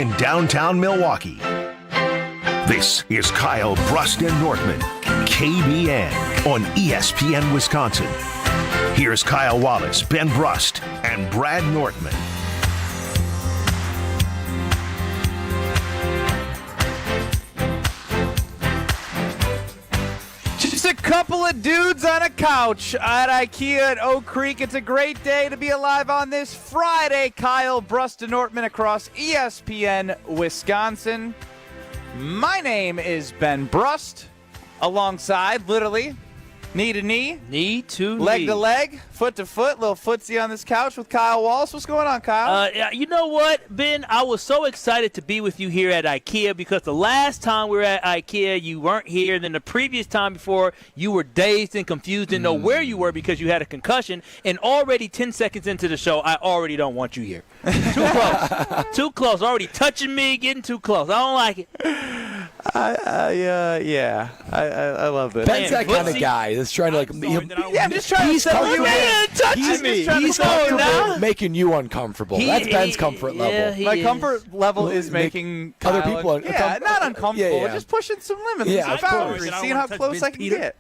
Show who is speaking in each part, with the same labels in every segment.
Speaker 1: In downtown Milwaukee. This is Kyle Brust and Nortman, KBN on ESPN Wisconsin. Here's Kyle Wallace, Ben Brust, and Brad Nortman.
Speaker 2: Just a couple of dudes on a couch at IKEA at Oak Creek. It's a great day to be alive on this Friday. Kyle Brust and Nortman across ESPN Wisconsin. My name is Ben Brust, alongside, literally, knee to knee, leg to leg, foot to foot, little footsie on this couch with Kyle Wallace. What's going on, Kyle?
Speaker 3: You know what, Ben? I was so excited to be with you here at IKEA because the last time we were at IKEA, you weren't here. And then the previous time before, you were dazed and confused, didn't know where you were because you had a concussion. And already 10 seconds into the show, I already don't want you here. Too close. Too close. Already touching me, getting too close. I don't like it.
Speaker 2: I love this.
Speaker 4: Ben's that kind of guy that's trying to
Speaker 2: I'm just trying to tell you, touching me.
Speaker 4: He's comfortable making you uncomfortable. That's Ben's comfort level.
Speaker 2: My comfort level is making
Speaker 4: other people
Speaker 2: not uncomfortable. Just pushing some limits, some boundaries, seeing how close I can get.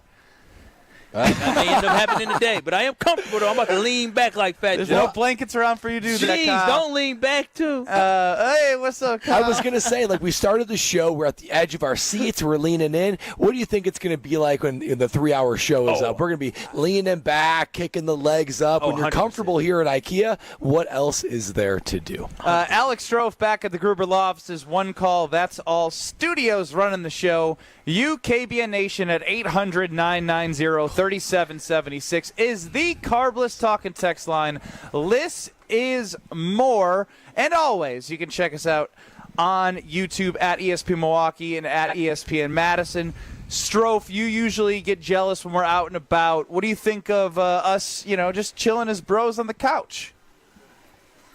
Speaker 3: That may end up happening today, but I am comfortable, though. I'm about to lean back like Fat
Speaker 2: There's
Speaker 3: Joe.
Speaker 2: no blankets around for you to do that,
Speaker 3: Jeez,
Speaker 2: Kyle.
Speaker 3: don't lean back, too.
Speaker 2: Hey, what's up, Kyle?
Speaker 4: I was going to say, we started the show. We're at the edge of our seats. We're leaning in. What do you think it's going to be like when the 3-hour show is up? We're going to be leaning back, kicking the legs up. When you're
Speaker 3: 100%.
Speaker 4: comfortable here at IKEA, what else is there to do?
Speaker 2: Alex Strofe back at the Gruber Law Offices. One call, that's all. Studios running the show. You, KBN Nation, at 800-990-3776 is the Carbless talk and text line. This is more. And always, you can check us out on YouTube at ESPN Milwaukee and at ESPN Madison. Strofe, you usually get jealous when we're out and about. What do you think of us, just chilling as bros on the couch?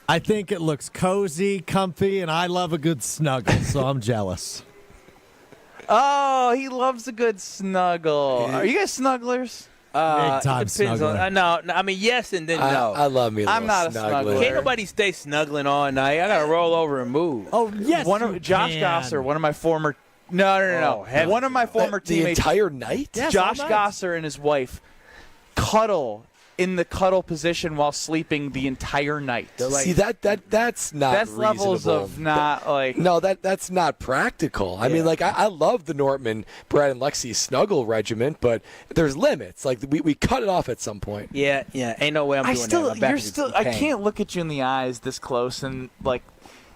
Speaker 5: I think it looks cozy, comfy, and I love a good snuggle, so I'm jealous.
Speaker 2: Oh, he loves a good snuggle. Are you guys snugglers?
Speaker 5: Big time snuggler.
Speaker 3: No, I mean, yes and then no.
Speaker 4: I love me a
Speaker 2: I'm not a
Speaker 4: snuggler.
Speaker 2: snuggler.
Speaker 3: Can't nobody stay snuggling all night. I got to roll over and move.
Speaker 5: Oh, yes,
Speaker 2: Josh Gosser, one of my former No. One of my former teammates.
Speaker 4: The entire night?
Speaker 5: Yes,
Speaker 2: Josh
Speaker 5: all night.
Speaker 2: Gosser and his wife cuddle in the cuddle position while sleeping the entire night.
Speaker 4: See, that's not
Speaker 2: That's levels
Speaker 4: reasonable.
Speaker 2: of not like.
Speaker 4: No, that's not practical. I mean, I love the Nortman, Brad, and Lexi snuggle regiment, but there's limits. We cut it off at some point.
Speaker 3: Yeah. Ain't no way I'm doing that. My back is in
Speaker 2: I
Speaker 3: pain.
Speaker 2: can't look at you in the eyes this close and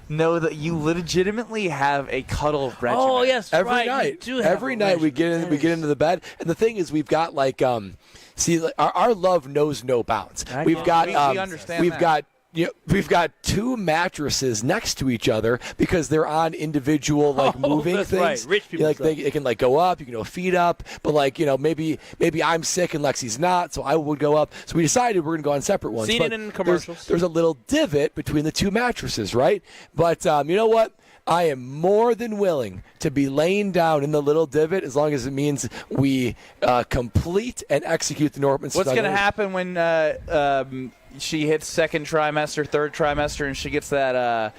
Speaker 2: know that you legitimately have a cuddle regimen.
Speaker 3: Oh yes,
Speaker 4: Every
Speaker 3: right.
Speaker 4: night.
Speaker 3: You do have
Speaker 4: Every
Speaker 3: a
Speaker 4: night we
Speaker 3: regimen.
Speaker 4: get into the bed, and the thing is, we've got our love knows no bounds. We've got
Speaker 2: we understand
Speaker 4: we've
Speaker 2: that.
Speaker 4: got. We've got two mattresses next to each other because they're on individual moving
Speaker 3: that's
Speaker 4: things.
Speaker 3: right. Rich people stuff.
Speaker 4: They can go up, you can go feet up, but maybe I'm sick and Lexi's not, so I would go up. So we decided we're gonna go on separate ones.
Speaker 3: Seen
Speaker 4: but
Speaker 3: it in commercials.
Speaker 4: There's a little divot between the two mattresses, right? But you know what? I am more than willing to be laying down in the little divot as long as it means we complete and execute the Nortman.
Speaker 2: What's going to happen when she hits second trimester, third trimester, and she gets that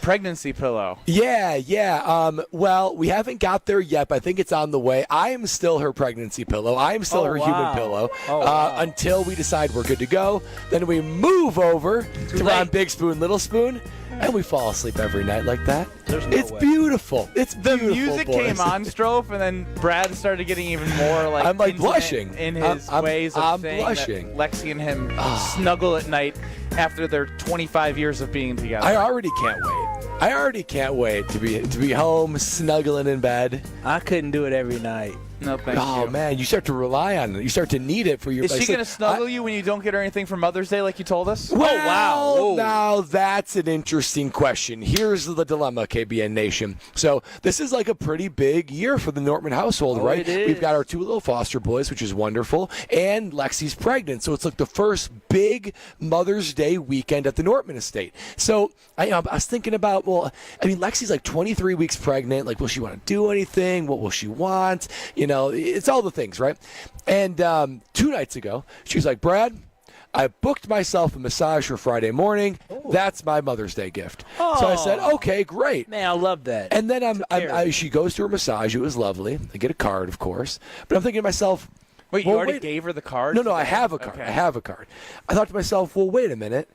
Speaker 2: pregnancy pillow?
Speaker 4: Yeah. Well, we haven't got there yet, but I think it's on the way. I am still her pregnancy pillow. I am still her human pillow until we decide we're good to go. Then we move over to Ron Big Spoon, Little Spoon. And we fall asleep every night like that. It's beautiful. It's
Speaker 2: The
Speaker 4: beautiful,
Speaker 2: music
Speaker 4: boys.
Speaker 2: came on, Strofe, and then Brad started getting even more
Speaker 4: I'm
Speaker 2: intimate
Speaker 4: blushing.
Speaker 2: in his ways of
Speaker 4: I'm
Speaker 2: saying
Speaker 4: blushing.
Speaker 2: that Lexi and him snuggle at night after their 25 years of being together.
Speaker 4: I already can't wait to be home, snuggling in bed.
Speaker 3: I couldn't do it every night.
Speaker 2: No, thank
Speaker 4: Oh
Speaker 2: you.
Speaker 4: man, you start to rely on it. You start to need it for your.
Speaker 2: Is she going to snuggle you when you don't get her anything for Mother's Day like you told us?
Speaker 4: Well,
Speaker 3: wow. Whoa.
Speaker 4: Now that's an interesting question. Here's the dilemma, KBN Nation. So this is a pretty big year for the Nortman household, right?
Speaker 3: It is.
Speaker 4: We've got our two little foster boys, which is wonderful, and Lexi's pregnant. So it's the first big Mother's Day weekend at the Nortman estate. So I was thinking about, Lexi's 23 weeks pregnant. Will she want to do anything? What will she want? It's all the things, right? And 2 nights ago, she was like, Brad, I booked myself a massage for Friday morning. Ooh. That's my Mother's Day gift. Oh. So I said, okay, great.
Speaker 3: Man, I love that.
Speaker 4: And then she goes to her massage. It was lovely. I get a card, of course. But I'm thinking to myself,
Speaker 2: wait, you already gave her the card?
Speaker 4: No, I have a card. Okay. I have a card. I thought to myself, well, wait a minute.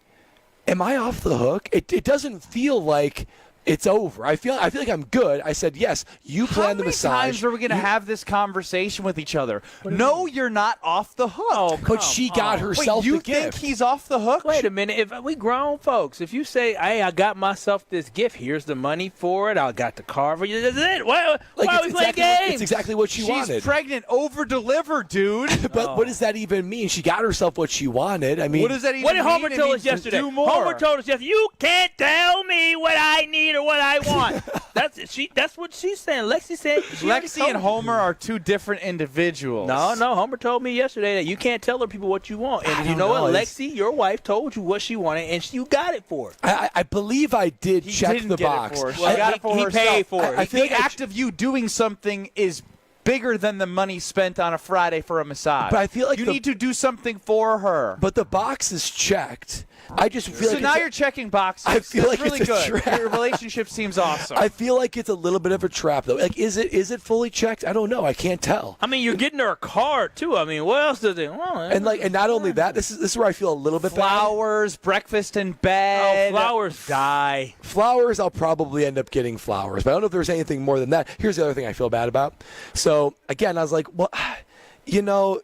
Speaker 4: Am I off the hook? It doesn't feel like it's over. I feel like I'm good. I said, yes, you plan the massage.
Speaker 2: How many times are we going to have this conversation with each other? No, you're not off the hook.
Speaker 4: Oh, but she got herself the gift.
Speaker 2: You think he's off the hook?
Speaker 3: Wait a minute. If we grown folks, if you say, hey, I got myself this gift, here's the money for it, I got the car for you, that's it. Why are we playing games?
Speaker 4: It's exactly what she wanted.
Speaker 2: She's pregnant. Over-deliver, dude.
Speaker 4: But what does that even mean? She got herself what she wanted. I mean,
Speaker 2: what does that even
Speaker 3: mean?
Speaker 2: What
Speaker 3: did Homer tell us yesterday? Homer told us yesterday, you can't tell me what I need or what I want. That's what she's saying. Lexi said.
Speaker 2: Lexi and Homer are two different individuals.
Speaker 3: No. Homer told me yesterday that you can't tell other people what you want. And you know what? Lexi, your wife, told you what she wanted, and you got it for her.
Speaker 4: I believe I did check the box.
Speaker 2: He paid for it. The act of you doing something is bigger than the money spent on a Friday for a massage.
Speaker 4: But I feel like
Speaker 2: you need to do something for her.
Speaker 4: But the box is checked. I just feel
Speaker 2: so now you're checking boxes.
Speaker 4: I feel like
Speaker 2: really
Speaker 4: it's a
Speaker 2: good.
Speaker 4: trap.
Speaker 2: Your relationship seems awesome.
Speaker 4: I feel like it's a little bit of a trap, though. Like, is it fully checked? I don't know. I can't tell.
Speaker 3: I mean, you're getting her a card too. I mean, what else does it?
Speaker 4: And not only that, this is where I feel a little bit
Speaker 2: flowers,
Speaker 4: bad.
Speaker 2: Breakfast in bed.
Speaker 3: Oh, flowers die.
Speaker 4: Flowers, I'll probably end up getting flowers, but I don't know if there's anything more than that. Here's the other thing I feel bad about. So again, I was like, well.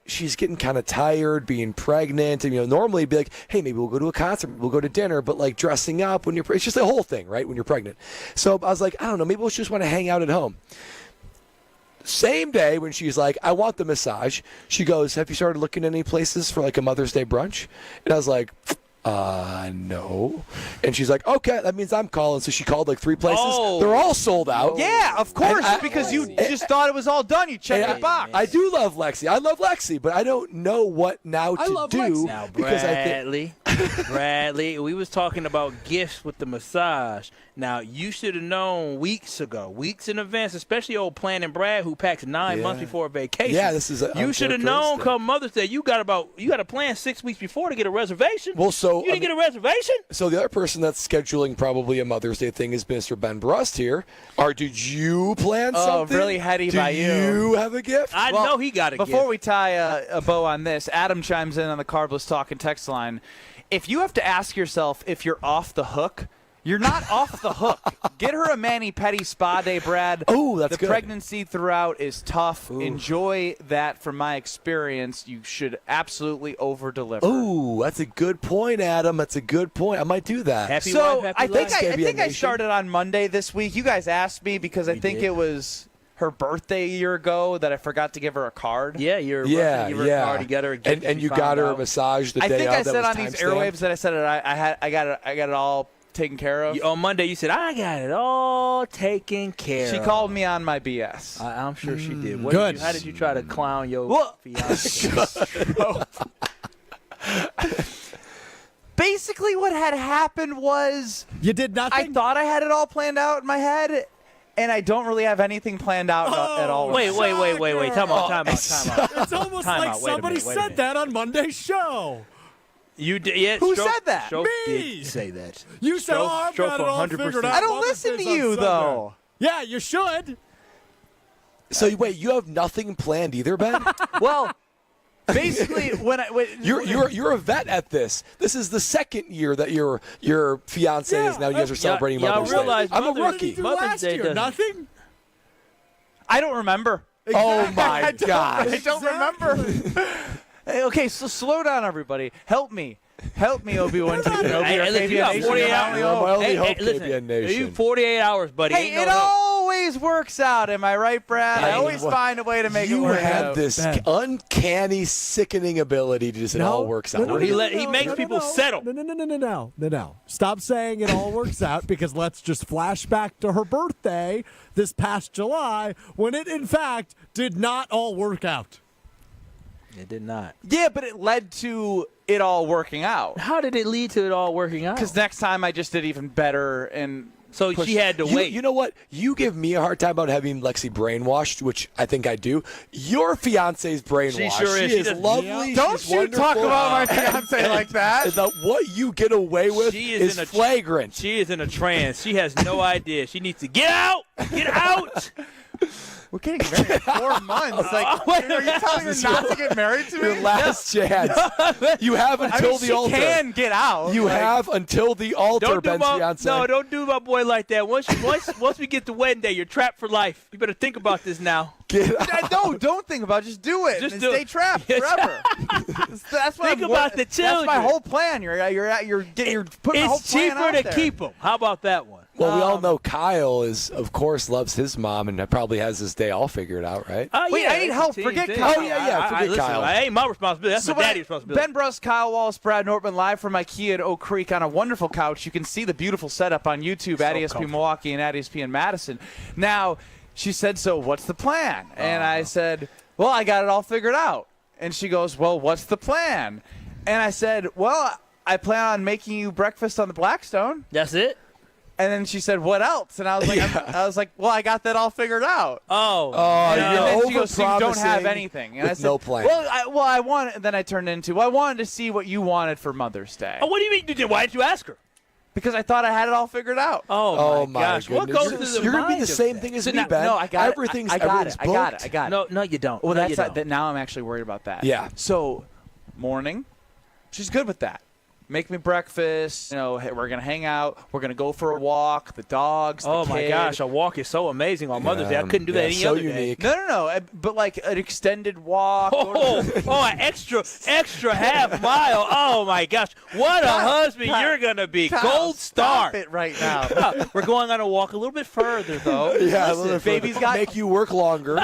Speaker 4: She's getting kind of tired being pregnant. And, normally it'd be like, hey, maybe we'll go to a concert, we'll go to dinner, but like dressing up when it's just a whole thing, right? When you're pregnant. So I was like, I don't know, maybe we'll just want to hang out at home. Same day when she's like, I want the massage, she goes, have you started looking at any places for like a Mother's Day brunch? And I was like, no. And she's like, okay, that means I'm calling. So she called like 3 places. Oh. They're all sold out.
Speaker 2: Yeah, of course, because you just thought it was all done. You checked the box.
Speaker 4: I do love Lexi. I love Lexi, but I don't know what now to do.
Speaker 3: Lexi. Now, Bradley, we was talking about gifts with the massage. Now, you should have known weeks in advance, especially old Planning Brad, who packs 9 months before a vacation.
Speaker 4: Yeah, this is
Speaker 3: you should have known come Mother's Day. You got to plan 6 weeks before to get a reservation.
Speaker 4: Well, so
Speaker 3: you didn't get a reservation.
Speaker 4: So the other person that's scheduling probably a Mother's Day thing is Mr. Ben Brust here. Did you plan something?
Speaker 2: Oh, really heady by you.
Speaker 4: Do you have a gift?
Speaker 3: I know he got a gift.
Speaker 2: Before we tie a bow on this, Adam chimes in on the Carbless Talk and text line. If you have to ask yourself if you're off the hook, you're not off the hook. Get her a mani-pedi spa day, Brad.
Speaker 4: Oh, that's
Speaker 2: good. The pregnancy throughout is tough. Ooh. Enjoy that from my experience. You should absolutely over-deliver.
Speaker 4: Oh, that's a good point, Adam. That's a good point. I might do that.
Speaker 3: Happy wife, happy
Speaker 2: I think I started on Monday this week. You guys asked me because I think it was her birthday a year ago that I forgot to give her a card.
Speaker 3: Yeah,
Speaker 2: you
Speaker 3: got her a gift
Speaker 4: and you got her a massage the day of.
Speaker 2: I think I said on these airwaves that I said I got it all taken care of.
Speaker 3: On Monday, you said, I got it all taken care of.
Speaker 2: She called me on my BS.
Speaker 3: I'm sure she did.
Speaker 5: Good.
Speaker 3: How did you try to clown your fiance?
Speaker 2: Basically, what had happened was
Speaker 5: you did nothing.
Speaker 2: I thought I had it all planned out in my head, and I don't really have anything planned out at all.
Speaker 3: Wait. Time out.
Speaker 5: It's almost like somebody said that on Monday's show.
Speaker 3: You did? Yeah,
Speaker 2: Who said that?
Speaker 5: Me.
Speaker 3: Did say that.
Speaker 5: You said, I've got it all figured out.
Speaker 2: I don't listen to you, though.
Speaker 5: Yeah, you should.
Speaker 4: So, wait, you have nothing planned either, Ben?
Speaker 2: Well, basically,
Speaker 4: you're a vet at this. This is the second year that your fiance is now. You guys are celebrating Mother's Day. I'm a rookie.
Speaker 5: Mother's Day does nothing.
Speaker 2: I don't remember.
Speaker 4: Oh my gosh!
Speaker 2: I don't remember. Okay, so slow down, everybody. Help me, Obi-Wan Kenobi.
Speaker 3: You got 48 hours. Listen, you 48 hours, buddy.
Speaker 2: Hey, it always works out. Am I right, Brad? I always find a way to make it work out.
Speaker 4: You have this uncanny, sickening ability to just it all works out.
Speaker 3: He makes people settle.
Speaker 5: No. Stop saying it all works out because let's just flash back to her birthday this past July when it, in fact, did not all work out.
Speaker 3: It did not.
Speaker 2: Yeah, but it led to it all working out.
Speaker 3: How did it lead to it all working out?
Speaker 2: Because next time I just did even better, and
Speaker 3: So she had to wait.
Speaker 4: You know what? You give me a hard time about having Lexi brainwashed, which I think I do. Your fiance's brainwashed.
Speaker 3: She sure is.
Speaker 4: She is lovely.
Speaker 2: Don't
Speaker 4: She's
Speaker 2: you
Speaker 4: wonderful.
Speaker 2: talk about my fiance like that.
Speaker 4: What you get away with is flagrant.
Speaker 3: She is in a trance. She has no idea. She needs to get out. Get out.
Speaker 2: We're getting married in 4 months. Like, are you telling her not to get married to me?
Speaker 4: Your last chance. You have until the altar.
Speaker 2: She can get out.
Speaker 4: You have until the altar, Ben's fiance.
Speaker 3: No, don't do my boy like that. Once we get to wedding day, you're trapped for life. You better think about this now.
Speaker 2: Don't think about it. Just do it.
Speaker 3: Just
Speaker 2: and
Speaker 3: do
Speaker 2: stay
Speaker 3: it.
Speaker 2: trapped forever. That's what
Speaker 3: Think about the children.
Speaker 2: That's my whole plan. You're putting my whole
Speaker 3: It's
Speaker 2: plan
Speaker 3: cheaper
Speaker 2: out
Speaker 3: to
Speaker 2: there.
Speaker 3: keep them. How about that one?
Speaker 4: Well, we all know Kyle of course, loves his mom and probably has his day all figured out, right?
Speaker 2: Wait,
Speaker 3: yeah,
Speaker 2: I need
Speaker 3: it's
Speaker 2: help.
Speaker 3: a team
Speaker 2: Forget
Speaker 3: thing.
Speaker 2: Kyle.
Speaker 4: Oh, yeah. Forget
Speaker 3: listen,
Speaker 4: Kyle.
Speaker 3: That ain't my responsibility. That's my daddy's responsibility.
Speaker 2: Ben Brust, Kyle Wallace, Brad Nortman, live from IKEA at Oak Creek on a wonderful couch. You can see the beautiful setup on YouTube at ESPN Milwaukee and at ESPN Madison. Now, she said, so what's the plan? And I said, well, I got it all figured out. And she goes, well, what's the plan? And I said, well, I plan on making you breakfast on the Blackstone.
Speaker 3: That's it?
Speaker 2: And then she said, what else? And I was like, well, I got that all figured out.
Speaker 3: Oh.
Speaker 2: And
Speaker 4: you're
Speaker 2: then she goes, so you don't
Speaker 4: overpromising
Speaker 2: have anything. And I
Speaker 4: with
Speaker 2: said,
Speaker 4: no plan.
Speaker 2: Well, I wanted. And then I turned into, I wanted to see what you wanted for Mother's Day.
Speaker 3: Oh, what do you mean? Why didn't you ask her?
Speaker 2: Because I thought I had it all figured out.
Speaker 3: Oh,
Speaker 4: my
Speaker 3: gosh. What
Speaker 4: goodness.
Speaker 3: goes through the
Speaker 4: You're going to be
Speaker 3: mind
Speaker 4: the
Speaker 3: of
Speaker 4: same
Speaker 3: that?
Speaker 4: thing as
Speaker 2: So
Speaker 4: me,
Speaker 2: now-
Speaker 4: Ben.
Speaker 2: No, I got
Speaker 4: everything's,
Speaker 2: it. I got it.
Speaker 4: booked.
Speaker 2: I got it.
Speaker 3: No, you don't.
Speaker 2: Well,
Speaker 3: no,
Speaker 2: that's
Speaker 3: you don't.
Speaker 2: now I'm actually worried about that.
Speaker 4: Yeah.
Speaker 2: So, morning, she's good with that. Make me breakfast. Hey, we're gonna hang out. We're gonna go for a walk. The dogs.
Speaker 3: Oh,
Speaker 2: the
Speaker 3: my
Speaker 2: kid.
Speaker 3: gosh. A walk is so amazing on Mother's Day. I couldn't do that any
Speaker 4: so
Speaker 3: other
Speaker 4: unique.
Speaker 3: day.
Speaker 2: No. But like an extended walk.
Speaker 3: An extra half mile. Oh, my gosh. What a husband you're going to be. Gold star.
Speaker 2: Stop it right now.
Speaker 3: We're going on a walk a little bit further, though.
Speaker 4: Yeah,
Speaker 2: Listen, baby's got
Speaker 4: make you work longer.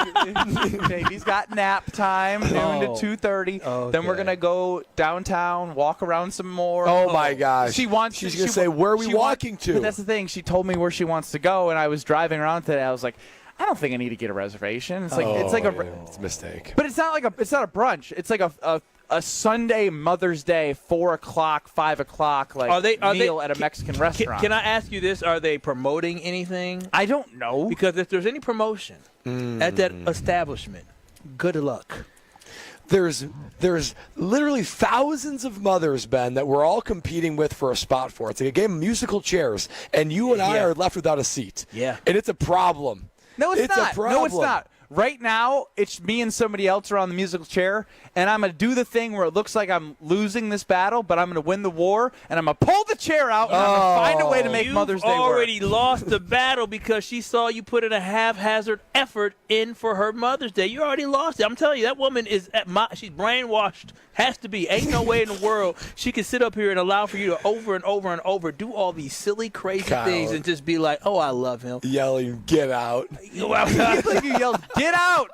Speaker 2: baby's got nap time, noon to 2:30. Then we're gonna go downtown, walk around some more.
Speaker 4: Oh, my gosh.
Speaker 2: She's gonna
Speaker 4: say, where are we walking to?
Speaker 2: But that's the thing. She told me where she wants to go, and I was driving around today. I was like, I don't think I need to get a reservation. It's like it's
Speaker 4: a mistake.
Speaker 2: But it's not a brunch. It's like a Sunday Mother's Day 4 o'clock, 5 o'clock meal at a Mexican restaurant.
Speaker 3: Can I ask you this? Are they promoting anything?
Speaker 2: I don't know.
Speaker 3: Because if there's any promotion at that establishment, good luck.
Speaker 4: There's literally thousands of mothers, Ben, that we're all competing with for a spot for. It's like a game of musical chairs, and you and I are left without a seat.
Speaker 3: Yeah.
Speaker 4: And it's a problem.
Speaker 2: No, it's not.
Speaker 4: A problem.
Speaker 2: No, it's not. Right now, it's me and somebody else are on the musical chair, and I'm going to do the thing where it looks like I'm losing this battle, but I'm going to win the war, and I'm going to pull the chair out, and I'm going to find a way to make Mother's Day work.
Speaker 3: You've already lost the battle because she saw you put in a haphazard effort in for her Mother's Day. You already lost it. I'm telling you, that woman is she's brainwashed. Has to be. Ain't no way in the world she can sit up here and allow for you to over and over and over do all these silly, crazy things and just be like, oh, I love him.
Speaker 4: Yelling, get out.
Speaker 2: I can't believe you yelled, get out!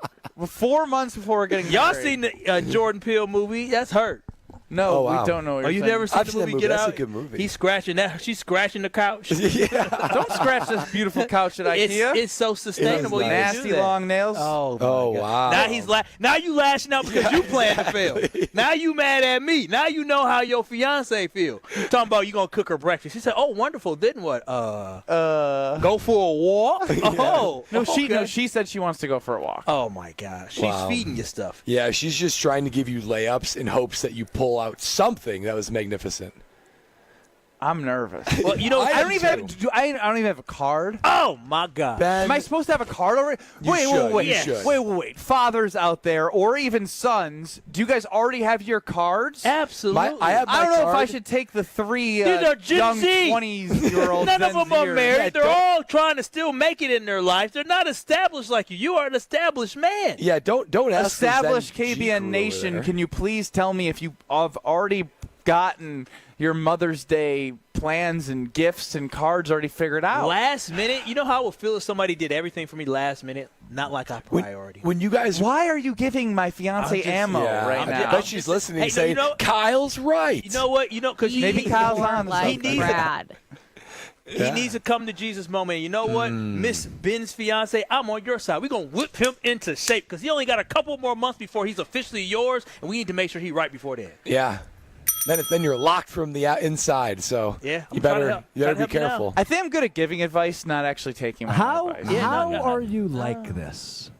Speaker 2: 4 months before we're getting married.
Speaker 3: Y'all seen the Jordan Peele movie? That's hurt.
Speaker 2: No,
Speaker 4: Oh, wow.
Speaker 2: we don't know what
Speaker 3: Oh,
Speaker 2: you're
Speaker 3: you
Speaker 2: saying.
Speaker 3: never seen
Speaker 4: I've
Speaker 3: the
Speaker 4: seen that
Speaker 3: movie
Speaker 4: movie.
Speaker 3: Get
Speaker 4: That's
Speaker 3: Out?
Speaker 4: a good movie.
Speaker 3: He's scratching that. She's scratching the couch.
Speaker 2: Don't scratch this beautiful couch at IKEA.
Speaker 3: It's so sustainable.
Speaker 4: It is
Speaker 3: You can do
Speaker 2: nasty
Speaker 3: that.
Speaker 2: long nails.
Speaker 3: Oh,
Speaker 4: Oh,
Speaker 3: my
Speaker 4: wow.
Speaker 3: God. Now you lashing out because you plan to fail. Now you mad at me. Now you know how your fiance feel. Talking about you gonna cook her breakfast. She said, "Oh, wonderful." Then what? Go for a walk. Oh
Speaker 2: No, she said she wants to go for a walk.
Speaker 3: Oh my gosh, she's
Speaker 4: Wow.
Speaker 3: feeding you stuff.
Speaker 4: Yeah, she's just trying to give you layups in hopes that you pull out something that was magnificent.
Speaker 2: I'm nervous.
Speaker 3: Well, you know,
Speaker 2: I don't even have a card.
Speaker 3: Oh my God.
Speaker 4: Ben,
Speaker 2: Am I supposed to have a card already?
Speaker 4: You should, you should.
Speaker 2: Wait. Fathers out there, or even sons, do you guys already have your cards?
Speaker 3: Absolutely.
Speaker 4: I have
Speaker 2: I don't know if I
Speaker 4: card.
Speaker 2: should take the three
Speaker 3: These are Gen
Speaker 2: young
Speaker 3: Z.
Speaker 2: 20-year-olds.
Speaker 3: None of them are married.
Speaker 4: Yeah,
Speaker 3: They're
Speaker 4: don't-
Speaker 3: all trying to still make it in their life. They're not established like you. You are an established man.
Speaker 4: Yeah, don't ask the
Speaker 2: Established
Speaker 4: Zen G
Speaker 2: KBN
Speaker 4: crew
Speaker 2: Nation,
Speaker 4: over there.
Speaker 2: can you please tell me if you have already gotten your Mother's Day plans and gifts and cards already figured out?
Speaker 3: Last minute, you know how I would feel if somebody did everything for me last minute? Not like a priority.
Speaker 4: When you guys,
Speaker 2: Why are you giving my fiance
Speaker 3: I'm just-
Speaker 2: ammo
Speaker 4: yeah,
Speaker 2: right
Speaker 3: I'm
Speaker 2: now?
Speaker 4: I bet she's listening,
Speaker 3: Hey, no,
Speaker 4: saying,
Speaker 3: you know-
Speaker 4: "Kyle's right."
Speaker 3: You know what? Because
Speaker 2: Maybe Kyle's
Speaker 6: More
Speaker 2: on to
Speaker 6: like
Speaker 2: something.
Speaker 6: Brad.
Speaker 3: He needs to come to Jesus moment. You know what? Miss Ben's fiance, I'm on your side. We're going to whip him into shape because he only got a couple more months before he's officially yours, and we need to make sure he's right before then.
Speaker 4: Yeah. Then you're locked from the inside. So
Speaker 3: Yeah,
Speaker 4: you better be careful.
Speaker 2: I think I'm good at giving advice, not actually taking my own advice.
Speaker 5: How are you like this?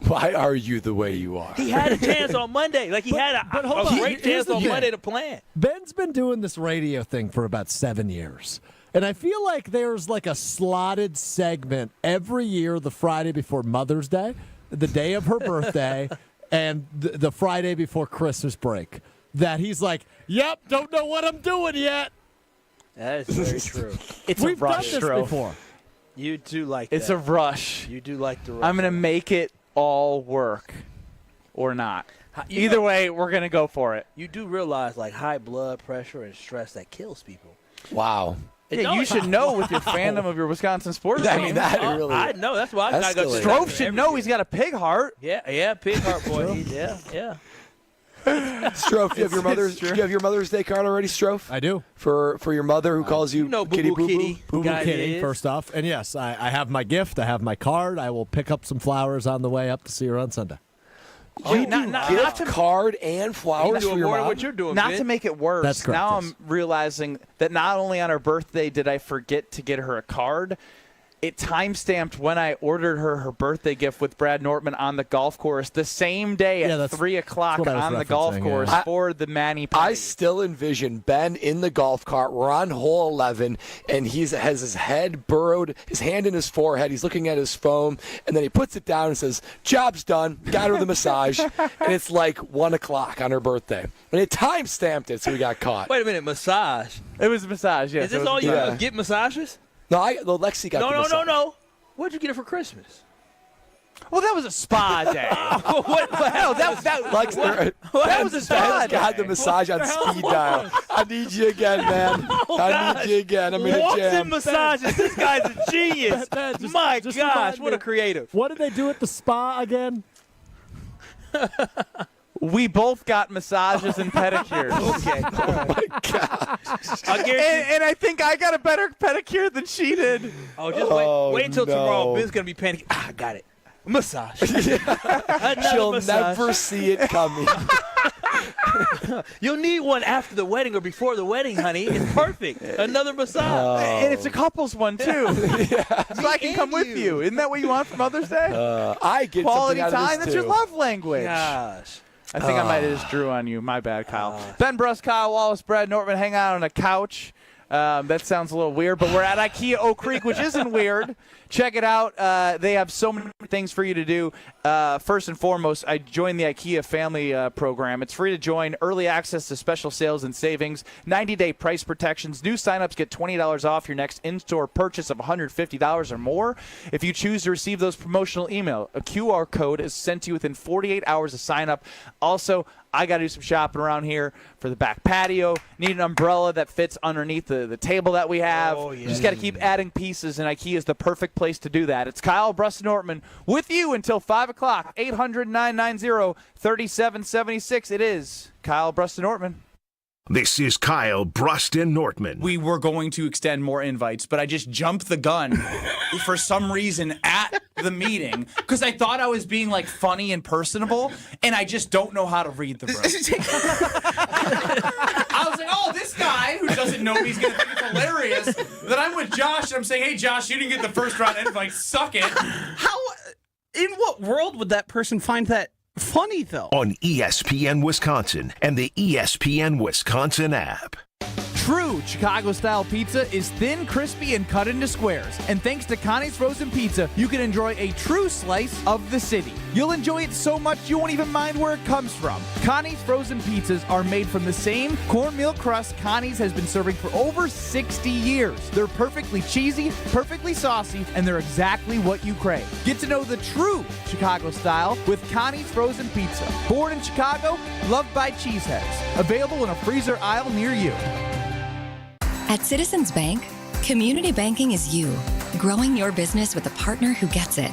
Speaker 4: Why are you the way you are?
Speaker 3: He had a chance on Monday. Like, he had a great chance on Monday to plan.
Speaker 5: Ben's been doing this radio thing for about 7 years. And I feel like there's like a slotted segment every year, the Friday before Mother's Day, the day of her birthday, and the Friday before Christmas break, that he's like, yep, don't know what I'm doing yet.
Speaker 3: That is very true.
Speaker 5: We've done this before.
Speaker 3: You do like
Speaker 2: It's
Speaker 3: that.
Speaker 2: a rush.
Speaker 3: You do like the rush.
Speaker 2: I'm going to make it all work or not. Either way, we're going to go for it.
Speaker 3: You do realize, like, high blood pressure and stress, that kills people.
Speaker 4: Wow.
Speaker 2: Yeah, you should know with your fandom of your Wisconsin sports team.
Speaker 4: I mean, that really.
Speaker 3: I know. That's why I
Speaker 4: That's
Speaker 3: got to go.
Speaker 4: still
Speaker 2: Strove should know he's got a pig heart.
Speaker 3: Yeah, pig heart boy. Yeah.
Speaker 4: Strofe, do you have your Mother's Day card already, Strofe?
Speaker 5: I do.
Speaker 4: For your mother who calls you,
Speaker 3: Kitty Boo Kitty.
Speaker 5: Boo Boo Kitty, first off. And yes, I have my gift. I have my card. I will pick up some flowers on the way up to see her on Sunday.
Speaker 4: Gift card and flowers for your mom?
Speaker 3: What you're doing,
Speaker 2: Not
Speaker 3: Ben.
Speaker 2: to make it worse.
Speaker 5: That's correct,
Speaker 2: Now
Speaker 5: yes.
Speaker 2: I'm realizing that not only on her birthday did I forget to get her a card, it time-stamped when I ordered her birthday gift with Brad Nortman on the golf course the same day at 3 o'clock
Speaker 5: what I was
Speaker 2: on the golf
Speaker 5: referencing,
Speaker 2: course
Speaker 5: yeah.
Speaker 2: for the Manny party.
Speaker 4: I still envision Ben in the golf cart. We're on hole 11, and he has his head burrowed, his hand in his forehead. He's looking at his phone, and then he puts it down and says, "Job's done. Got her the massage." And it's like 1 o'clock on her birthday. And it time-stamped it, so we got caught.
Speaker 3: Wait a minute, massage.
Speaker 2: It was a massage, yes.
Speaker 3: Is this all you do? Get massages?
Speaker 4: No, Lexi got the massage.
Speaker 3: No. What'd you get her for Christmas?
Speaker 2: Well, that was a spa day.
Speaker 3: What the hell?
Speaker 2: That was a spa
Speaker 4: Ben's got
Speaker 2: day.
Speaker 4: the massage on speed dial. I need you again, man. I need you again. I'm in a
Speaker 3: Walks
Speaker 4: jam.
Speaker 3: in massages. This guy's a genius.
Speaker 5: Ben, just
Speaker 3: My
Speaker 5: remind
Speaker 3: gosh, what
Speaker 5: me,
Speaker 3: a creative.
Speaker 5: What did they do at the spa again?
Speaker 2: We both got massages and pedicures.
Speaker 3: Okay. I'll guarantee.
Speaker 2: And I think I got a better pedicure than she did.
Speaker 3: Oh, just wait until tomorrow. Ben's gonna be panicking. I got it. Massage.
Speaker 4: She'll never see it coming.
Speaker 3: You'll need one after the wedding or before the wedding, honey. It's perfect. Another massage.
Speaker 2: And it's a couple's one, too. So I can come with you. Isn't that what you want for Mother's Day?
Speaker 4: I get
Speaker 2: Quality
Speaker 4: something out of
Speaker 2: time?
Speaker 4: this
Speaker 2: That's
Speaker 4: too.
Speaker 2: your love language.
Speaker 3: Gosh.
Speaker 2: I think I might have just drew on you. My bad, Kyle. Ben Brust, Kyle Wallace, Brad Nortman hang out on a couch. That sounds a little weird, but we're at IKEA Oak Creek, which isn't weird. Check it out. They have so many things for you to do. First and foremost, I joined the IKEA family program. It's free to join, early access to special sales and savings, 90-day price protections. New signups get $20 off your next in-store purchase of $150 or more. If you choose to receive those promotional email, a QR code is sent to you within 48 hours of sign up. Also, I got to do some shopping around here for the back patio. Need an umbrella that fits underneath the table that we have.
Speaker 3: Oh, yeah.
Speaker 2: Just got to keep adding pieces, and IKEA is the perfect place to do that. It's Kyle Brust Nortman with you until 5 o'clock, 800-990-3776. It is Kyle Brust Nortman.
Speaker 1: This is Kyle Brust and Nortman.
Speaker 6: We were going to extend more invites, but I just jumped the gun for some reason at the meeting because I thought I was being like funny and personable, and I just don't know how to read the room. I was like, oh, this guy who doesn't know me, he's going to think it's hilarious that I'm with Josh, and I'm saying, hey, Josh, you didn't get the first round invite. Suck it.
Speaker 7: How? In what world would that person find that funny, though?
Speaker 1: On ESPN Wisconsin and the ESPN Wisconsin app.
Speaker 2: True Chicago-style pizza is thin, crispy, and cut into squares. And thanks to Connie's Frozen Pizza, you can enjoy a true slice of the city. You'll enjoy it so much you won't even mind where it comes from. Connie's Frozen Pizzas are made from the same cornmeal crust Connie's has been serving for over 60 years. They're perfectly cheesy, perfectly saucy, and they're exactly what you crave. Get to know the true Chicago style with Connie's Frozen Pizza. Born in Chicago, loved by cheeseheads. Available in a freezer aisle near you.
Speaker 8: At Citizens Bank, community banking is you, growing your business with a partner who gets it.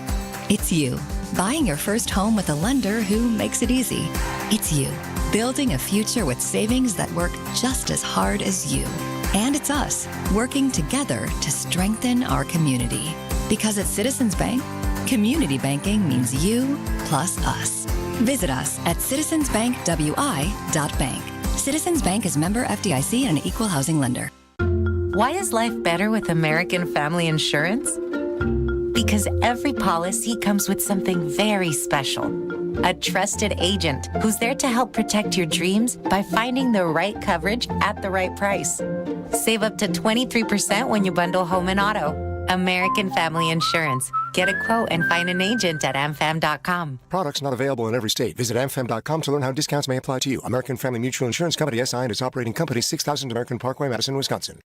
Speaker 8: It's you, buying your first home with a lender who makes it easy. It's you, building a future with savings that work just as hard as you. And it's us, working together to strengthen our community. Because at Citizens Bank, community banking means you plus us. Visit us at citizensbankwi.bank. Citizens Bank is member FDIC and an equal housing lender.
Speaker 9: Why is life better with American Family Insurance? Because every policy comes with something very special. A trusted agent who's there to help protect your dreams by finding the right coverage at the right price. Save up to 23% when you bundle home and auto. American Family Insurance. Get a quote and find an agent at amfam.com.
Speaker 10: Products not available in every state. Visit amfam.com to learn how discounts may apply to you. American Family Mutual Insurance Company, SI, and its operating company, 6000 American Parkway, Madison, Wisconsin.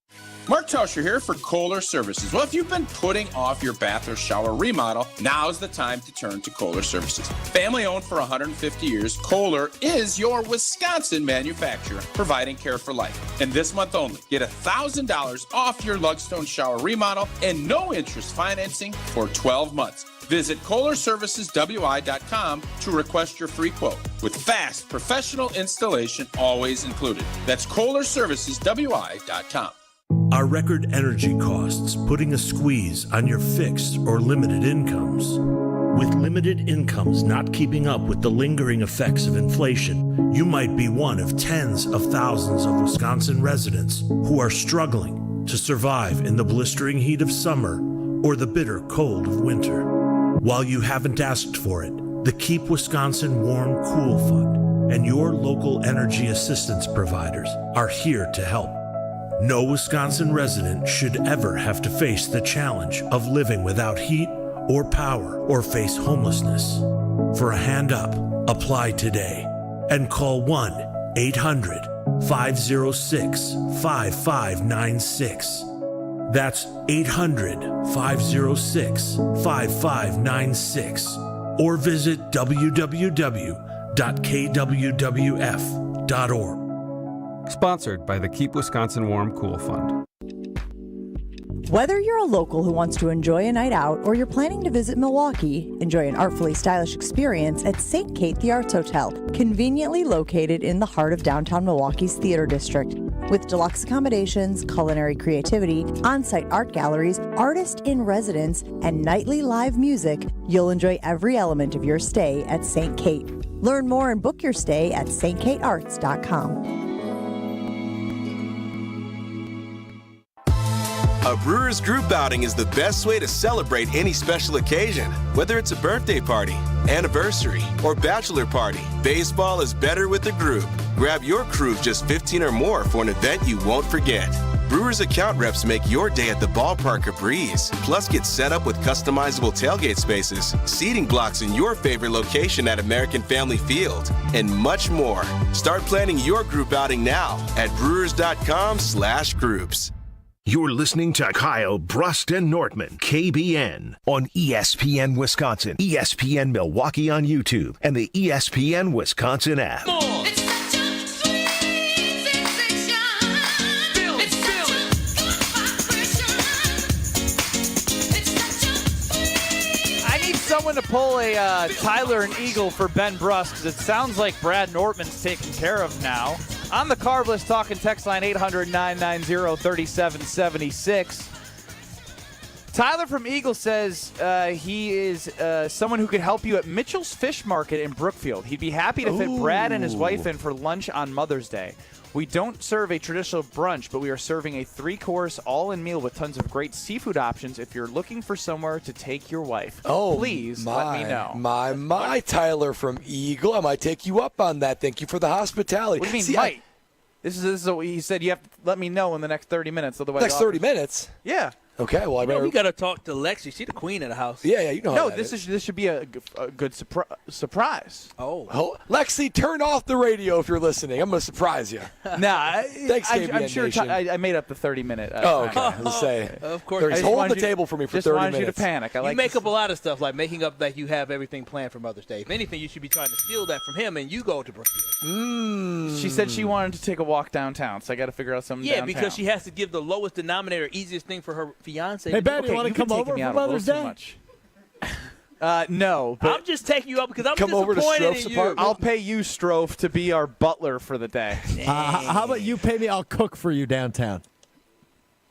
Speaker 11: Mark Tauscher here for Kohler Services. Well, if you've been putting off your bath or shower remodel, now's the time to turn to Kohler Services. Family owned for 150 years, Kohler is your Wisconsin manufacturer, providing care for life. And this month only, get $1,000 off your Lugstone shower remodel and no interest financing for 12 months. Visit KohlerServicesWI.com to request your free quote with fast professional installation always included. That's KohlerServicesWI.com.
Speaker 12: Are record energy costs putting a squeeze on your fixed or limited incomes? With limited incomes not keeping up with the lingering effects of inflation, you might be one of tens of thousands of Wisconsin residents who are struggling to survive in the blistering heat of summer or the bitter cold of winter. While you haven't asked for it, the Keep Wisconsin Warm Cool Fund and your local energy assistance providers are here to help. No Wisconsin resident should ever have to face the challenge of living without heat or power or face homelessness. For a hand up, apply today and call 1-800-506-5596. That's 800-506-5596. Or visit www.kwwf.org.
Speaker 13: Sponsored by the Keep Wisconsin Warm Cool Fund.
Speaker 14: Whether you're a local who wants to enjoy a night out or you're planning to visit Milwaukee, enjoy an artfully stylish experience at St. Kate the Arts Hotel, conveniently located in the heart of downtown Milwaukee's Theater District. With deluxe accommodations, culinary creativity, on-site art galleries, artist in residence, and nightly live music, you'll enjoy every element of your stay at St. Kate. Learn more and book your stay at stkatearts.com.
Speaker 15: A Brewers group outing is the best way to celebrate any special occasion. Whether it's a birthday party, anniversary, or bachelor party, baseball is better with a group. Grab your crew of just 15 or more for an event you won't forget. Brewers account reps make your day at the ballpark a breeze. Plus, get set up with customizable tailgate spaces, seating blocks in your favorite location at American Family Field, and much more. Start planning your group outing now at brewers.com/groups.
Speaker 1: You're listening to Kyle, Brust, and Nortman, KBN, on ESPN Wisconsin, ESPN Milwaukee on YouTube, and the ESPN Wisconsin app.
Speaker 2: I need someone to pull a Tyler and Eagle for Ben Brust, because it sounds like Brad Nortman's taken care of now. On the Carbless talking text line 800-990-3776. Tyler from Eagle says he is someone who could help you at Mitchell's Fish Market in Brookfield. He'd be happy to fit Brad and his wife in for lunch on Mother's Day. We don't serve a traditional brunch, but we are serving a 3-course all-in meal with tons of great seafood options if you're looking for somewhere to take your wife. Please let me know.
Speaker 4: My Tyler from Eagle. I might take you up on that. Thank you for the hospitality.
Speaker 2: What do you mean, might? This is what he said. You have to let me know in the next 30 minutes. Otherwise,
Speaker 4: next 30 minutes?
Speaker 2: Yeah.
Speaker 4: Okay, well, I better.
Speaker 3: We got to talk to Lexi. She's the queen of the house.
Speaker 4: Yeah, you know.
Speaker 2: No, this should be a good surprise.
Speaker 4: Oh, Lexi, turn off the radio if you're listening. I'm going to surprise you.
Speaker 2: Nah,
Speaker 4: thanks,
Speaker 2: I'm sure I made up the 30-minute.
Speaker 4: Okay. I was gonna say.
Speaker 3: Of course.
Speaker 4: He's holding the table for me for 30 minutes.
Speaker 2: Just wanted you to panic.
Speaker 3: You make up a lot of stuff, like making up that you have everything planned for Mother's Day. If anything, you should be trying to steal that from him, and you go to Brookfield.
Speaker 2: She said she wanted to take a walk downtown, so I got to figure out something downtown.
Speaker 3: Yeah, because she has to give the lowest denominator, easiest thing for her fiance.
Speaker 5: Hey, Ben, you want to come over for Mother's Day?
Speaker 2: No, but
Speaker 3: I'm just taking you up because I'm
Speaker 4: come over to
Speaker 3: disappointed
Speaker 4: Stroph's
Speaker 3: in you.
Speaker 4: apartment.
Speaker 2: I'll pay you, Strofe, to be our butler for the day.
Speaker 5: How about you pay me? I'll cook for you downtown.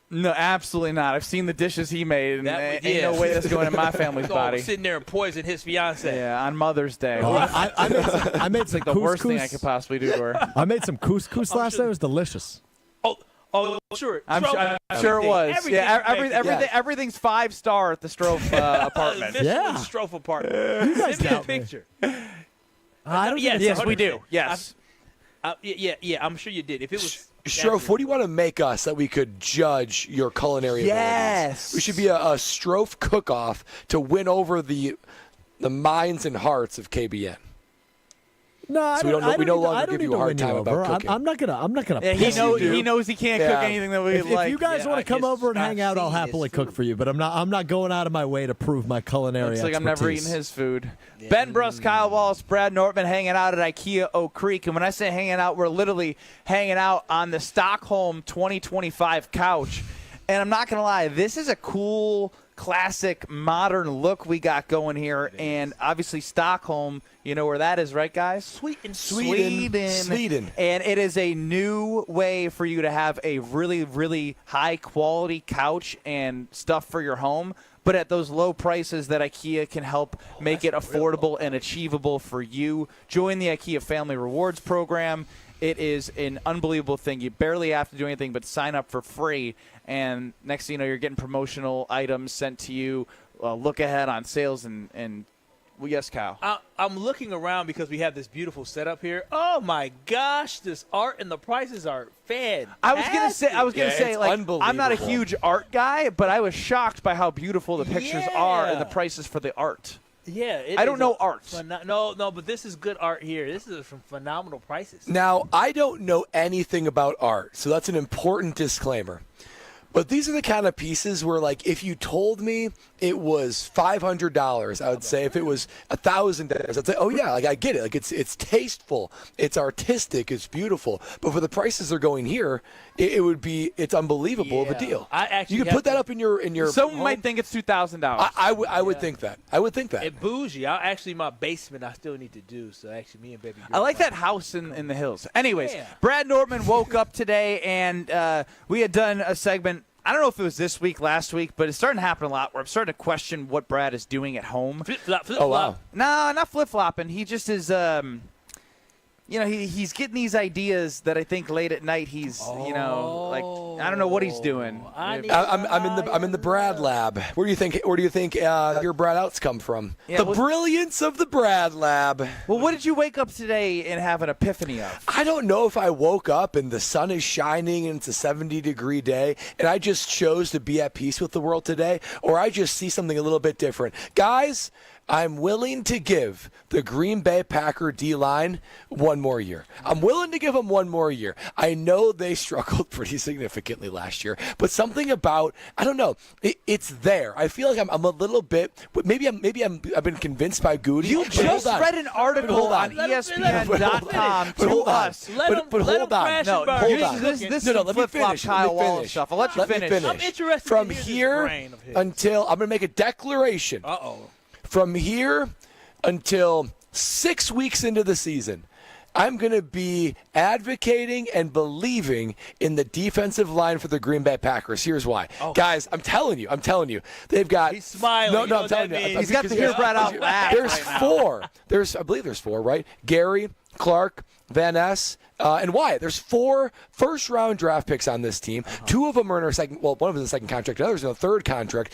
Speaker 2: No, absolutely not. I've seen the dishes he made, and ain't no way that's going in my family's body.
Speaker 3: Sitting there and poison his fiance.
Speaker 2: Yeah, on Mother's Day.
Speaker 5: I made some
Speaker 2: the
Speaker 5: couscous.
Speaker 2: worst thing I could possibly do to her.
Speaker 5: I made some couscous last night. It was delicious.
Speaker 3: Oh, sure.
Speaker 2: I'm sure it was. Everything's 5-star at the Strofe apartment.
Speaker 3: Yeah. Strofe apartment. Send me a picture.
Speaker 2: Yes, we do. Yes.
Speaker 3: Yeah, I'm sure you did. If it was
Speaker 4: Strofe, what do you want to make us that we could judge your culinary abilities? We should be a Strofe cook-off to win over the minds and hearts of KBN.
Speaker 5: No, I
Speaker 4: so
Speaker 5: don't.
Speaker 4: we no longer
Speaker 5: I don't
Speaker 4: give
Speaker 5: need
Speaker 4: you a
Speaker 5: to
Speaker 4: hard
Speaker 5: win
Speaker 4: time
Speaker 5: you
Speaker 4: about
Speaker 5: over.
Speaker 4: cooking.
Speaker 5: I'm not gonna.
Speaker 2: Yeah, he knows he can't cook anything that we like.
Speaker 5: If you guys want to come over and hang out, I'll happily cook for you. But I'm not going out of my way to prove my culinary
Speaker 2: Looks like
Speaker 5: expertise.
Speaker 2: I'm never eating his food. Ben Brust, Kyle Wallace, Brad Nortman hanging out at IKEA Oak Creek. And when I say hanging out, we're literally hanging out on the Stockholm 2025 couch. And I'm not going to lie, this is a cool, classic, modern look we got going here. And obviously Stockholm, you know where that is, right, guys?
Speaker 4: Sweden.
Speaker 2: And it is a new way for you to have a really, really high-quality couch and stuff for your home, but at those low prices that IKEA can help make it affordable and achievable for you. Join the IKEA Family Rewards Program. It is an unbelievable thing. You barely have to do anything but sign up for free, and next thing you know, you're getting promotional items sent to you, look ahead on sales, and well, yes, Kyle.
Speaker 3: I'm looking around because we have this beautiful setup here. Oh my gosh, this art and the prices are fantastic.
Speaker 2: I was gonna say, like, I'm not a huge art guy, but I was shocked by how beautiful the pictures are and the prices for the art.
Speaker 3: Yeah,
Speaker 2: I don't know art.
Speaker 3: No, but this is good art here. This is from phenomenal prices.
Speaker 4: Now, I don't know anything about art, so that's an important disclaimer. But these are the kind of pieces where, like, if you told me it was $500, I would say. If it was $1,000, I'd say, oh yeah, like I get it. Like it's tasteful, it's artistic, it's beautiful. But for the prices they're going here, it's unbelievable of a deal. You could put that up in your.
Speaker 2: Someone might think it's $2,000.
Speaker 4: I would think that. I would think that.
Speaker 3: It bougie. Actually, my basement I still need to do. So actually, me and baby girl.
Speaker 2: I like that house in the hills. Anyways, Brad Nortman woke up today and we had done a segment. I don't know if it was this week, last week, but it's starting to happen a lot where I'm starting to question what Brad is doing at home.
Speaker 3: Flip-flop.
Speaker 2: Oh, wow. No, not flip-flopping. He just is, he's getting these ideas that I think late at night he's, like, I don't know what he's doing.
Speaker 4: I'm in the Brad lab. Where do you think your Brad outs come from? Yeah, the brilliance of the Brad lab.
Speaker 2: Well, what did you wake up today and have an epiphany of?
Speaker 4: I don't know if I woke up and the sun is shining and it's a 70-degree day and I just chose to be at peace with the world today, or I just see something a little bit different. Guys, I'm willing to give the Green Bay Packer D-line one more year. I'm willing to give them one more year. I know they struggled pretty significantly last year, but something about, I don't know, it's there. I feel like I'm a little bit, maybe I've been convinced by Goody.
Speaker 2: You just read an article on ESPN.com to us.
Speaker 4: But hold on.
Speaker 2: No, hold on. This is flip-flop Kyle Wallace stuff. I'll let you finish.
Speaker 3: I'm interested
Speaker 4: From
Speaker 3: to hear
Speaker 4: here
Speaker 3: this brain of his.
Speaker 4: until, I'm going to make a declaration. From here until 6 weeks into the season, I'm going to be advocating and believing in the defensive line for the Green Bay Packers. Here's why. Guys, I'm telling you. They've got...
Speaker 3: He's smiling.
Speaker 4: No, I'm telling you.
Speaker 2: He's got to hear Brad out laugh.
Speaker 4: There's four. I believe there's four, right? Gary, Clark, Van Ness, and Wyatt. There's 4 first-round draft picks on this team. 2 of them are in our second. Well, one of them is a second contract. The other is in a third contract.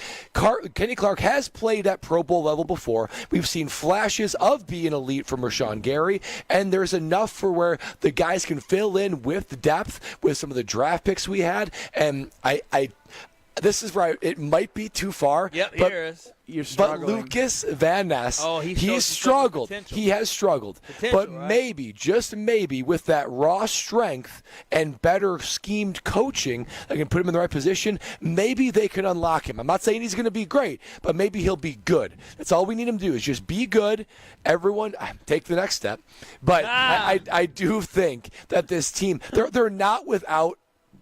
Speaker 4: Kenny Clark has played at Pro Bowl level before. We've seen flashes of being elite from Rashawn Gary, and there's enough for where the guys can fill in with depth with some of the draft picks we had. And this is where it might be too far.
Speaker 3: Yep,
Speaker 4: but,
Speaker 3: here is.
Speaker 2: You're struggling.
Speaker 4: But Lucas Van Ness, he's struggled. He has struggled. But maybe, just maybe, with that raw strength and better schemed coaching, I can put him in the right position, maybe they can unlock him. I'm not saying he's going to be great, but maybe he'll be good. That's all we need him to do is just be good. Everyone, take the next step. But I do think that this team, they're not without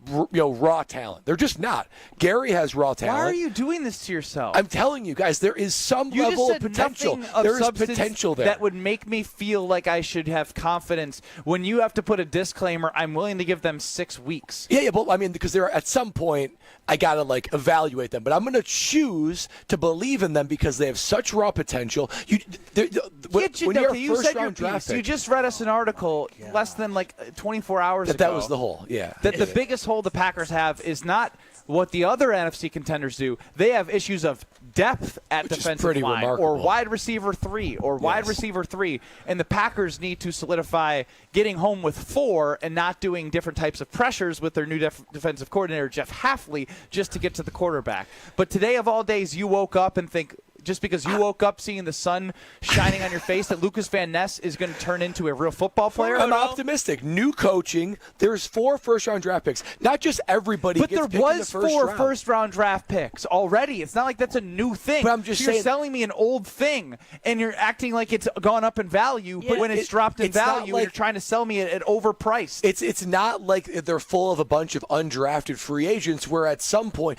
Speaker 4: raw talent. They're just not. Gary has raw talent.
Speaker 2: Why are you doing this to yourself?
Speaker 4: I'm telling you guys, there is some level of potential. There is potential there.
Speaker 2: That would make me feel like I should have confidence. When you have to put a disclaimer, I'm willing to give them 6 weeks.
Speaker 4: Yeah, but I mean, because they're at some point, I gotta evaluate them. But I'm gonna choose to believe in them because they have such raw potential.
Speaker 2: You said your
Speaker 4: piece.
Speaker 2: You just read us an article less than 24 hours ago.
Speaker 4: That was the hole. Yeah.
Speaker 2: That the biggest hole the Packers have is not what the other NFC contenders do. They have issues of depth at defensive line or wide receiver 3 or wide receiver 3, and the Packers need to solidify getting home with 4 and not doing different types of pressures with their new defensive coordinator, Jeff Hafley, just to get to the quarterback. But today of all days, you woke up and think, just because you woke up seeing the sun shining on your face, that Lucas Van Ness is going to turn into a real football player?
Speaker 4: I'm optimistic. New coaching. There's 4 first-round draft picks. Not just everybody gets picked in the first round. But there was 4 first-round
Speaker 2: draft picks already. It's not like that's a new thing.
Speaker 4: But I'm just saying,
Speaker 2: you're selling me an old thing, and you're acting like it's gone up in value, but when it's dropped in value, you're trying to sell me at overpriced.
Speaker 4: It's not like they're full of a bunch of undrafted free agents where at some point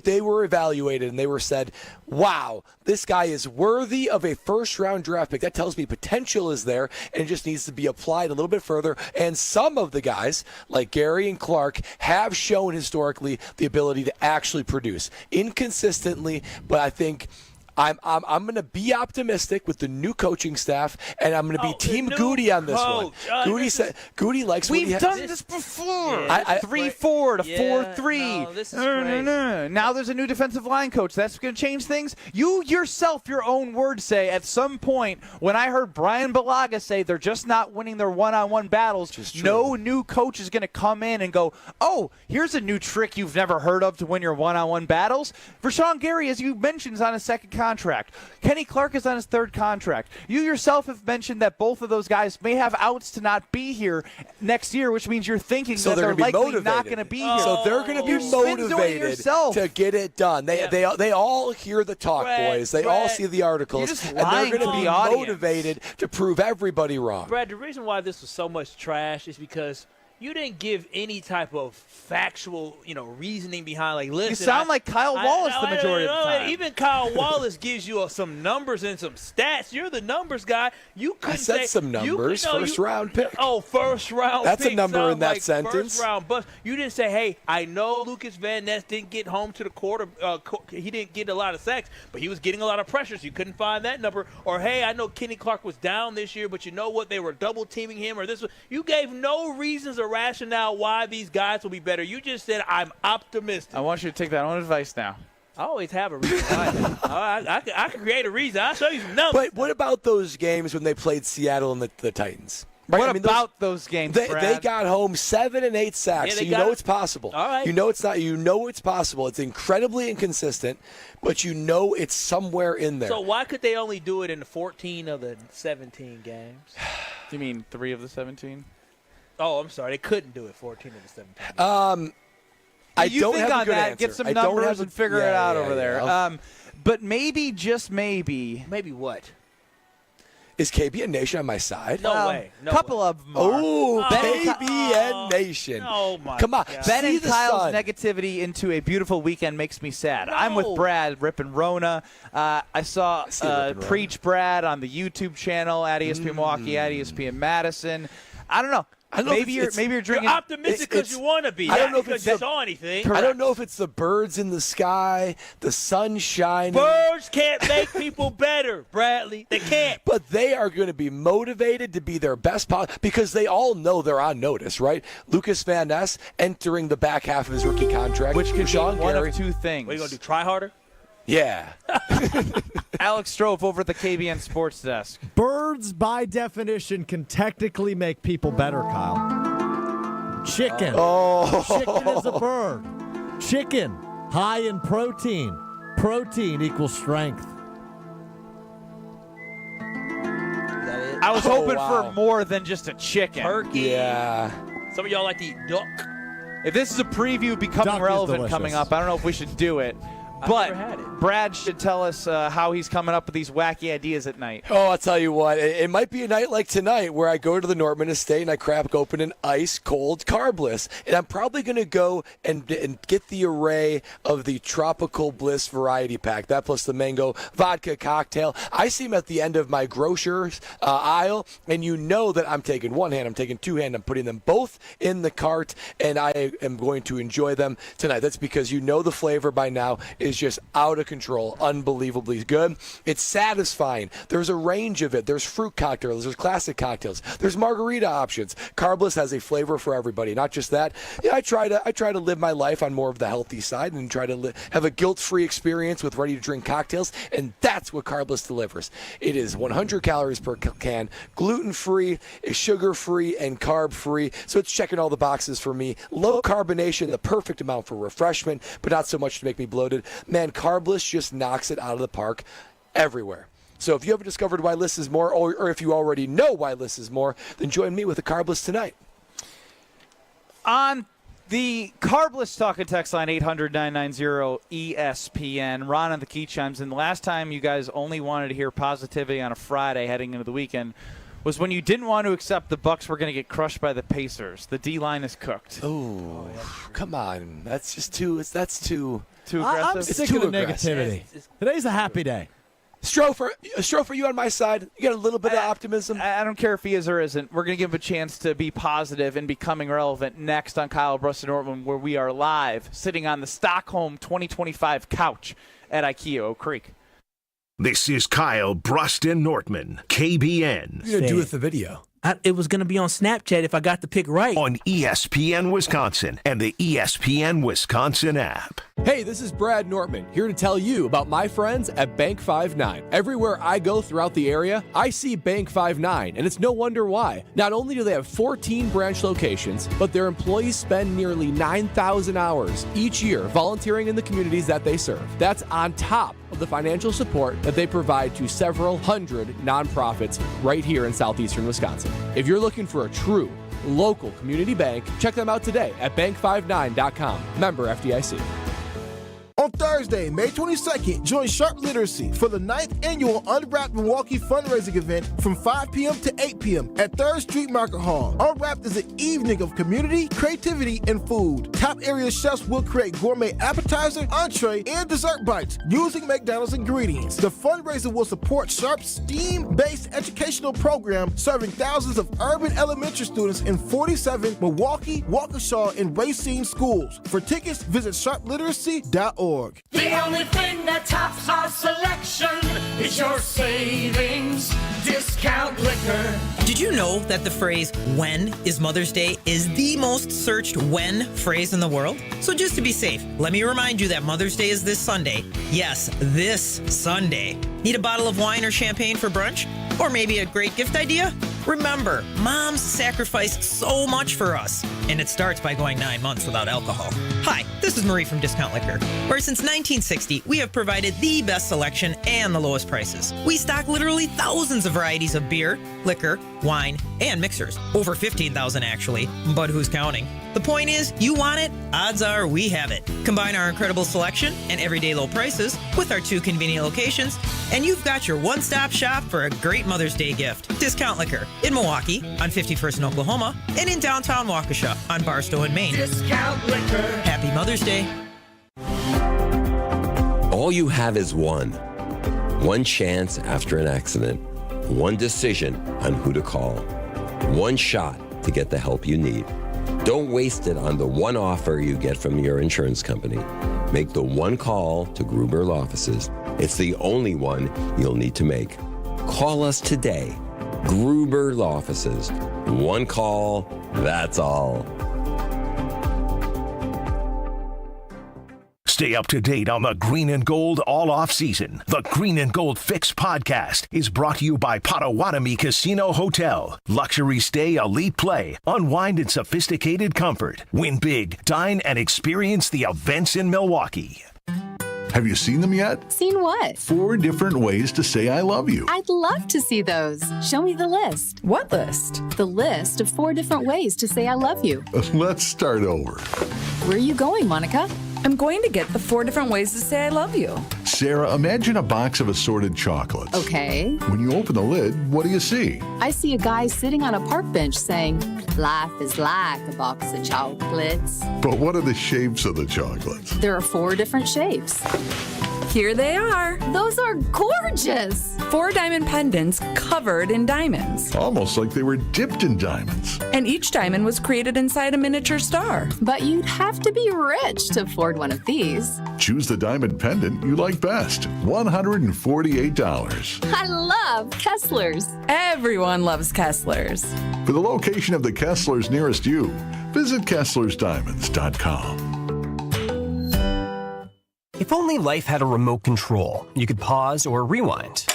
Speaker 4: they were evaluated and they were said, wow, this guy is worthy of a first-round draft pick. That tells me potential is there and it just needs to be applied a little bit further. And some of the guys, like Gary and Clark, have shown historically the ability to actually produce. Inconsistently, but I think I'm going to be optimistic with the new coaching staff, and I'm going to be Team Goody on this one. Goody likes what he has.
Speaker 2: We've done this before. 3-4 to 4-3.
Speaker 3: No, this is crazy.
Speaker 2: Now there's a new defensive line coach. That's going to change things. You yourself, your own words say, at some point, when I heard Brian Balaga say they're just not winning their one-on-one battles, no new coach is going to come in and go, oh, here's a new trick you've never heard of to win your one-on-one battles. Rashawn Gary, as you mentioned, is on his second contract. Kenny Clark is on his third contract. You yourself have mentioned that both of those guys may have outs to not be here next year, which means you're thinking that they're likely not going to be here.
Speaker 4: So they're going to be motivated to get it done. They all hear the talk, boys. They all see the articles, and they're going to be motivated to prove everybody wrong.
Speaker 3: Brad, the reason why this was so much trash is because you didn't give any type of factual, reasoning behind. Listen,
Speaker 2: you sound like Kyle Wallace the majority of the time.
Speaker 3: Even Kyle Wallace gives you some numbers and some stats. You're the numbers guy.
Speaker 4: I said some numbers. First-round pick.
Speaker 3: Oh, first-round pick.
Speaker 4: That's a number in that sentence.
Speaker 3: First-round bust. You didn't say, hey, I know Lucas Van Ness didn't get home to the quarter. He didn't get a lot of sacks, but he was getting a lot of pressures. You couldn't find that number. Or, hey, I know Kenny Clark was down this year, but you know what? They were double-teaming him. Or this. You gave no reasons or rationale why these guys will be better. You just said, I'm optimistic.
Speaker 2: I want you to take that own advice now.
Speaker 3: I always have a reason. I can create a reason. I'll show you some numbers.
Speaker 4: But what about those games when they played Seattle and the Titans?
Speaker 2: Right? What about those games,
Speaker 4: Brad?
Speaker 2: They
Speaker 4: got home 7 and 8 sacks, so you know it's possible.
Speaker 3: All right.
Speaker 4: You know it's not. You know it's possible. It's incredibly inconsistent, but you know it's somewhere in there.
Speaker 3: So why could they only do it in 14 of the 17 games?
Speaker 2: Do you mean 3 of the 17?
Speaker 3: Oh, I'm sorry. They couldn't do it 14 of the 17.
Speaker 4: I don't have a good answer.
Speaker 2: Get some numbers and figure it out over there. But maybe, just maybe.
Speaker 3: Maybe what?
Speaker 4: Is KBN Nation on my side?
Speaker 3: No way. No
Speaker 2: couple
Speaker 3: way.
Speaker 2: of them are.
Speaker 4: Oh, KBN Nation.
Speaker 3: Oh, my
Speaker 4: Come on.
Speaker 3: God.
Speaker 2: Ben and Kyle's negativity into a beautiful weekend makes me sad.
Speaker 3: No.
Speaker 2: I'm with Brad, ripping Rona. I saw Preach Brad on the YouTube channel at ESPN Milwaukee, at ESPN Madison. I don't know. Maybe you're drinking.
Speaker 3: You're optimistic because you want to be.
Speaker 4: I don't know if
Speaker 3: because you saw anything.
Speaker 4: I don't know if it's the birds in the sky, the sun shining.
Speaker 3: Birds can't make people better, Bradley. They can't.
Speaker 4: But they are going to be motivated to be their best because they all know they're on notice, right? Lucas Van Ness entering the back half of his rookie contract,
Speaker 2: which could be one of two things.
Speaker 3: What are you going to do? Try harder?
Speaker 4: Yeah.
Speaker 2: Alex Strofe over at the KBN Sports Desk.
Speaker 5: Birds, by definition, can technically make people better, Kyle. Chicken. Chicken is a bird. Chicken, high in protein. Protein equals strength.
Speaker 2: I was hoping for more than just a chicken.
Speaker 3: Turkey.
Speaker 4: Yeah.
Speaker 3: Some of y'all like to eat duck.
Speaker 2: If this is a preview becoming relevant coming up, I don't know if we should do it. But Brad should tell us how he's coming up with these wacky ideas at night.
Speaker 4: Oh, I'll tell you what. It might be a night like tonight where I go to the Nortman estate and I crack open an ice-cold Carbless. And I'm probably going to go and get the array of the Tropical Bliss variety pack. That plus the mango vodka cocktail. I see him at the end of my grocer's aisle, and you know that I'm taking one hand, I'm taking two hands, I'm putting them both in the cart, and I am going to enjoy them tonight. That's because you know the flavor by now is just out of control, unbelievably good. It's satisfying. There's a range of it. There's fruit cocktails, there's classic cocktails, there's margarita options. Carbless has a flavor for everybody. Not just that. Yeah, I try to live my life on more of the healthy side and try to have a guilt-free experience with ready-to-drink cocktails, and that's what Carbless delivers. It is 100 calories per can, gluten-free, sugar-free, and carb-free, so it's checking all the boxes for me. Low carbonation, the perfect amount for refreshment, but not so much to make me bloated. Man, Carbless just knocks it out of the park everywhere. So if you haven't discovered why less is more, or if you already know why less is more, then join me with a Carbless tonight.
Speaker 2: On the Carbless talk and text line, 800-990-ESPN. Ron on the key chimes in. The last time you guys only wanted to hear positivity on a Friday heading into the weekend was when you didn't want to accept the Bucks were going to get crushed by the Pacers. The D-line is cooked.
Speaker 4: Oh, come on. That's just too aggressive.
Speaker 5: I'm sick of the negativity. Today's a happy day.
Speaker 4: Strofer, you on my side? You got a little bit of optimism?
Speaker 2: I don't care if he is or isn't. We're going to give him a chance to be positive and becoming relevant next on Kyle, Brust, and Nortman, where we are live, sitting on the Stockholm 2025 couch at IKEA Oak Creek.
Speaker 1: This is Kyle, Brust, and Nortman, KBN.
Speaker 4: What are you going to do with the video?
Speaker 3: It was going to be on Snapchat if I got the pick right.
Speaker 1: On ESPN Wisconsin and the ESPN Wisconsin app.
Speaker 16: Hey, this is Brad Nortman, here to tell you about my friends at Bank 5-9. Everywhere I go throughout the area, I see Bank 5-9, and it's no wonder why. Not only do they have 14 branch locations, but their employees spend nearly 9,000 hours each year volunteering in the communities that they serve. That's on top of the financial support that they provide to several hundred nonprofits right here in southeastern Wisconsin. If you're looking for a true local community bank, check them out today at bank59.com. Member FDIC.
Speaker 17: On Thursday, May 22nd, join Sharp Literacy for the 9th annual Unwrapped Milwaukee fundraising event from 5 p.m. to 8 p.m. at 3rd Street Market Hall. Unwrapped is an evening of community, creativity, and food. Top area chefs will create gourmet appetizer, entree, and dessert bites using McDonald's ingredients. The fundraiser will support Sharp's STEAM-based educational program serving thousands of urban elementary students in 47 Milwaukee, Waukesha, and Racine schools. For tickets, visit sharpliteracy.org.
Speaker 18: The only thing that tops our selection is your savings discount liquor.
Speaker 19: Did you know that the phrase, "When is Mother's Day," is the most searched when phrase in the world? So just to be safe, let me remind you that Mother's Day is this Sunday. Yes, this Sunday. Need a bottle of wine or champagne for brunch? Or maybe a great gift idea? Remember, moms sacrifice so much for us, and it starts by going 9 months without alcohol. Hi, this is Marie from Discount Liquor, where since 1960, we have provided the best selection and the lowest prices. We stock literally thousands of varieties of beer, liquor, wine, and mixers. Over 15,000 actually, but who's counting? The point is, you want it, odds are we have it. Combine our incredible selection and everyday low prices with our 2 convenient locations, and you've got your one-stop shop for a great Mother's Day gift. Discount Liquor in Milwaukee on 51st in Oklahoma and in downtown Waukesha on Barstow in Maine.
Speaker 18: Discount Liquor.
Speaker 19: Happy Mother's Day.
Speaker 20: All you have is one chance after an accident, one decision on who to call, one shot to get the help you need. Don't waste it on the one offer you get from your insurance company. Make the one call to Gruber Law Offices. It's the only one you'll need to make. Call us today. Gruber Law Offices. One call, that's all.
Speaker 1: Stay up to date on the Green and Gold all off season. The Green and Gold Fix podcast is brought to you by Potawatomi Casino Hotel. Luxury stay, elite play, unwind in sophisticated comfort. Win big, dine, and experience the events in Milwaukee.
Speaker 21: Have you seen them yet?
Speaker 22: Seen what?
Speaker 21: 4 different ways to say I love you.
Speaker 22: I'd love to see those. Show me the list.
Speaker 14: What list?
Speaker 22: The list of 4 different ways to say I love you.
Speaker 21: Let's start over.
Speaker 22: Where are you going, Monica?
Speaker 6: I'm going to get the 4 different ways to say I love you.
Speaker 21: Sarah, imagine a box of assorted chocolates.
Speaker 22: Okay.
Speaker 21: When you open the lid, what do you see?
Speaker 22: I see a guy sitting on a park bench saying, "Life is like a box of chocolates."
Speaker 21: But what are the shapes of the chocolates?
Speaker 22: There are 4 different shapes.
Speaker 6: Here they are.
Speaker 22: Those are gorgeous.
Speaker 6: 4 diamond pendants covered in diamonds.
Speaker 21: Almost like they were dipped in diamonds.
Speaker 6: And each diamond was created inside a miniature star.
Speaker 22: But you'd have to be rich to afford one of these.
Speaker 21: Choose the diamond pendant you like best. $148.
Speaker 22: I love Kessler's.
Speaker 6: Everyone loves Kessler's.
Speaker 21: For the location of the Kesslers nearest you, visit KesslersDiamonds.com.
Speaker 7: If only life had a remote control, you could pause or rewind.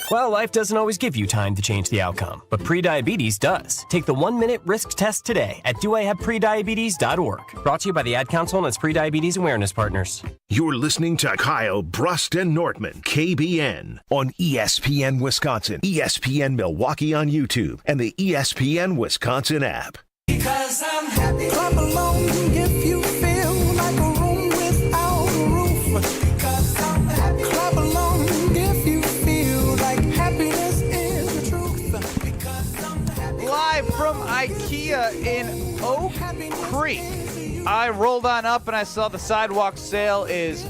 Speaker 7: Well, life doesn't always give you time to change the outcome, but prediabetes does. Take the 1-minute risk test today at doihaveprediabetes.org. Brought to you by the Ad Council and its prediabetes awareness partners.
Speaker 1: You're listening to Kyle, Brust, and Nortman, KBN, on ESPN Wisconsin, ESPN Milwaukee on YouTube, and the ESPN Wisconsin app.
Speaker 18: Because I'm happy. Clap along if you feel like a room without a roof. Because I'm happy. Clap along if you feel like happiness is the truth. Because I'm happy.
Speaker 2: Live from IKEA in Oak Creek. I rolled on up and I saw the sidewalk sale is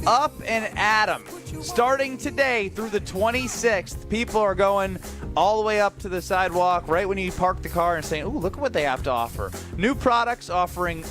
Speaker 2: up and at 'em. Starting today through the 26th, people are going all the way up to the sidewalk right when you park the car and saying, ooh, look at what they have to offer. New products offering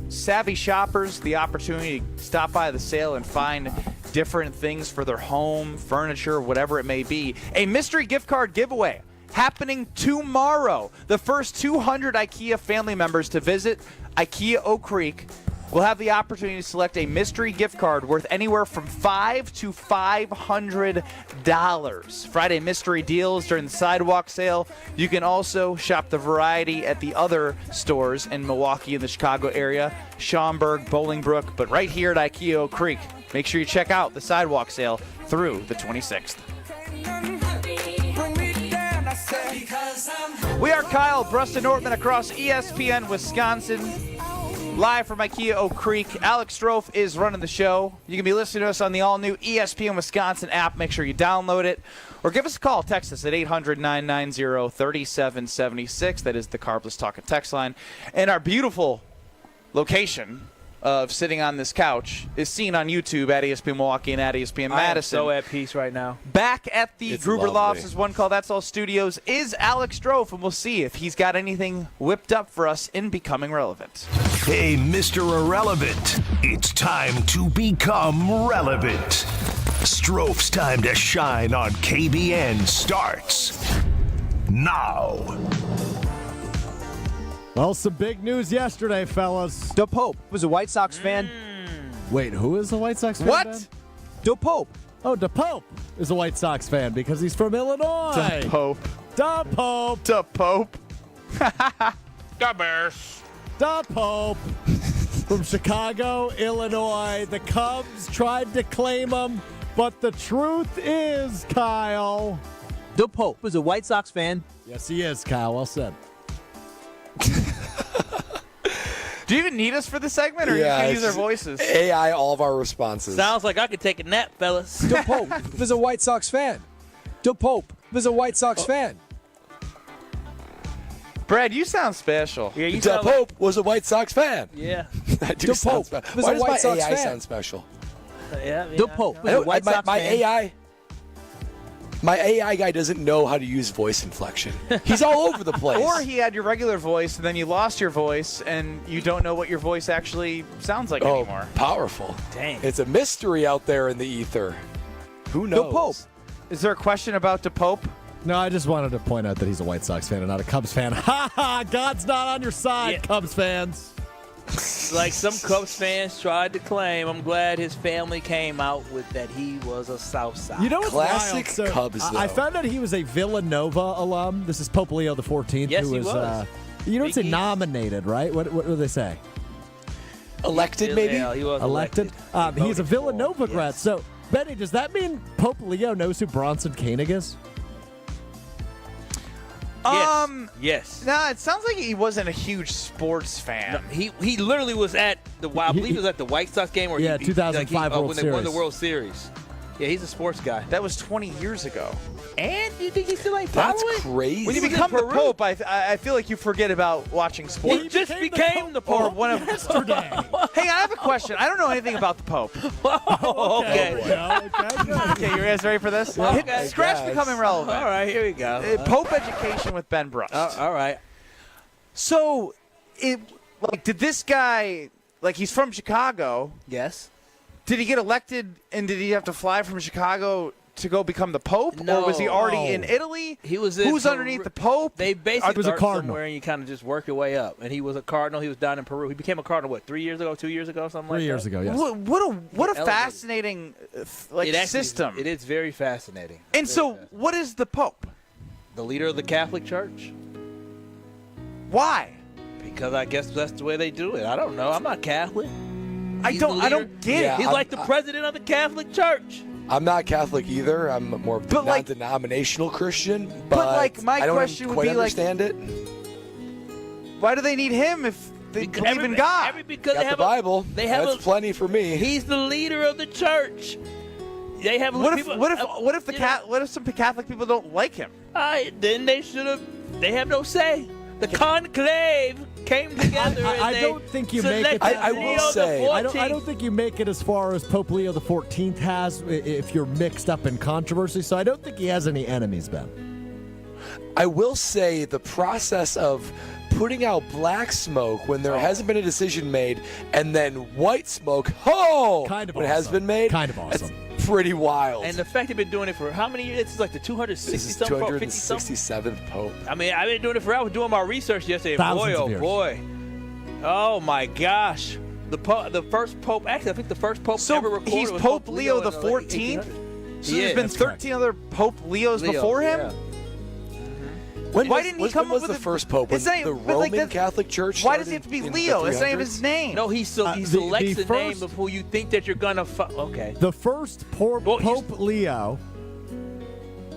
Speaker 2: savvy shoppers the opportunity to stop by the sale and find different things for their home, furniture, whatever it may be. A mystery gift card giveaway happening tomorrow. The first 200 IKEA family members to visit IKEA Oak Creek will have the opportunity to select a mystery gift card worth anywhere from $5 to $500. Friday mystery deals during the sidewalk sale. You can also shop the variety at the other stores in Milwaukee and the Chicago area, Schaumburg, Bolingbrook, but right here at IKEA Oak Creek. Make sure you check out the sidewalk sale through the 26th. We are Kyle, Brust, and Nortman across ESPN Wisconsin. Live from IKEA Oak Creek, Alex Strofe is running the show. You can be listening to us on the all-new ESPN Wisconsin app. Make sure you download it. Or give us a call. Text us at 800-990-3776. That is the Carbless Talk and Text line. And our beautiful location of sitting on this couch is seen on YouTube at ESPN Milwaukee and at ESPN Madison.
Speaker 3: I am so at peace right now.
Speaker 2: Back at the
Speaker 4: It's
Speaker 2: Gruber
Speaker 4: lovely.
Speaker 2: Lofts is One Call That's All Studios is Alex Strofe, and we'll see if he's got anything whipped up for us in Becoming Relevant.
Speaker 1: Hey, Mr. Irrelevant, it's time to become relevant. Strofe's time to shine on KBN starts now.
Speaker 5: Well, some big news yesterday, fellas.
Speaker 23: DePope was a White Sox fan.
Speaker 5: Wait, who is a White Sox fan?
Speaker 2: What?
Speaker 5: Ben?
Speaker 23: DePope.
Speaker 5: Oh, DePope is a White Sox fan because he's from Illinois.
Speaker 2: DePope.
Speaker 5: DePope.
Speaker 2: DePope.
Speaker 3: The Bears.
Speaker 5: DePope. From Chicago, Illinois. The Cubs tried to claim him, but the truth is, Kyle.
Speaker 23: DePope was a White Sox fan.
Speaker 5: Yes, he is, Kyle. Well said.
Speaker 2: Do you even need us for this segment, or you can use our voices?
Speaker 4: AI all of our responses.
Speaker 3: Sounds like I could take a nap, fellas.
Speaker 23: DePope was a White Sox fan. DePope was a White Sox fan.
Speaker 2: Brad, you sound special.
Speaker 3: Yeah, you
Speaker 4: DePope
Speaker 3: sound like,
Speaker 4: was a White Sox fan.
Speaker 3: yeah.
Speaker 4: I do sound
Speaker 23: DePope
Speaker 4: special.
Speaker 23: was
Speaker 4: Why
Speaker 23: a
Speaker 4: does
Speaker 23: White
Speaker 4: my
Speaker 23: Sox
Speaker 4: AI
Speaker 23: fan.
Speaker 4: sound special?
Speaker 3: Yeah,
Speaker 23: DePope was a White Sox
Speaker 4: my
Speaker 23: fan.
Speaker 4: AI. My AI guy doesn't know how to use voice inflection. He's all over the place.
Speaker 2: Or he had your regular voice, and then you lost your voice, and you don't know what your voice actually sounds like anymore.
Speaker 4: Powerful.
Speaker 3: Dang.
Speaker 4: It's a mystery out there in the ether. Who knows?
Speaker 23: DePope.
Speaker 2: Is there a question about DePope?
Speaker 5: No, I just wanted to point out that he's a White Sox fan and not a Cubs fan. Ha ha! God's not on your side,
Speaker 3: Yeah.
Speaker 5: Cubs fans.
Speaker 3: Like some Cubs fans tried to claim, I'm glad his family came out with that he was a South Side.
Speaker 5: You know what's
Speaker 4: Classic
Speaker 5: wild? So,
Speaker 4: Cubs,
Speaker 5: I
Speaker 4: though.
Speaker 5: found out he was a Villanova alum. This is Pope Leo the 14th.
Speaker 3: Yes,
Speaker 5: who
Speaker 3: he
Speaker 5: was.
Speaker 3: was.
Speaker 5: You don't
Speaker 3: Big
Speaker 5: say
Speaker 3: East.
Speaker 5: nominated, right? What do they say?
Speaker 4: Elected, maybe?
Speaker 3: Yeah, he was
Speaker 5: Elected.
Speaker 3: elected.
Speaker 5: He's a Villanova grad.
Speaker 3: Yes.
Speaker 5: So, Benny, does that mean Pope Leo knows who Bronson Koenig is?
Speaker 3: Yes.
Speaker 2: No, it sounds like he wasn't a huge sports fan.
Speaker 3: No, he literally was at I believe he was at the White Sox game, or
Speaker 5: 2005 World
Speaker 3: when
Speaker 5: Series.
Speaker 3: they won the World Series. Yeah, he's a sports guy.
Speaker 2: That was 20 years ago.
Speaker 3: And you think he still ain't following?
Speaker 4: That's crazy.
Speaker 2: When you become the Pope, I feel like you forget about watching sports.
Speaker 3: He just became the Pope.
Speaker 2: Or one of
Speaker 5: yesterday.
Speaker 2: Hey, I have a question. I don't know anything about the Pope.
Speaker 3: Okay.
Speaker 2: Okay, you guys ready for this?
Speaker 3: Okay.
Speaker 2: Scratch becoming relevant.
Speaker 3: All right, here we go.
Speaker 2: Pope education with Ben Brust.
Speaker 3: All right.
Speaker 2: So, did this guy, he's from Chicago.
Speaker 3: Yes.
Speaker 2: Did he get elected, and did he have to fly from Chicago to go become the Pope?
Speaker 3: No.
Speaker 2: Or was he already in Italy?
Speaker 3: He was
Speaker 2: Who's underneath the Pope?
Speaker 3: They basically
Speaker 5: was a
Speaker 3: start
Speaker 5: cardinal.
Speaker 3: somewhere, and you kind of just work your way up. And he was a cardinal. He was down in Peru. He became a cardinal, 3 years ago, 2 years ago, something like that?
Speaker 5: 3 years ago, yes.
Speaker 2: What a fascinating system.
Speaker 3: It is very fascinating.
Speaker 2: And so, what is the Pope?
Speaker 3: The leader of the Catholic Church.
Speaker 2: Why?
Speaker 3: Because I guess that's the way they do it. I don't know. I'm not Catholic.
Speaker 2: I don't get it.
Speaker 3: He's like the president of the Catholic Church.
Speaker 4: I'm not Catholic either. I'm more of a non-denominational Christian. But
Speaker 2: my
Speaker 4: I don't
Speaker 2: question would
Speaker 4: quite
Speaker 2: be
Speaker 4: understand it.
Speaker 2: Why do they need him if they believe in God?
Speaker 3: Because
Speaker 4: Got
Speaker 3: they have
Speaker 4: the Bible.
Speaker 3: That's
Speaker 4: plenty for me.
Speaker 3: He's the leader of the church. They have
Speaker 2: what if some Catholic people don't like him?
Speaker 3: Then they should have. They have no say. The conclave came together.
Speaker 5: I don't think you make it.
Speaker 4: I will say,
Speaker 5: I don't think you make it as far as Pope Leo XIV has if you're mixed up in controversy. So I don't think he has any enemies, Ben.
Speaker 4: I will say the process of putting out black smoke when there hasn't been a decision made, and then white smoke, when it has been made,
Speaker 5: kind of awesome.
Speaker 4: That's pretty wild.
Speaker 3: And the fact they've been doing it for how many years? This is like the 260
Speaker 4: This is
Speaker 3: something,
Speaker 4: 267th Pope.
Speaker 3: I mean, I've been doing it forever. I was doing my research yesterday.
Speaker 5: Thousands of
Speaker 3: Boy,
Speaker 5: years.
Speaker 3: oh boy. Oh my gosh. The first Pope, actually, I think the first Pope ever recorded
Speaker 2: he's
Speaker 3: was
Speaker 2: Pope Leo
Speaker 3: in the late
Speaker 2: XIV?
Speaker 3: 1800s.
Speaker 2: So there's been 13 other Pope Leos before him?
Speaker 3: Yeah.
Speaker 2: Why didn't he come up with
Speaker 4: the first Pope?
Speaker 2: It's not-
Speaker 4: the
Speaker 2: but like
Speaker 4: Roman
Speaker 2: that-
Speaker 4: Catholic Church.
Speaker 2: Why does he have to be Leo? That's not even his name.
Speaker 3: No, he selects the name of who you think that you're going to okay.
Speaker 5: The first Pope Leo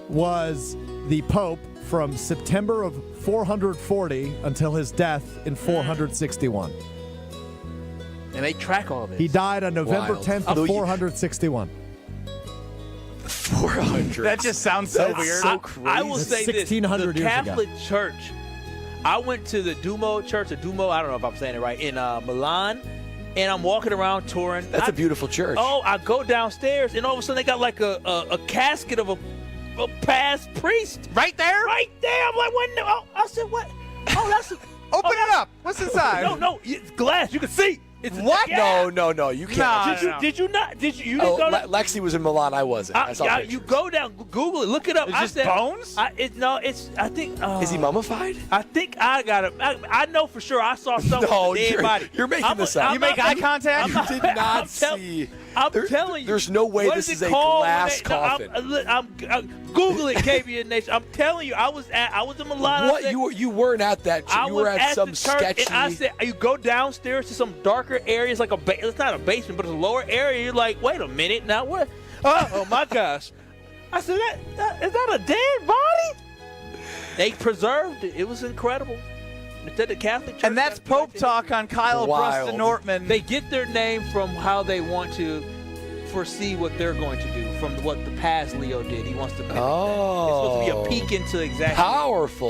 Speaker 5: was the Pope from September of 440 until his death in 461.
Speaker 3: And they track all this.
Speaker 5: He died on November 10th of 461.
Speaker 4: 400.
Speaker 2: That just sounds so weird.
Speaker 4: So crazy.
Speaker 3: I will say this:
Speaker 5: 1600
Speaker 3: the
Speaker 5: years
Speaker 3: Catholic Church. I went to the Duomo Church, I don't know if I'm saying it right, in Milan, and I'm walking around touring.
Speaker 4: That's a beautiful church.
Speaker 3: Oh, I go downstairs, and all of a sudden they got like a casket of a past priest
Speaker 2: right there.
Speaker 3: Right there. I'm like, what? Oh, I said, what? Oh, that's.
Speaker 2: Open it up. What's inside?
Speaker 3: No, it's glass. You can see. It's
Speaker 2: what?
Speaker 3: Yeah.
Speaker 4: No, you can't.
Speaker 3: Did you not? You didn't go to?
Speaker 4: Lexi was in Milan. I wasn't. I saw
Speaker 3: you go down, Google it, look it up.
Speaker 2: Is it bones?
Speaker 3: I think.
Speaker 4: Is he mummified?
Speaker 3: I think I got it. I know for sure. I saw something.
Speaker 4: No,
Speaker 3: dead body.
Speaker 4: You're making this up.
Speaker 2: You make eye contact?
Speaker 4: You did not see.
Speaker 3: I'm telling you.
Speaker 4: There's no way this is a glass coffin.
Speaker 3: Google it, KBN Nation. I'm telling you, I was in Milan.
Speaker 4: What? You weren't at that. You were at some
Speaker 3: the church,
Speaker 4: sketchy.
Speaker 3: And I said, you go downstairs to some darker areas, like it's not a basement, but it's a lower area. You're like, wait a minute, now what? Oh my gosh! I said, is that a dead body? They preserved it. It was incredible. Instead of Catholic Church,
Speaker 2: and that's Pope Talk on Kyle, Brust, and Nortman.
Speaker 3: They get their name from how they want to foresee what they're going to do from what the past Leo did. He wants to mimic that. It's supposed to be a peek into exactly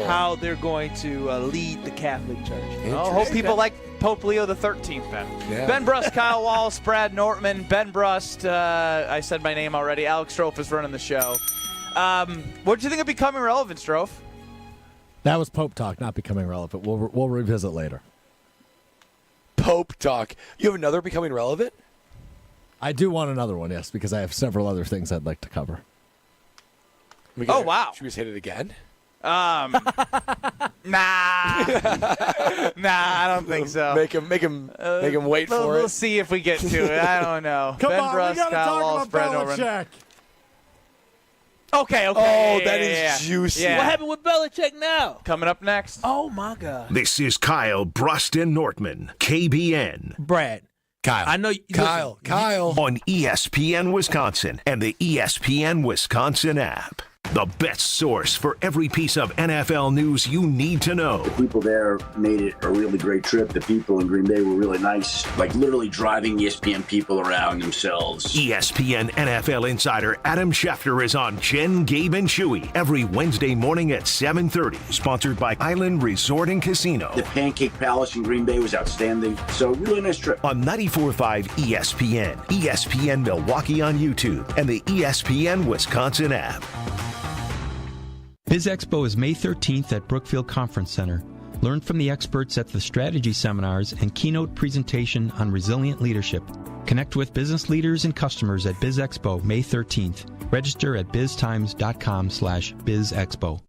Speaker 3: how they're going to lead the Catholic Church.
Speaker 2: I hope people like Pope Leo XIII, Ben.
Speaker 4: Yeah.
Speaker 2: Ben Brust, Kyle Wallace, Brad Nortman, Ben Brust. I said my name already. Alex Strofe is running the show. What do you think of Becoming Relevant, Strofe?
Speaker 5: That was Pope Talk, not Becoming Relevant. We'll revisit later.
Speaker 4: Pope Talk. You have another Becoming Relevant?
Speaker 5: I do want another one, yes, because I have several other things I'd like to cover.
Speaker 2: Wow.
Speaker 4: Should we just hit it again?
Speaker 2: Nah. I don't think so.
Speaker 4: Make him wait for it.
Speaker 2: We'll see if we get to it. I don't know.
Speaker 5: Come
Speaker 2: Ben
Speaker 5: on,
Speaker 2: Brust,
Speaker 5: we got to
Speaker 2: Kyle
Speaker 5: talk
Speaker 2: Wallace, Brad
Speaker 5: about
Speaker 2: Nortman.
Speaker 5: Belichick.
Speaker 2: Okay.
Speaker 4: Oh, that is juicy.
Speaker 2: Yeah.
Speaker 3: What happened with Belichick now?
Speaker 2: Coming up next.
Speaker 3: Oh my God.
Speaker 1: This is Kyle, Brust, and Nortman, KBN.
Speaker 3: Brad.
Speaker 4: Kyle.
Speaker 3: I know.
Speaker 4: Kyle.
Speaker 1: On ESPN Wisconsin and the ESPN Wisconsin app. the best source for every piece of NFL news you need to know.
Speaker 8: The people there made it a really great trip. The people in Green Bay were really nice, like literally driving ESPN people around themselves.
Speaker 1: ESPN NFL insider Adam Schefter is on Jen, Gabe, and Chewy every Wednesday morning at 7:30. Sponsored by Island Resort and Casino.
Speaker 8: The Pancake Palace in Green Bay was outstanding. So really nice trip.
Speaker 1: On 94.5 ESPN, ESPN Milwaukee on YouTube, and the ESPN Wisconsin app.
Speaker 9: Biz Expo is May 13th at Brookfield Conference Center. Learn from the experts at the strategy seminars and keynote presentation on resilient leadership. Connect with business leaders and customers at Biz Expo May 13th. Register at biztimes.com/bizexpo.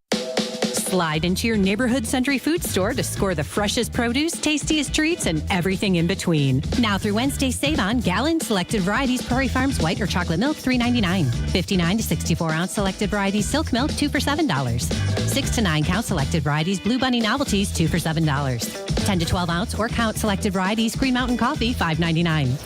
Speaker 10: Slide into your neighborhood Century Food Store to score the freshest produce, tastiest treats, and everything in between. Now through Wednesday, save on gallon selected varieties Prairie Farms white or chocolate milk, $3.99. 59 to 64 ounce selected varieties silk milk, 2 for $7. 6 to 9 count selected varieties Blue Bunny novelties, 2 for $7. 10 to 12 ounce or count selected varieties Green Mountain coffee, $5.99.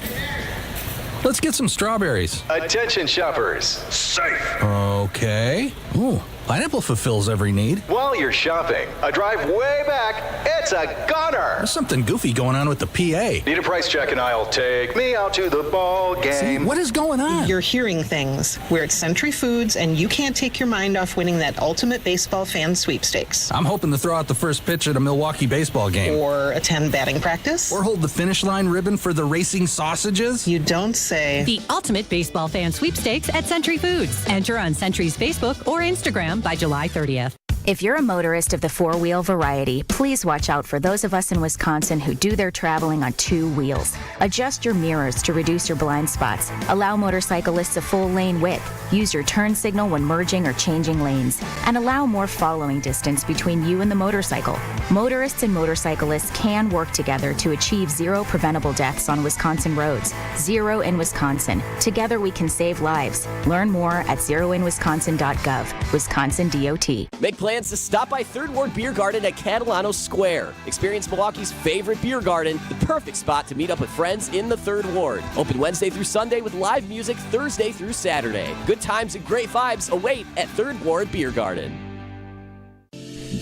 Speaker 24: Let's get some strawberries.
Speaker 25: Attention shoppers.
Speaker 24: Safe. Okay. Ooh, pineapple fulfills every need.
Speaker 25: While you're shopping, a drive way back, it's a gunner.
Speaker 24: There's something goofy going on with the PA.
Speaker 25: Need a price check and I'll take me out to the ball game.
Speaker 24: See, what is going on?
Speaker 26: You're hearing things. We're at Century Foods, and you can't take your mind off winning that ultimate baseball fan sweepstakes.
Speaker 24: I'm hoping to throw out the first pitch at a Milwaukee baseball game.
Speaker 26: Or attend batting practice.
Speaker 24: Or hold the finish line ribbon for the racing sausages.
Speaker 26: You don't say.
Speaker 10: The ultimate baseball fan sweepstakes at Century Foods. Enter on Century's Facebook or Instagram by July 30th.
Speaker 27: If you're a motorist of the four-wheel variety, please watch out for those of us in Wisconsin who do their traveling on 2 wheels. Adjust your mirrors to reduce your blind spots. Allow motorcyclists a full lane width. Use your turn signal when merging or changing lanes. And allow more following distance between you and the motorcycle. Motorists and motorcyclists can work together to achieve 0 preventable deaths on Wisconsin roads. 0 in Wisconsin. Together we can save lives. Learn more at zeroinwisconsin.gov. Wisconsin DOT.
Speaker 28: Make plans to stop by Third Ward Beer Garden at Catalano Square. Experience Milwaukee's favorite beer garden, the perfect spot to meet up with friends in the Third Ward. Open Wednesday through Sunday with live music Thursday through Saturday. Good times and great vibes await at Third Ward Beer Garden.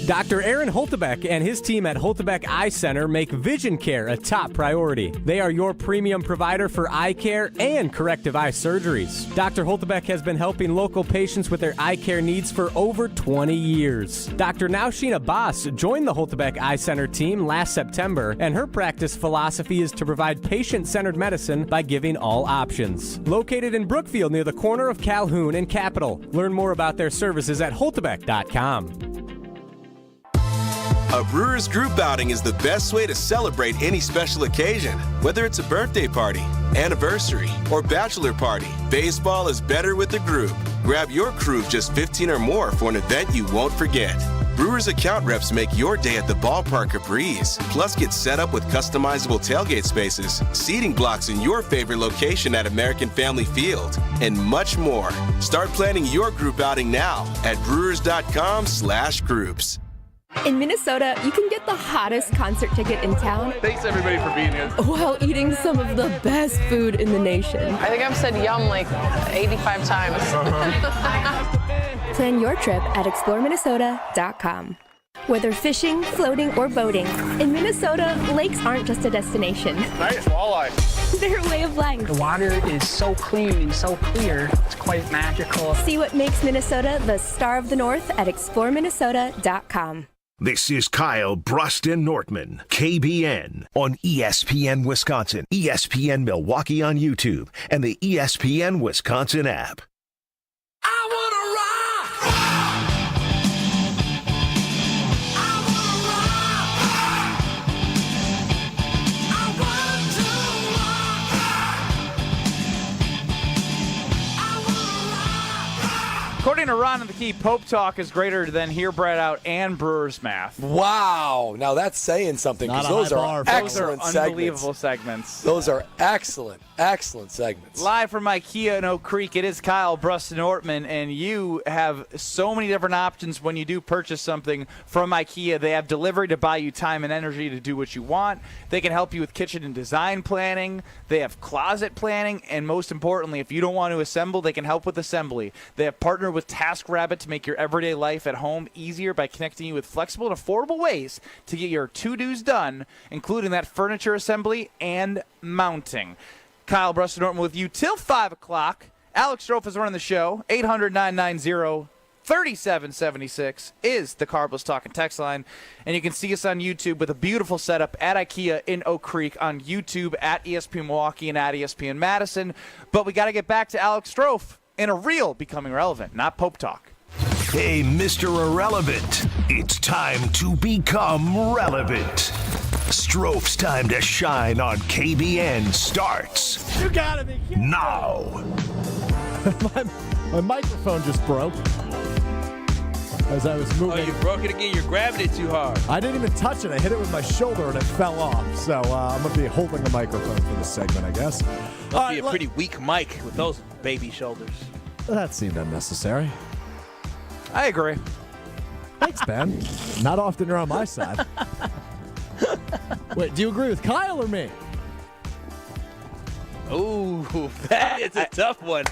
Speaker 29: Dr. Aaron Holtebeck and his team at Holtebeck Eye Center make vision care a top priority. They are your premium provider for eye care and corrective eye surgeries. Dr. Holtebeck has been helping local patients with their eye care needs for over 20 years. Dr. Nausheen Abbas joined the Holtebeck Eye Center team last September, and her practice philosophy is to provide patient-centered medicine by giving all options. Located in Brookfield near the corner of Calhoun and Capitol. Learn more about their services at holtebeck.com.
Speaker 15: A Brewers group outing is the best way to celebrate any special occasion. Whether it's a birthday party, anniversary, or bachelor party, baseball is better with a group. Grab your crew of just 15 or more for an event you won't forget. Brewers account reps make your day at the ballpark a breeze. Plus, get set up with customizable tailgate spaces, seating blocks in your favorite location at American Family Field, and much more. Start planning your group outing now at brewers.com/groups.
Speaker 30: In Minnesota, you can get the hottest concert ticket in town.
Speaker 2: Thanks everybody for being here.
Speaker 30: While eating some of the best food in the nation.
Speaker 31: I think I've said yum like 85 times.
Speaker 30: Plan your trip at exploreminnesota.com. Whether fishing, floating, or boating, in Minnesota, lakes aren't just a destination.
Speaker 2: Nice walleye.
Speaker 30: They're a way of life.
Speaker 32: The water is so clean and so clear, it's quite magical.
Speaker 30: See what makes Minnesota the star of the North at exploreminnesota.com.
Speaker 1: This is Kyle, Brust, and Nortman, KBN, on ESPN Wisconsin, ESPN Milwaukee on YouTube, and the ESPN Wisconsin app.
Speaker 2: According to Ron and the Key, Pope talk is greater than Here, Bread Out, and Brewers math.
Speaker 4: Wow. Now that's saying something, because those are excellent segments.
Speaker 2: Unbelievable segments.
Speaker 4: Those are excellent segments.
Speaker 2: Live from IKEA in Oak Creek, it is Kyle, Brust, and Nortman, and you have so many different options when you do purchase something from IKEA. They have delivery to buy you time and energy to do what you want. They can help you with kitchen and design planning. They have closet planning, and most importantly, if you don't want to assemble, they can help with assembly. They have partnered with with TaskRabbit to make your everyday life at home easier by connecting you with flexible and affordable ways to get your to-dos done, including that furniture assembly and mounting. Kyle, Brust, and Nortman with you till 5 o'clock. Alex Strofe is running the show. 800-990-3776 is the Carbless Talking text line. And you can see us on YouTube with a beautiful setup at IKEA in Oak Creek, on YouTube at ESPN Milwaukee and at ESPN Madison. But we got to get back to Alex Strofe in a real Becoming Relevant, not Pope Talk.
Speaker 1: Hey, Mr. Irrelevant, it's time to become relevant. Strofe's time to shine on KBN starts.
Speaker 5: You gotta be kidding.
Speaker 1: Now.
Speaker 5: my microphone just broke as I was moving.
Speaker 3: Oh, you broke it again. You're grabbing it too hard.
Speaker 5: I didn't even touch it. I hit it with my shoulder and it fell off. So I'm going to be holding the microphone for this segment, I guess.
Speaker 3: Must be a pretty weak mic with those baby shoulders.
Speaker 5: That seemed unnecessary.
Speaker 2: I agree.
Speaker 5: Thanks, Ben. Not often you're on my side. Wait, do you agree with Kyle or me?
Speaker 3: Ooh, that is a tough one.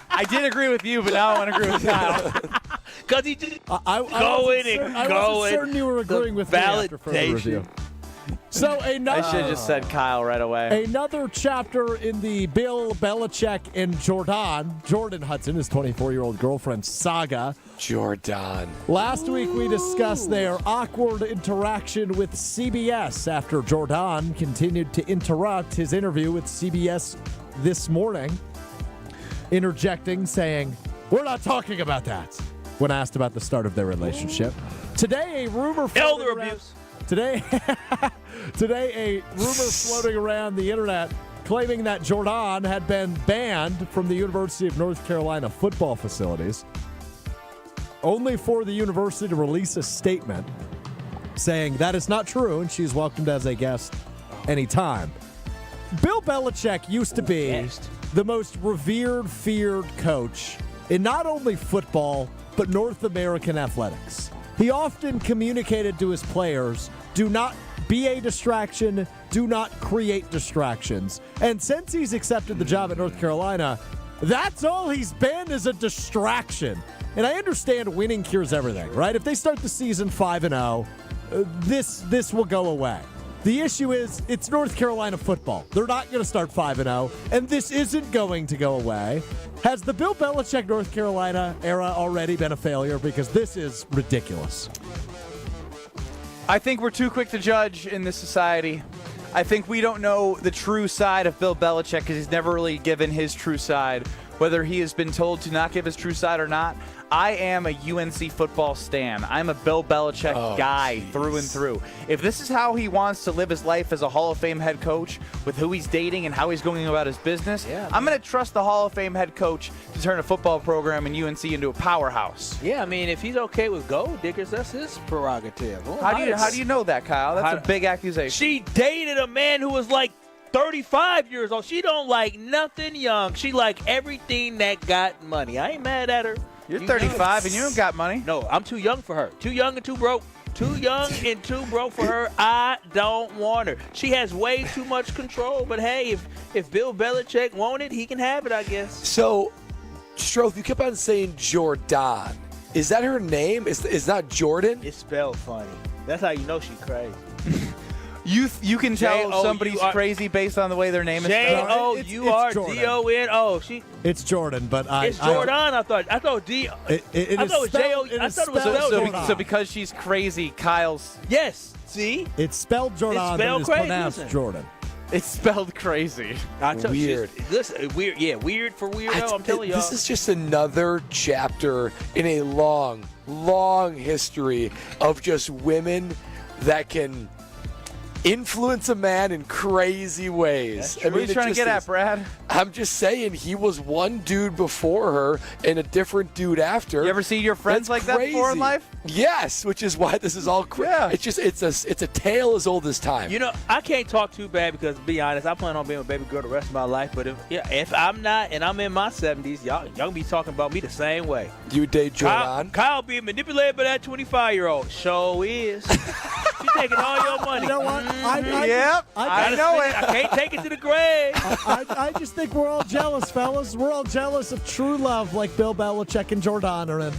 Speaker 2: I did agree with you, but now I want to agree with Kyle.
Speaker 3: Because he just
Speaker 5: I wasn't certain you were agreeing with me after further review. So
Speaker 2: I should have just said Kyle right away.
Speaker 5: Another chapter in the Bill Belichick and Jordan Hudson, his 24-year-old girlfriend, saga.
Speaker 4: Jordan.
Speaker 5: Last week we discussed their awkward interaction with CBS after Jordan continued to interrupt his interview with CBS this morning, interjecting, saying, "We're not talking about that," when asked about the start of their relationship. Today, a rumor
Speaker 3: elder abuse.
Speaker 5: Today, a rumor floating around the internet claiming that Jordan had been banned from the University of North Carolina football facilities, only for the university to release a statement saying that is not true and she's welcomed as a guest anytime. Bill Belichick used to be the most revered, feared coach in not only football, but North American athletics. He often communicated to his players, do not be a distraction, do not create distractions. And since he's accepted the job at North Carolina, that's all he's been, is a distraction. And I understand winning cures everything, right? If they start the season 5-0, this will go away. The issue is it's North Carolina football. They're not going to start 5-0, and this isn't going to go away. Has the Bill Belichick North Carolina era already been a failure? Because this is ridiculous.
Speaker 2: I think we're too quick to judge in this society. I think we don't know the true side of Bill Belichick because he's never really given his true side, whether he has been told to not give his true side or not. I am a UNC football stan. I'm a Bill Belichick guy through and through. If this is how he wants to live his life as a Hall of Fame head coach, with who he's dating and how he's going about his business, I'm going to trust the Hall of Fame head coach to turn a football program in UNC into a powerhouse.
Speaker 3: Yeah, I mean, if he's okay with gold diggers, that's his prerogative.
Speaker 2: How do you know that, Kyle? That's a big accusation.
Speaker 3: She dated a man who was like 35 years old. She don't like nothing young. She like everything that got money. I ain't mad at her.
Speaker 2: You're 35 and you don't got money.
Speaker 3: No, I'm too young for her. Too young and too broke. Too young and too broke for her. I don't want her. She has way too much control. But hey, if Bill Belichick want it, he can have it, I guess.
Speaker 4: So, Strofe, you kept on saying Jordan. Is that her name? Is not Jordan?
Speaker 3: It's spelled funny. That's how you know she's crazy.
Speaker 2: You can tell somebody's crazy based on the way their name is spelled.
Speaker 3: J-O-U-R-D-O-N.
Speaker 5: It's Jordan, but
Speaker 3: it's Jordan. I thought D.
Speaker 5: It was spelled Jordan.
Speaker 2: So because she's crazy, Kyle's.
Speaker 3: Yes. See.
Speaker 5: It's spelled Jordan.
Speaker 3: It's spelled
Speaker 5: crazy. Pronounced Jordan.
Speaker 2: It's spelled crazy.
Speaker 4: Weird.
Speaker 3: Listen, weird. Yeah, weird for weirdo. I'm telling you.
Speaker 4: This is just another chapter in a long, long history of just women that can influence a man in crazy ways.
Speaker 2: What are you trying to get at, Brad?
Speaker 4: I'm just saying he was one dude before her and a different dude after.
Speaker 2: You ever see your friends like that before in life?
Speaker 4: Yes, which is why this is all crazy. Yeah. It's a tale as old as time.
Speaker 3: You know, I can't talk too bad because, to be honest, I plan on being a baby girl the rest of my life. But if I'm not and I'm in my 70s, y'all gonna be talking about me the same way.
Speaker 4: You date Jordan?
Speaker 3: Kyle being manipulated by that 25-year-old. Sure is. She's taking all your money.
Speaker 5: You know what?
Speaker 2: I know it.
Speaker 3: I can't take it to the grave.
Speaker 5: I just think we're all jealous, fellas. We're all jealous of true love like Bill Belichick and Jordan are in.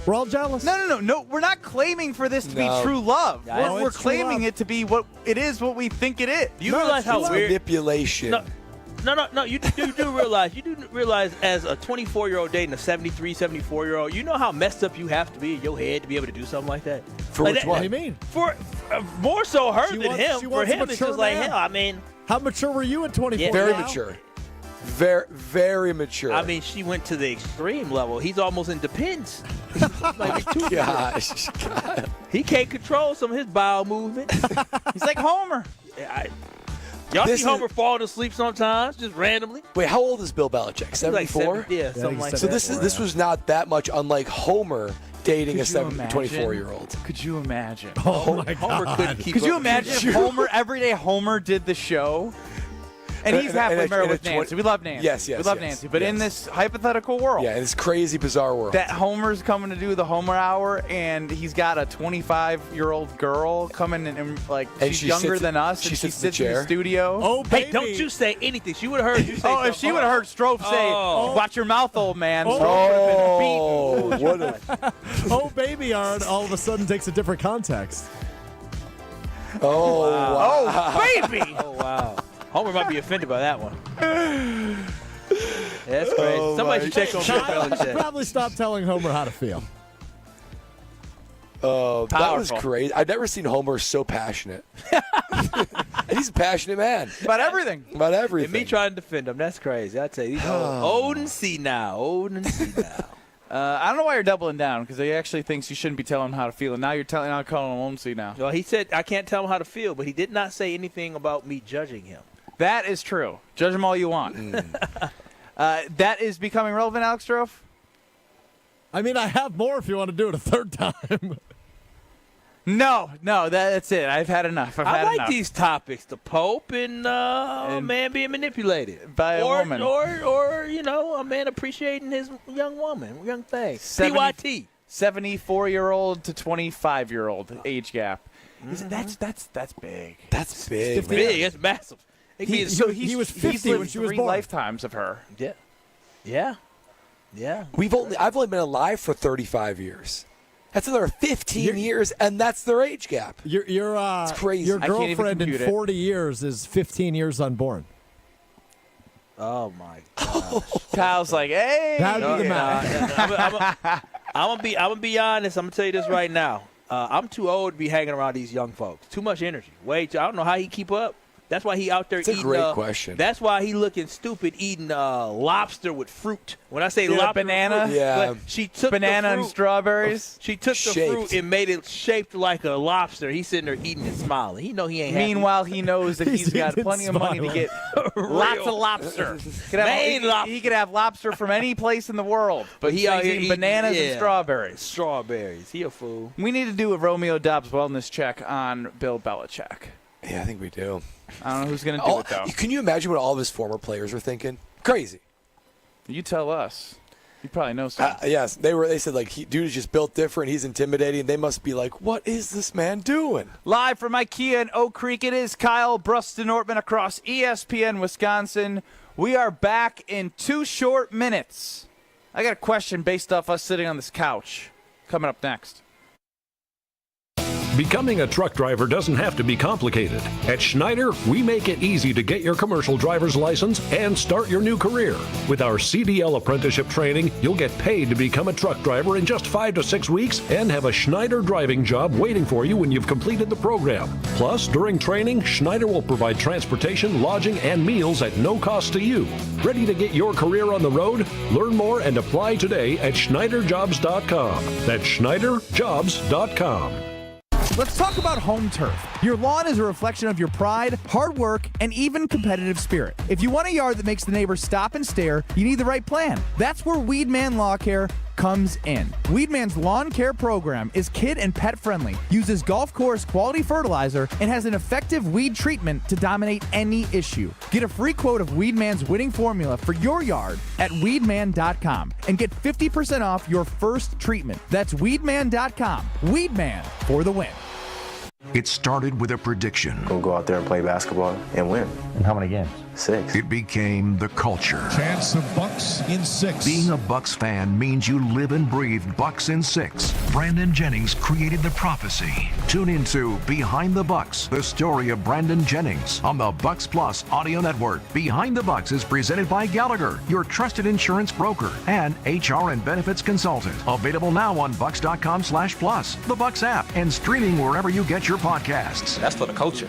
Speaker 5: We're all jealous.
Speaker 2: No. We're not claiming for this to be true love. We're claiming it to be what it is, what we think it is.
Speaker 3: You realize how weird
Speaker 4: manipulation.
Speaker 3: No. You do realize as a 24-year-old dating a 73, 74-year-old, you know how messed up you have to be in your head to be able to do something like that?
Speaker 4: For
Speaker 3: like
Speaker 4: which one?
Speaker 5: What do you mean?
Speaker 3: For more so her than him. For him, it's just like,
Speaker 5: man.
Speaker 3: hell, I mean.
Speaker 5: How mature were you at 24?
Speaker 4: Very mature. Very, very mature.
Speaker 3: I mean, she went to the extreme level. He's almost in depends.
Speaker 4: Gosh.
Speaker 3: He can't control some of his bowel movement.
Speaker 2: He's like Homer.
Speaker 3: Y'all see Homer falling asleep sometimes, just randomly.
Speaker 4: Wait, how old is Bill Belichick? 74?
Speaker 3: Like something like that.
Speaker 4: So this was not that much unlike Homer dating a 24-year-old.
Speaker 2: Could you imagine?
Speaker 5: Oh my God.
Speaker 3: Homer couldn't keep
Speaker 2: Could you
Speaker 3: up.
Speaker 2: imagine if everyday Homer did the show? And he's happily married with Nancy. We love Nancy.
Speaker 4: Yes.
Speaker 2: We love Nancy. But in this hypothetical world.
Speaker 4: Yeah, in this crazy, bizarre world.
Speaker 2: That Homer's coming to do the Homer Hour, and he's got a 25-year-old girl coming and she's younger than us, and she sits in the studio.
Speaker 5: Oh, baby.
Speaker 3: Hey, don't you say anything. She would have heard you say something.
Speaker 2: If she would have heard Strofe say, watch your mouth, old man.
Speaker 4: Oh, what a...
Speaker 5: Oh, baby, Aaron, all of a sudden takes a different context.
Speaker 4: Oh, wow.
Speaker 2: Oh, baby.
Speaker 3: Oh, wow. Homer might be offended by that one. That's crazy. Somebody should check on Bill Belichick.
Speaker 5: Probably stop telling Homer how to feel.
Speaker 4: That was crazy. I've never seen Homer so passionate. And he's a passionate man.
Speaker 2: About everything.
Speaker 4: About everything.
Speaker 3: And me trying to defend him, that's crazy. I tell you, he's old and see now.
Speaker 2: I don't know why you're doubling down, because he actually thinks you shouldn't be telling him how to feel, and now you're calling him old and see now.
Speaker 3: Well, he said, I can't tell him how to feel, but he did not say anything about me judging him.
Speaker 2: That is true. Judge him all you want. That is becoming relevant, Alex Strofe?
Speaker 5: I mean, I have more if you want to do it a third time.
Speaker 2: No, that's it. I've had enough.
Speaker 3: I like these topics. The Pope and a man being manipulated.
Speaker 2: By a woman.
Speaker 3: Or, a man appreciating his young woman, young thing. PYT.
Speaker 2: 74-year-old to 25-year-old age gap. That's big.
Speaker 4: That's big.
Speaker 3: It's big. It's massive.
Speaker 2: He was 50 when she was 3 lifetimes of her.
Speaker 3: Yeah.
Speaker 4: I've only been alive for 35 years. That's another 15 years, and that's their age gap.
Speaker 5: It's
Speaker 4: crazy.
Speaker 5: Your girlfriend in 40 years is 15 years unborn.
Speaker 3: Oh my gosh.
Speaker 2: Kyle's like, hey.
Speaker 5: How do the math?
Speaker 3: I'm gonna be honest. I'm gonna tell you this right now. I'm too old to be hanging around these young folks. Too much energy. I don't know how he keep up. That's why he out there eating.
Speaker 4: That's a great question.
Speaker 3: That's why he looking stupid eating lobster with fruit. When I say lobster,
Speaker 2: banana,
Speaker 3: with fruit, she took
Speaker 2: banana
Speaker 3: the fruit,
Speaker 2: and strawberries.
Speaker 3: She took the fruit and made it shaped like a lobster. He's sitting there eating and smiling. He know he ain't.
Speaker 2: Meanwhile, he knows that he's got plenty of money to get lots of lobster. He could have lobster from any place in the world, but he out here eating bananas and strawberries.
Speaker 3: Strawberries. He a fool.
Speaker 2: We need to do a Romeo Dobbs wellness check on Bill Belichick.
Speaker 4: Yeah, I think we do.
Speaker 2: I don't know who's going to do it, though.
Speaker 4: Can you imagine what all of his former players are thinking? Crazy.
Speaker 2: You tell us. You probably know something.
Speaker 4: Yes, they said, dude is just built different. He's intimidating. They must be like, what is this man doing?
Speaker 2: Live from IKEA in Oak Creek, it is Kyle, Brust, and Nortman across ESPN Wisconsin. We are back in 2 short minutes. I got a question based off us sitting on this couch. Coming up next.
Speaker 6: Becoming a truck driver doesn't have to be complicated. At Schneider, we make it easy to get your commercial driver's license and start your new career. With our CDL apprenticeship training, you'll get paid to become a truck driver in just 5 to 6 weeks and have a Schneider driving job waiting for you when you've completed the program. Plus, during training, Schneider will provide transportation, lodging, and meals at no cost to you. Ready to get your career on the road? Learn more and apply today at SchneiderJobs.com. That's SchneiderJobs.com.
Speaker 7: Let's talk about home turf. Your lawn is a reflection of your pride, hard work, and even competitive spirit. If you want a yard that makes the neighbors stop and stare, you need the right plan. That's where Weedman Lawn Care comes in. Weedman's lawn care program is kid and pet friendly, uses golf course quality fertilizer, and has an effective weed treatment to dominate any issue. Get a free quote of Weedman's winning formula for your yard at weedman.com and get 50% off your first treatment. That's weedman.com. Weedman for the win.
Speaker 1: It started with a prediction.
Speaker 11: Gonna go out there and play basketball and win.
Speaker 12: And how many games?
Speaker 11: 6.
Speaker 1: It became the culture.
Speaker 13: Chance of Bucks in 6.
Speaker 1: Being a Bucks fan means you live and breathe Bucks in 6. Brandon Jennings created the prophecy. Tune into Behind the Bucks, the story of Brandon Jennings on the Bucks Plus audio network. Behind the Bucks is presented by Gallagher, your trusted insurance broker and HR and benefits consultant. Available now on bucks.com/plus, the Bucks app, and streaming wherever you get your podcasts.
Speaker 12: That's for the culture.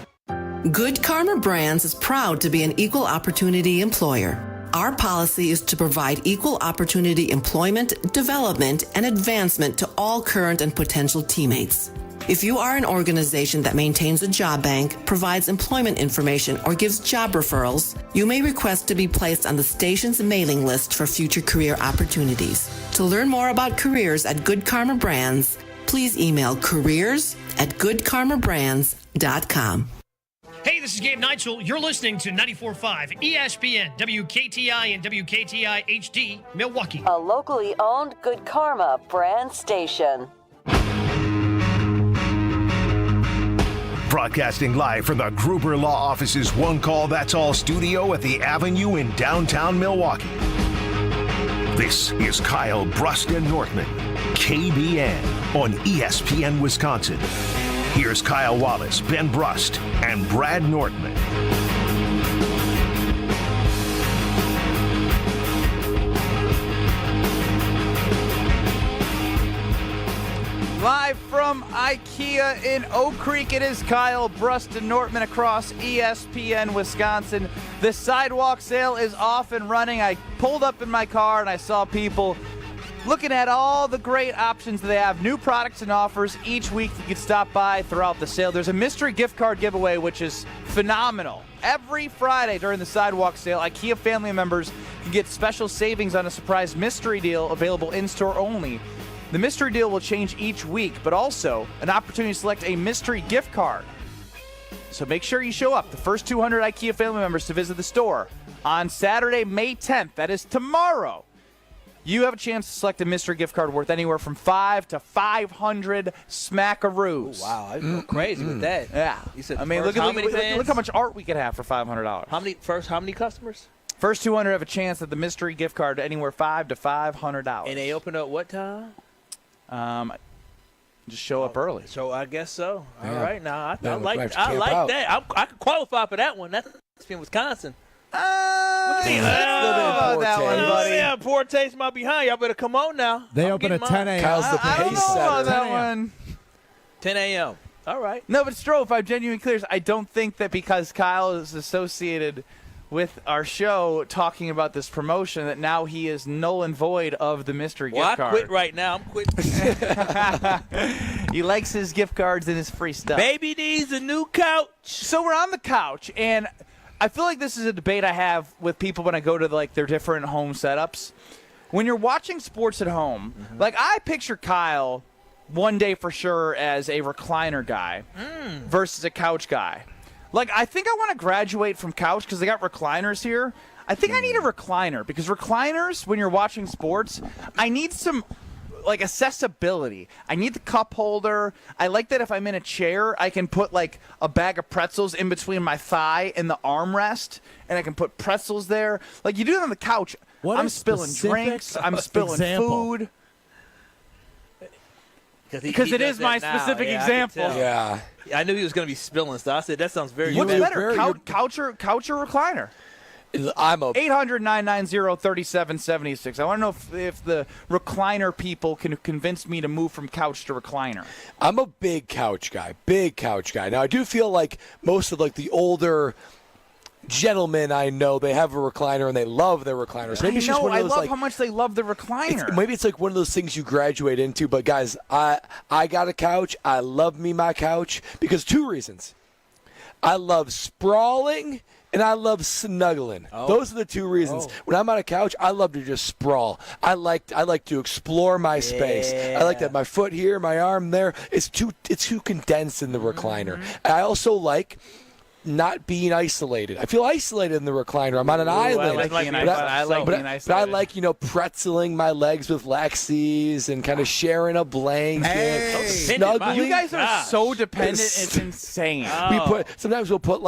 Speaker 14: Good Karma Brands is proud to be an equal opportunity employer. Our policy is to provide equal opportunity employment, development, and advancement to all current and potential teammates. If you are an organization that maintains a job bank, provides employment information, or gives job referrals, you may request to be placed on the station's mailing list for future career opportunities. To learn more about careers at Good Karma Brands, please email careers@goodkarmabrands.com.
Speaker 16: Hey, this is Gabe Neitzel. You're listening to 94.5 ESPN, WKTI and WKTI HD, Milwaukee.
Speaker 17: A locally owned Good Karma brand station.
Speaker 1: Broadcasting live from the Gruber Law Office's One Call That's All studio at the Avenue in downtown Milwaukee. This is Kyle Brust and Nortman, KBN on ESPN Wisconsin. Here's Kyle Wallace, Ben Brust, and Brad Nortman.
Speaker 2: Live from IKEA in Oak Creek, it is Kyle Brust and Nortman across ESPN Wisconsin. The sidewalk sale is off and running. I pulled up in my car and I saw people looking at all the great options that they have, new products and offers each week you can stop by throughout the sale. There's a mystery gift card giveaway, which is phenomenal. Every Friday during the sidewalk sale, IKEA family members can get special savings on a surprise mystery deal available in-store only. The mystery deal will change each week, but also an opportunity to select a mystery gift card. So make sure you show up. The first 200 IKEA family members to visit the store on Saturday, May 10th, that is tomorrow, you have a chance to select a mystery gift card worth anywhere from $5 to $500 smackaroos.
Speaker 3: Oh, wow, I go crazy with that.
Speaker 2: Yeah,
Speaker 3: You said
Speaker 2: I mean, look how much art we could have for $500.
Speaker 3: How many customers?
Speaker 2: First 200 have a chance at the mystery gift card anywhere $500 to $500.
Speaker 3: And they open up what time?
Speaker 2: Just show up early.
Speaker 3: So I guess so.
Speaker 2: Yeah.
Speaker 3: All right, now I
Speaker 2: Then
Speaker 3: like
Speaker 2: we have to camp
Speaker 3: that.
Speaker 2: out.
Speaker 3: I could qualify for that one. That's in Wisconsin.
Speaker 2: That one, buddy.
Speaker 3: Yeah, poor taste my behind. Y'all better come on now.
Speaker 5: They open at 10 a.m.
Speaker 2: I don't know about that one.
Speaker 3: 10 a.m. All right.
Speaker 2: No, but Stroh, if I'm genuinely clear, I don't think that because Kyle is associated with our show talking about this promotion that now he is null and void of the mystery gift card.
Speaker 3: I quit right now. I'm quitting.
Speaker 2: He likes his gift cards and his free stuff.
Speaker 3: Baby needs a new couch.
Speaker 2: So we're on the couch, and I feel like this is a debate I have with people when I go to their different home setups. When you're watching sports at home, I picture Kyle one day for sure as a recliner guy versus a couch guy. I think I want to graduate from couch because they got recliners here. I think I need a recliner because recliners, when you're watching sports, I need some accessibility. I need the cup holder. I like that if I'm in a chair, I can put a bag of pretzels in between my thigh and the armrest, and I can put pretzels there. You do it on the couch. I'm spilling drinks. I'm spilling food. Because it is my specific example.
Speaker 3: Yeah. I knew he was going to be spilling stuff. I said, that sounds very
Speaker 2: What's better, couch or recliner?
Speaker 4: I'm a
Speaker 2: 800-990-3776. I want to know if the recliner people can convince me to move from couch to recliner.
Speaker 4: I'm a big couch guy. Now, I do feel like most of the older gentlemen I know, they have a recliner and they love their recliners. Maybe it's just one of those,
Speaker 2: I love how much they love the recliner.
Speaker 4: Maybe it's one of those things you graduate into. But guys, I got a couch. I love my couch because 2 reasons. I love sprawling and I love snuggling. Those are the 2 reasons. When I'm on a couch, I love to just sprawl. I like to explore my space. I like to have my foot here, my arm there. It's too condensed in the recliner. I also like not being isolated. I feel isolated in the recliner. I'm on an island.
Speaker 2: I like being isolated.
Speaker 4: But I like, pretzeling my legs with Lexi's and kind of sharing a blanket, snuggling.
Speaker 2: You guys are so dependent. It's insane.
Speaker 4: Sometimes we'll put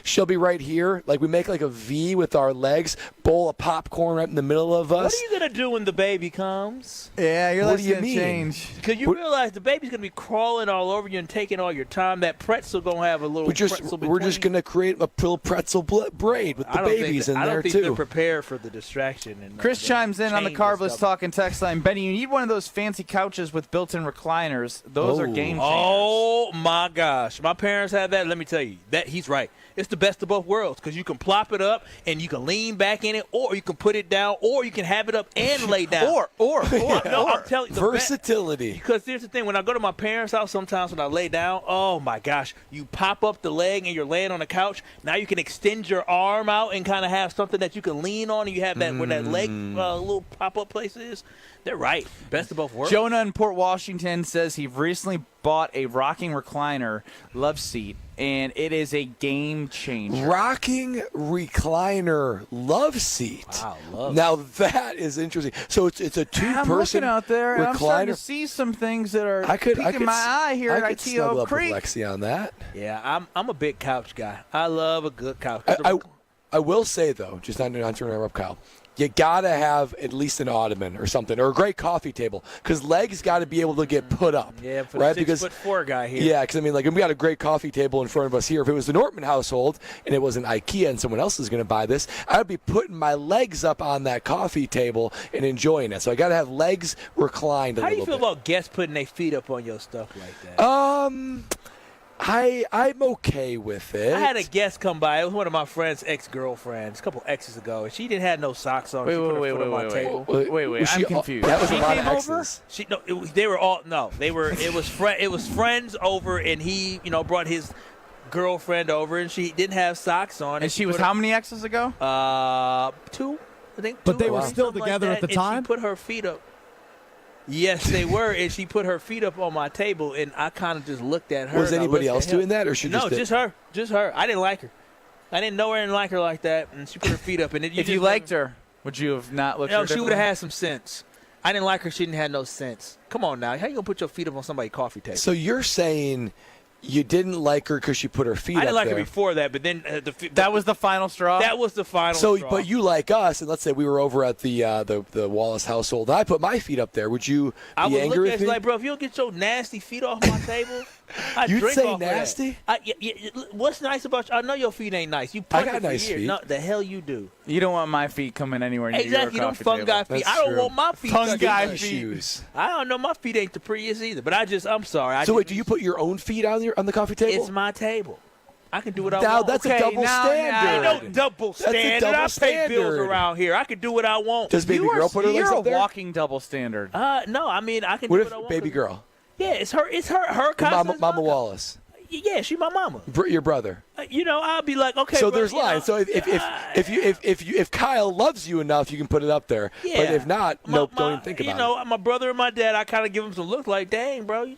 Speaker 4: she'll be right here. Like we make like a V with our legs, bowl of popcorn right in the middle of us.
Speaker 3: What are you going to do when the baby comes?
Speaker 2: Yeah, your life's
Speaker 4: going
Speaker 2: to change.
Speaker 3: Because you realize the baby's going to be crawling all over you and taking all your time. That pretzel going to have a little pretzel between.
Speaker 4: We're just going to create a little pretzel braid with the babies in there, too.
Speaker 3: I don't think they're prepared for the distraction. And
Speaker 2: Chris chimes in on the Carbless talking text line. Benny, you need one of those fancy couches with built-in recliners. Those are game changers.
Speaker 3: Oh, my gosh. My parents had that. Let me tell you, that he's right. It's the best of both worlds because you can plop it up and you can lean back in it, or you can put it down, or you can have it up and lay down. I'm telling you,
Speaker 4: versatility.
Speaker 3: Because here's the thing: when I go to my parents' house, sometimes when I lay down, oh my gosh, you pop up the leg and you're laying on the couch. Now you can extend your arm out and kind of have something that you can lean on, and you have that where that leg little pop-up place is. They're right. Best of both worlds.
Speaker 2: Jonah in Port Washington says he recently bought a rocking recliner love seat, and it is a game changer.
Speaker 4: Rocking recliner love seat.
Speaker 3: Wow, love.
Speaker 4: Now that is interesting. So it's a two-person
Speaker 2: I'm looking out there, and I'm starting to
Speaker 4: recliner.
Speaker 2: see some things that are
Speaker 4: piquing
Speaker 2: my eye here at
Speaker 4: I could
Speaker 2: IKEA
Speaker 4: snuggle
Speaker 2: Oak
Speaker 4: up
Speaker 2: Creek.
Speaker 4: with Lexi on that.
Speaker 3: Yeah, I'm a big couch guy. I love a good couch.
Speaker 4: I will say, though, just not to interrupt Kyle, you got to have at least an ottoman or something, or a great coffee table, because legs got to be able to get put up.
Speaker 3: Yeah, for
Speaker 4: right?
Speaker 3: the 6'4" guy here.
Speaker 4: Yeah, because, we got a great coffee table in front of us here. If it was the Nortman household and it was an IKEA and someone else is going to buy this, I would be putting my legs up on that coffee table and enjoying it. So I got to have legs reclined a
Speaker 3: How
Speaker 4: little
Speaker 3: do you
Speaker 4: bit.
Speaker 3: feel about guests putting their feet up on your stuff like that?
Speaker 4: I'm okay with it.
Speaker 3: I had a guest come by. It was one of my friend's ex-girlfriends a couple exes ago, and she didn't have no socks on. She put her foot on my table.
Speaker 2: Wait. I'm confused.
Speaker 4: That was
Speaker 2: she
Speaker 4: a lot
Speaker 2: came
Speaker 4: of exes.
Speaker 2: over?
Speaker 3: They were all no. They were. It was friends over, and he brought his girlfriend over, and she didn't have socks on.
Speaker 2: And she was how many exes ago?
Speaker 3: 2, I think.
Speaker 5: But
Speaker 3: 2
Speaker 5: they were still
Speaker 3: something
Speaker 5: together
Speaker 3: like
Speaker 5: at the
Speaker 3: that,
Speaker 5: time?
Speaker 3: And she put her feet up. Yes, they were, and she put her feet up on my table, and I kind of just looked at her.
Speaker 4: Was anybody else doing that, or she just did?
Speaker 3: just her. Just her. I didn't like her. I didn't know her and like her like that, and she put her feet up. And
Speaker 2: if you liked her, would you have not looked at her?
Speaker 3: No, she would have had some sense. I didn't like her. She didn't have no sense. Come on now. How you going to put your feet up on somebody's coffee table?
Speaker 4: So you're saying you didn't like her because she put her feet up
Speaker 3: I didn't like
Speaker 4: there.
Speaker 3: her before that, but then
Speaker 2: that was the final straw?
Speaker 3: That was the final
Speaker 4: straw.
Speaker 3: straw.
Speaker 4: But you like us, and let's say we were over at the Wallace household, and I put my feet up there. Would you
Speaker 3: I
Speaker 4: be
Speaker 3: would
Speaker 4: angry
Speaker 3: look
Speaker 4: with
Speaker 3: at
Speaker 4: me?
Speaker 3: you like, bro, if you don't get your nasty feet off my table, I
Speaker 4: You'd
Speaker 3: drink
Speaker 4: say
Speaker 3: off
Speaker 4: nasty?
Speaker 3: Of that. What's nice about you? I know your feet ain't nice. You punch
Speaker 4: I got
Speaker 3: it for
Speaker 4: nice
Speaker 3: years.
Speaker 4: feet.
Speaker 3: No, the hell you do.
Speaker 2: You don't want my feet coming anywhere near
Speaker 3: Exactly.
Speaker 2: your
Speaker 3: You
Speaker 2: coffee
Speaker 3: don't fungi
Speaker 2: table.
Speaker 3: feet.
Speaker 4: That's
Speaker 3: I don't
Speaker 4: true.
Speaker 3: want my feet
Speaker 2: Fungi
Speaker 3: touching
Speaker 4: shoes.
Speaker 3: I don't know. My feet ain't the prettiest either. But I'm sorry.
Speaker 4: So wait, do you put your own feet on the coffee table?
Speaker 3: It's my table. I can do what I
Speaker 4: Now,
Speaker 3: want.
Speaker 4: that's a double standard.
Speaker 3: Ain't no double
Speaker 4: That's a
Speaker 3: standard.
Speaker 4: double
Speaker 3: I pay
Speaker 4: standard.
Speaker 3: bills around here. I can do what I want.
Speaker 4: Does baby girl put her legs
Speaker 2: You're
Speaker 4: up there?
Speaker 2: a walking double standard.
Speaker 3: No, I mean I can
Speaker 4: What
Speaker 3: do
Speaker 4: if
Speaker 3: what I want.
Speaker 4: baby girl?
Speaker 3: Yeah, it's her
Speaker 4: Mama
Speaker 3: cousin.
Speaker 4: Wallace.
Speaker 3: Yeah, she my mama.
Speaker 4: Your brother.
Speaker 3: I'll be like, okay.
Speaker 4: So
Speaker 3: bro,
Speaker 4: there's lines. So if Kyle loves you enough, you can put it up there.
Speaker 3: Yeah.
Speaker 4: But if not, don't even think about it.
Speaker 3: My brother and my dad, I kind of give them some looks like, dang, bro. You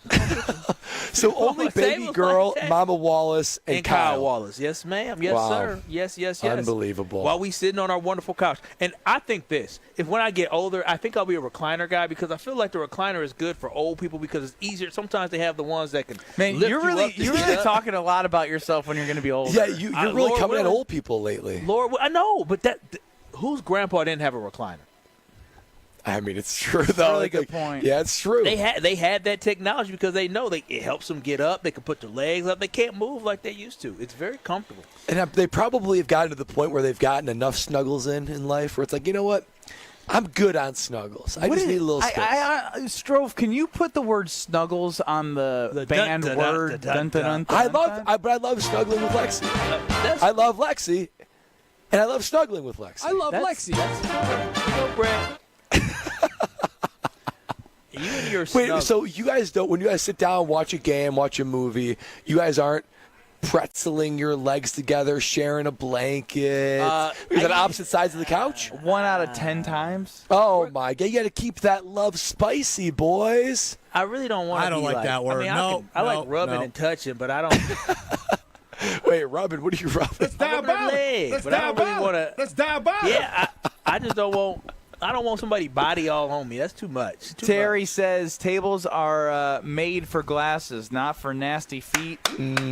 Speaker 4: So only baby girl, Mama Wallace, and
Speaker 3: Kyle Wallace. Yes, ma'am. Yes,
Speaker 4: Wow.
Speaker 3: sir. Yes.
Speaker 4: Unbelievable.
Speaker 3: While we sitting on our wonderful couch. And I think when I get older, I think I'll be a recliner guy because I feel like the recliner is good for old people because it's easier. Sometimes they have the ones that can lift
Speaker 2: you're really talking a lot about yourself when you're going to be older.
Speaker 4: Yeah, you're really coming at old people lately.
Speaker 3: Lord, I know, but whose grandpa didn't have a recliner?
Speaker 4: I mean, it's true though.
Speaker 2: Really good point.
Speaker 4: Yeah, it's true.
Speaker 3: They had that technology because they know it helps them get up. They can put their legs up. They can't move like they used to. It's very comfortable.
Speaker 4: And they probably have gotten to the point where they've gotten enough snuggles in life where it's like, you know what? I'm good on snuggles. I just need a little space.
Speaker 2: Strove, can you put the word snuggles on the band word?
Speaker 4: I love snuggling with Lexi. I love Lexi, and I love snuggling with Lexi.
Speaker 5: I love Lexi.
Speaker 3: Go, Brett. You and your
Speaker 4: Wait, so you guys don't, when you guys sit down, watch a game, watch a movie, you guys aren't pretzeling your legs together, sharing a blanket? Is that opposite sides of the couch?
Speaker 2: 1 out of 10 times.
Speaker 4: Oh, my God. You got to keep that love spicy, boys.
Speaker 3: I really don't want to.
Speaker 5: I don't like that word.
Speaker 3: I mean, I like rubbing and touching, but I don't.
Speaker 4: Wait, Robin, what are you rubbing?
Speaker 13: That's diabolical.
Speaker 3: But I don't really want to.
Speaker 13: That's diabolical.
Speaker 3: Yeah, I just don't want. I don't want somebody body all on me. That's too much.
Speaker 2: Terry says tables are made for glasses, not for nasty feet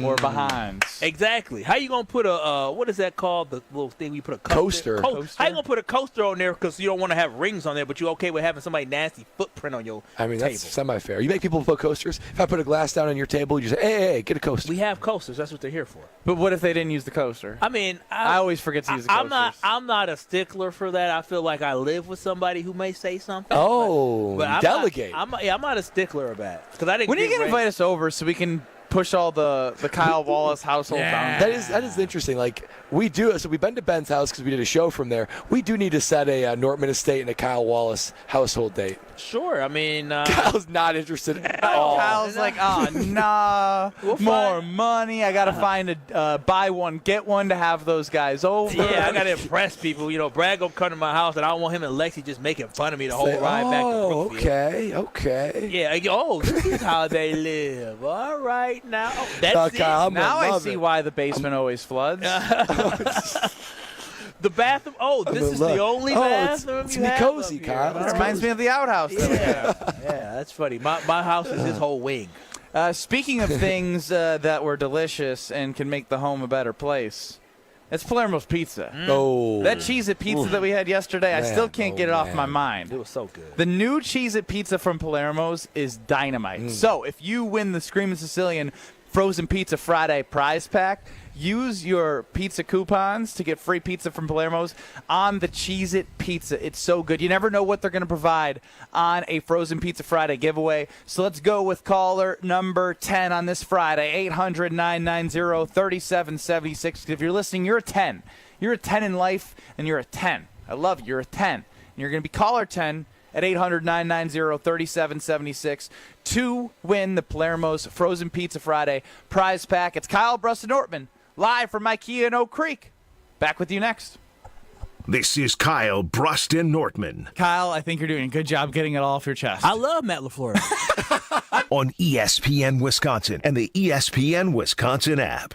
Speaker 2: or behinds.
Speaker 3: Exactly. How you gonna put a what is that called? The little thing we put a coaster. How you gonna put a coaster on there because you don't want to have rings on there, but you okay with having somebody nasty footprint on your table?
Speaker 4: That's semi-fair. You make people put coasters. If I put a glass down on your table, you say, hey, get a coaster.
Speaker 3: We have coasters. That's what they're here for.
Speaker 2: But what if they didn't use the coaster?
Speaker 3: I mean,
Speaker 2: I always forget to use the coasters.
Speaker 3: I'm not a stickler for that. I feel like I live with somebody who may say something.
Speaker 4: But I'm delegate.
Speaker 3: I'm not a stickler about it because I didn't.
Speaker 2: When are you gonna invite us over so we can push all the Kyle Wallace household down?
Speaker 4: That is interesting. Like we do. So we've been to Ben's house because we did a show from there. We do need to set a Nortman estate and a Kyle Wallace household date.
Speaker 3: Sure. I mean,
Speaker 4: Kyle's not interested at all.
Speaker 2: Kyle's like, oh, nah, more money. I got to find a buy one, get one to have those guys over.
Speaker 3: Yeah, I got to impress people. You know, Brad gonna come to my house, and I don't want him and Lexi just making fun of me the whole ride back to Brookfield.
Speaker 4: Okay.
Speaker 3: Yeah, this is how they live. All right, now. That's it.
Speaker 4: Kyle,
Speaker 2: now I see why the basement always floods.
Speaker 3: The bathroom. Oh, this is the only bathroom
Speaker 4: it's gonna be cozy, Kyle.
Speaker 2: It reminds me of the outhouse.
Speaker 3: Yeah, that's funny. My house is his whole wing.
Speaker 2: Speaking of things that were delicious and can make the home a better place, it's Palermo's Pizza.
Speaker 4: Oh,
Speaker 2: that Cheez-It pizza that we had yesterday, I still can't get it off my mind.
Speaker 3: It was so good.
Speaker 2: The new Cheez-It pizza from Palermo's is dynamite. So if you win the Screamin' Sicilian Frozen Pizza Friday prize pack, use your pizza coupons to get free pizza from Palermo's on the Cheez-It pizza. It's so good. You never know what they're going to provide on a Frozen Pizza Friday giveaway. So let's go with caller number 10 on this Friday, 800-990-3776. If you're listening, you're a 10. You're a 10 in life, and you're a 10. I love you. You're a 10. And you're going to be caller 10 at 800-990-3776 to win the Palermo's Frozen Pizza Friday prize pack. It's Kyle, Brust, and Nortman, live from IKEA in Oak Creek. Back with you next.
Speaker 1: This is Kyle, Brust, and Nortman.
Speaker 7: Kyle, I think you're doing a good job getting it all off your chest.
Speaker 3: I love Matt LaFleur.
Speaker 1: On ESPN Wisconsin and the ESPN Wisconsin app.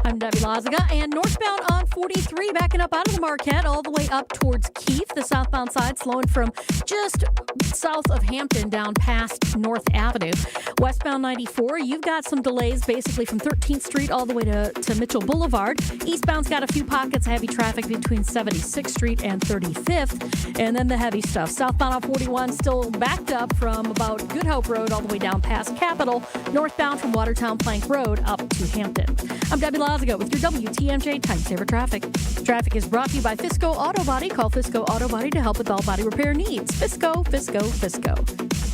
Speaker 8: I'm Debbie Lazaga, and northbound on 43 backing up out of the Marquette all the way up towards Keith. The southbound side slowing from just south of Hampton down past North Avenue. Westbound 94, you've got some delays basically from 13th Street all the way to Mitchell Boulevard. Eastbound's got a few pockets of heavy traffic between 76th Street and 35th. And then the heavy stuff. Southbound on 41 still backed up from about Good Hope Road all the way down past Capitol. Northbound from Watertown Plank Road up to Hampton. I'm Debbie Lazaga with your WTMJ Time Saver Traffic. Traffic is brought to you by Fisco Auto Body. Call Fisco Auto Body to help with all body repair needs. Fisco.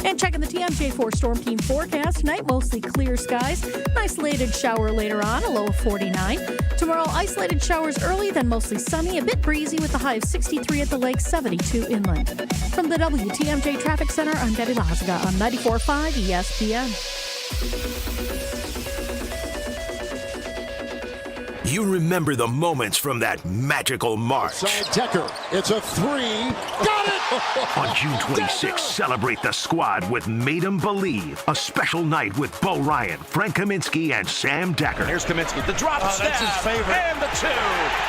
Speaker 8: And checking the TMJ4 Storm Team forecast tonight, mostly clear skies. An isolated shower later on, a low of 49. Tomorrow, isolated showers early, then mostly sunny, a bit breezy with a high of 63 at the lake, 72 inland. From the WTMJ Traffic Center, I'm Debbie Lazaga on 94.5 ESPN.
Speaker 1: You remember the moments from that magical March.
Speaker 13: Side Decker. It's a three. Got it!
Speaker 1: On June 26th, celebrate the squad with Made 'em Believe. A special night with Bo Ryan, Frank Kaminsky, and Sam Decker.
Speaker 9: Here's Kaminsky. The drop stab.
Speaker 13: That's his favorite.
Speaker 9: And the two.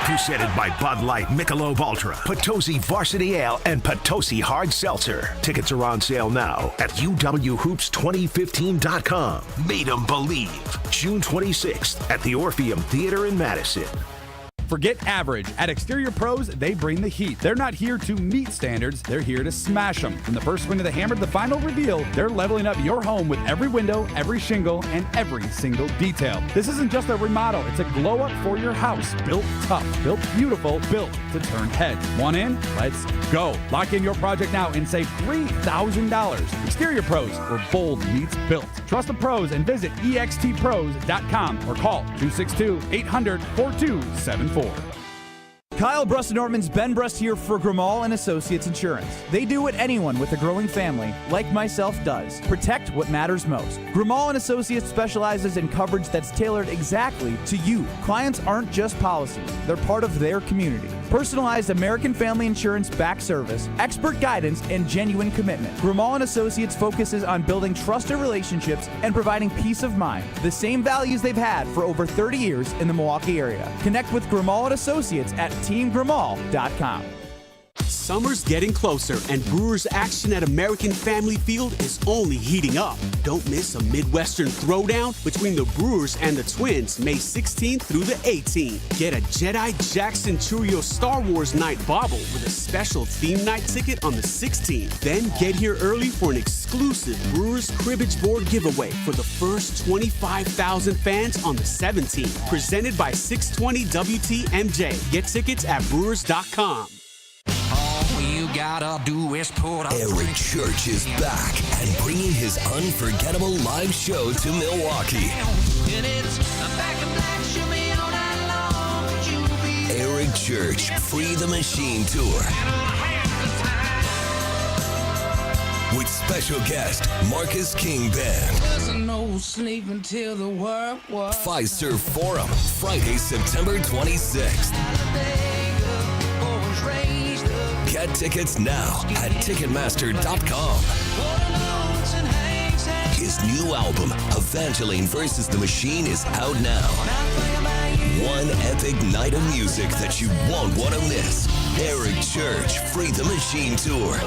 Speaker 1: Presented by Bud Light, Michelob Ultra, Potosi Varsity Ale, and Potosi Hard Seltzer. Tickets are on sale now at UWHoops2015.com. Made 'em Believe. June 26th at the Orpheum Theater in Madison.
Speaker 7: Forget average. At Exterior Pros, they bring the heat. They're not here to meet standards. They're here to smash them. From the first swing of the hammer to the final reveal, they're leveling up your home with every window, every shingle, and every single detail. This isn't just a remodel. It's a glow up for your house. Built tough, built beautiful, built to turn heads. Want in? Let's go. Lock in your project now and save $3,000. Exterior Pros, where bold meets built. Trust the pros and visit extpros.com or call 262-800-4274. Kyle Brust and Nortman's Ben Brust here for Grimal and Associates Insurance. They do what anyone with a growing family, like myself, does. Protect what matters most. Grimal and Associates specializes in coverage that's tailored exactly to you. Clients aren't just policies. They're part of their community. Personalized American Family Insurance back service, expert guidance, and genuine commitment. Grimal & Associates focuses on building trusted relationships and providing peace of mind. The same values they've had for over 30 years in the Milwaukee area. Connect with Grimal & Associates at teamgrimal.com.
Speaker 9: Summer's getting closer, and Brewers action at American Family Field is only heating up. Don't miss a Midwestern throwdown between the Brewers and the Twins, May 16th through the 18th. Get a Jedi Jackson Churio Star Wars night bauble with a special theme night ticket on the 16th. Then get here early for an exclusive Brewers cribbage board giveaway for the first 25,000 fans on the 17th. Presented by 620 WTMJ. Get tickets at brewers.com.
Speaker 10: Gotta do is put up. Eric Church is back and bringing his unforgettable live show to Milwaukee. Eric Church Free the Machine Tour with special guest Marcus King Band. Fiserv Forum, Friday, September 26th. Get tickets now at Ticketmaster.com. His new album, Evangeline vs. the Machine, is out now. One epic night of music that you won't want to miss. Eric Church Free the Machine Tour.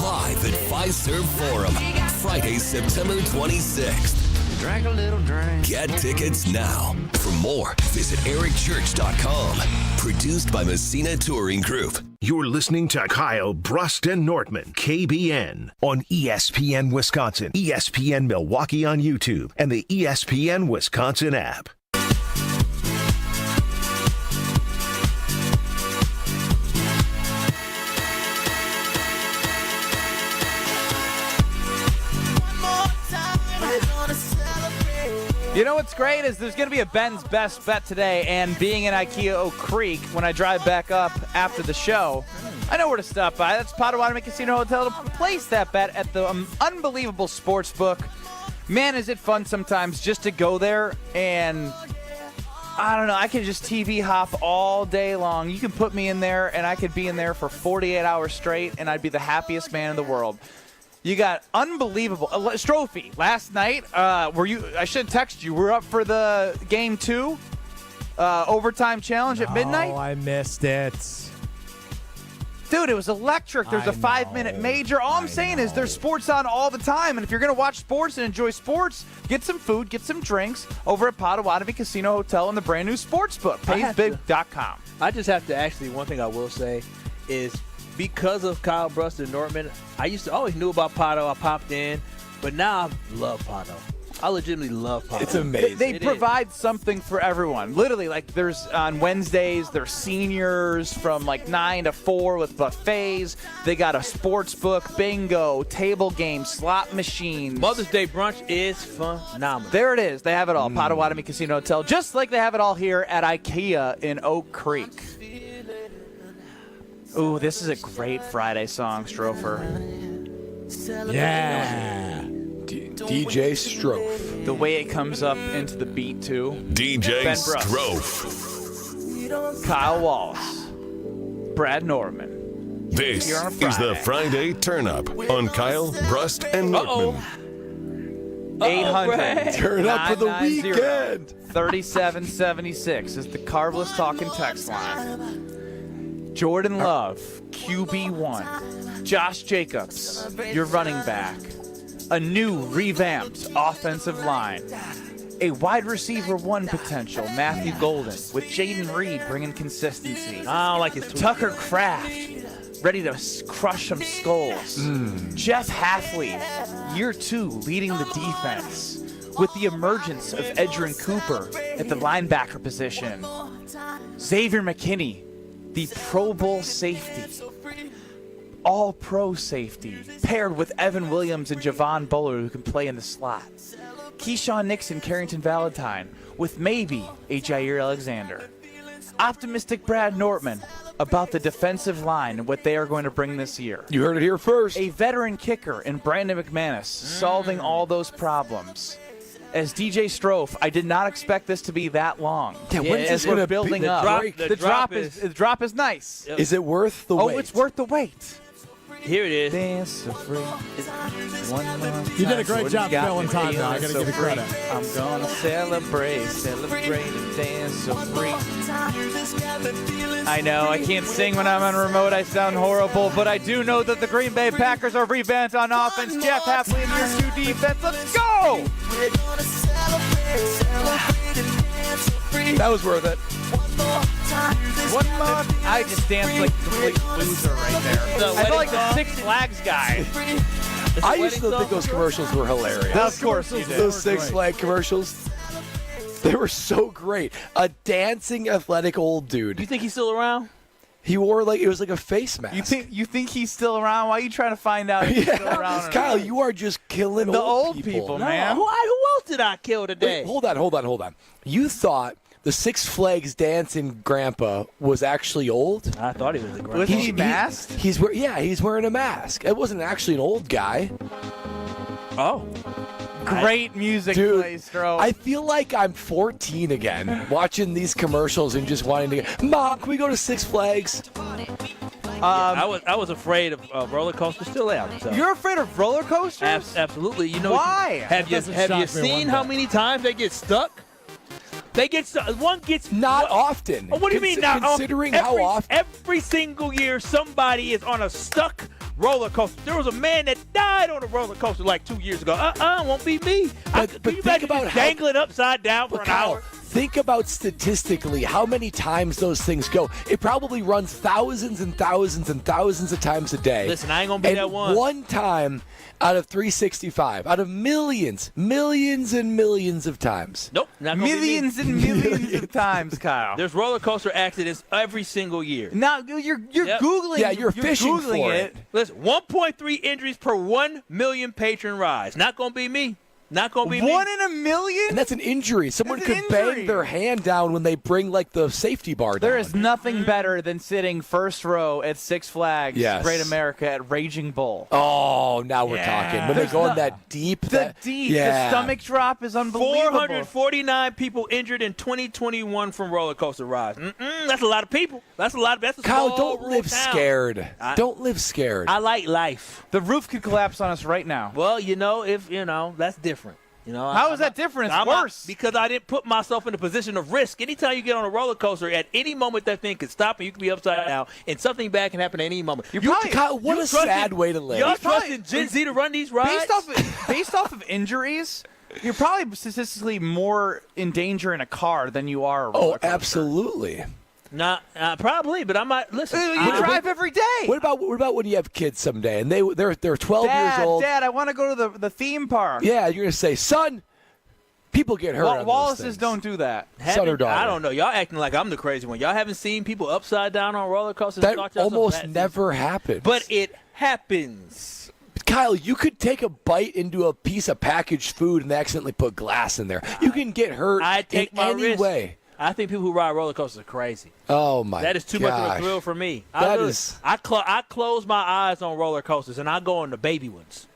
Speaker 10: Live at Fiserv Forum, Friday, September 26th. Drink a little drink. Get tickets now. For more, visit ericchurch.com. Produced by Messina Touring Group.
Speaker 1: You're listening to Kyle, Brust, and Nortman, KBN, on ESPN Wisconsin, ESPN Milwaukee on YouTube, and the ESPN Wisconsin app.
Speaker 2: You know what's great is there's going to be a Ben's Best Bet today, and being in IKEA Oak Creek, when I drive back up after the show, I know where to stop by. That's Potawatomi Casino Hotel to place that bet at the unbelievable sports book. Man, is it fun sometimes just to go there, and I don't know, I can just TV hop all day long. You can put me in there, and I could be in there for 48 hours straight, and I'd be the happiest man in the world. You got unbelievable Strophy last night. Were you? I should text you. We're up for the game 2 overtime challenge at midnight.
Speaker 5: Oh, I missed it.
Speaker 2: Dude, it was electric. There's a 5-minute major. All I'm saying is there's sports on all the time. And if you're going to watch sports and enjoy sports, get some food, get some drinks over at Potawatomi Casino Hotel and the brand new sports book, paysbig.com.
Speaker 3: I just have to actually, one thing I will say is, because of Kyle, Brust, and Nortman, I used to always knew about Pato. I popped in, but now I love Pato. I legitimately love Pato.
Speaker 4: It's amazing.
Speaker 2: They provide something for everyone. Literally, like there's on Wednesdays, there's seniors from like 9 to 4 with buffets. They got a sports book, bingo, table games, slot machines.
Speaker 3: Mother's Day brunch is phenomenal.
Speaker 2: There it is. They have it all. Potawatomi Casino Hotel, just like they have it all here at IKEA in Oak Creek. Ooh, this is a great Friday song, Strofer.
Speaker 4: Yeah. DJ Strofe.
Speaker 2: The way it comes up into the beat, too.
Speaker 10: DJ
Speaker 2: Ben Brust,
Speaker 10: Strofe.
Speaker 2: Kyle Wallace. Brad Norman.
Speaker 10: This
Speaker 2: Here on a
Speaker 10: is the Friday Turn-Up on Kyle, Brust, and Nortman.
Speaker 2: 800.
Speaker 4: Turn up for the weekend.
Speaker 2: 3776 is the Carbless talking text line. Jordan Love, QB1. Josh Jacobs, your running back. A new revamped offensive line. A wide receiver 1 potential, Matthew Golden, with Jaden Reed bringing consistency.
Speaker 3: I don't like his tweet.
Speaker 2: Tucker Kraft, ready to crush some skulls. Jeff Halfley, year 2, leading the defense. With the emergence of Edgerrin Cooper at the linebacker position. Xavier McKinney, the Pro Bowl safety, all-pro safety, paired with Evan Williams and Javon Bullard, who can play in the slot. Keyshawn Nixon, Carrington Valentine, with maybe a Jair Alexander. Optimistic Brad Nortman about the defensive line and what they are going to bring this year.
Speaker 4: You heard it here first.
Speaker 2: A veteran kicker in Brandon McManus, solving all those problems. as DJ Strofe, I did not expect this to be that long.
Speaker 4: Yeah, when is
Speaker 2: as
Speaker 4: this
Speaker 2: we're
Speaker 4: gonna
Speaker 2: building
Speaker 4: be?
Speaker 2: up.
Speaker 3: The
Speaker 2: The drop is nice.
Speaker 3: Yep.
Speaker 4: Is it worth the wait?
Speaker 2: Oh, it's worth the wait.
Speaker 3: Here it is.
Speaker 2: Dance so free. One more
Speaker 5: You did a
Speaker 2: time.
Speaker 5: great job
Speaker 2: Got
Speaker 5: filling
Speaker 2: me
Speaker 5: time, though. I
Speaker 2: feeling
Speaker 5: got to give you
Speaker 2: so free.
Speaker 5: credit.
Speaker 2: I'm gonna celebrate and dance so free. I know I can't sing when I'm on remote. I sound horrible, but I do know that the Green Bay Packers are revamped on offense. Jeff Hafley in your 2 defense. Let's go!
Speaker 4: That was worth it.
Speaker 2: One more. I just danced like a complete loser right there. I feel like the Six Flags guy.
Speaker 4: I used to think those commercials were hilarious.
Speaker 2: Of course you did.
Speaker 4: Those Six Flags commercials. They were so great. A dancing, athletic old dude.
Speaker 3: You think he's still around?
Speaker 4: He wore it was like a face mask.
Speaker 2: You think he's still around? Why are you trying to find out if he's still around? Or
Speaker 4: Kyle,
Speaker 2: not?
Speaker 4: you are just killing
Speaker 2: the
Speaker 4: old
Speaker 2: people,
Speaker 3: No,
Speaker 2: man.
Speaker 3: who else did I kill today?
Speaker 4: Wait, hold on. You thought the Six Flags dancing grandpa was actually old?
Speaker 3: I thought he was a grandpa.
Speaker 2: Was he masked?
Speaker 4: He's wearing a mask. It wasn't actually an old guy.
Speaker 3: Oh.
Speaker 2: Great music
Speaker 4: Dude,
Speaker 2: plays, Stro.
Speaker 4: I feel like I'm 14 again, watching these commercials and just wanting to go, Mom, can we go to Six Flags?
Speaker 3: I was afraid of roller coasters. Still am. So.
Speaker 2: You're afraid of roller coasters?
Speaker 3: Absolutely. You know
Speaker 2: why?
Speaker 3: Have you seen how many times they get stuck? They get stuck. One gets
Speaker 4: not often.
Speaker 3: What do you mean not often?
Speaker 4: Considering how often?
Speaker 3: Every single year, somebody is on a stuck roller coaster. There was a man that died on a roller coaster like 2 years ago. Won't be me.
Speaker 4: But think about how
Speaker 3: dangling upside down for an hour.
Speaker 4: Think about statistically how many times those things go. It probably runs thousands and thousands and thousands of times a day.
Speaker 3: Listen, I ain't gonna be that one.
Speaker 4: One time out of 365, out of millions and millions of times.
Speaker 3: Nope, not gonna
Speaker 2: millions
Speaker 3: be
Speaker 2: and millions of times, Kyle.
Speaker 3: There's roller coaster accidents every single year.
Speaker 2: Now you're googling.
Speaker 4: Yeah, you're fishing
Speaker 2: googling
Speaker 4: for it.
Speaker 3: Listen, 1.3 injuries per 1 million patron rides. Not gonna be me. Not gonna be me.
Speaker 2: 1 in a million?
Speaker 4: And that's an injury. Someone
Speaker 2: That's
Speaker 4: could
Speaker 2: an injury.
Speaker 4: bang their hand down when they bring like the safety bar down.
Speaker 2: There is nothing better than sitting first row at Six Flags,
Speaker 4: Yes.
Speaker 2: Great America at Raging Bull.
Speaker 4: Oh, now we're talking. When they're going that deep.
Speaker 2: The stomach drop is unbelievable.
Speaker 3: 449 people injured in 2021 from roller coaster rides. That's a lot of people. That's a
Speaker 4: Kyle,
Speaker 3: small
Speaker 4: don't
Speaker 3: rural
Speaker 4: live
Speaker 3: town.
Speaker 4: scared. Don't live scared.
Speaker 3: I like life.
Speaker 2: The roof could collapse on us right now.
Speaker 3: Well, that's different.
Speaker 2: How is that different? It's worse.
Speaker 3: Because I didn't put myself in a position of risk. Anytime you get on a roller coaster, at any moment that thing could stop and you could be upside down, and something bad can happen at any moment.
Speaker 4: Kyle, what a sad way to live.
Speaker 3: Y'all trusting Gen Z to run these rides?
Speaker 2: Based off of injuries, you're probably statistically more in danger in a car than you are a roller coaster.
Speaker 4: Absolutely.
Speaker 3: Nah, probably, but I might listen.
Speaker 2: You drive every day.
Speaker 4: What about when you have kids someday and they're 12 years old?
Speaker 2: Dad, I want to go to the theme park.
Speaker 4: Yeah, you're gonna say, son, people get hurt. on those
Speaker 2: Wallaces
Speaker 4: things.
Speaker 2: don't do that.
Speaker 4: Son or daughter?
Speaker 3: I don't know. Y'all acting like I'm the crazy one. Y'all haven't seen people upside down on roller coasters?
Speaker 4: That almost never happens.
Speaker 3: But it happens.
Speaker 4: Kyle, you could take a bite into a piece of packaged food and accidentally put glass in there. You can get hurt
Speaker 3: I take
Speaker 4: in
Speaker 3: my
Speaker 4: any
Speaker 3: risk.
Speaker 4: way.
Speaker 3: I think people who ride roller coasters are crazy.
Speaker 4: Oh my!
Speaker 3: That is too much of a
Speaker 4: gosh.
Speaker 3: thrill for me.
Speaker 4: That
Speaker 3: I close my eyes on roller coasters and I go on the baby ones.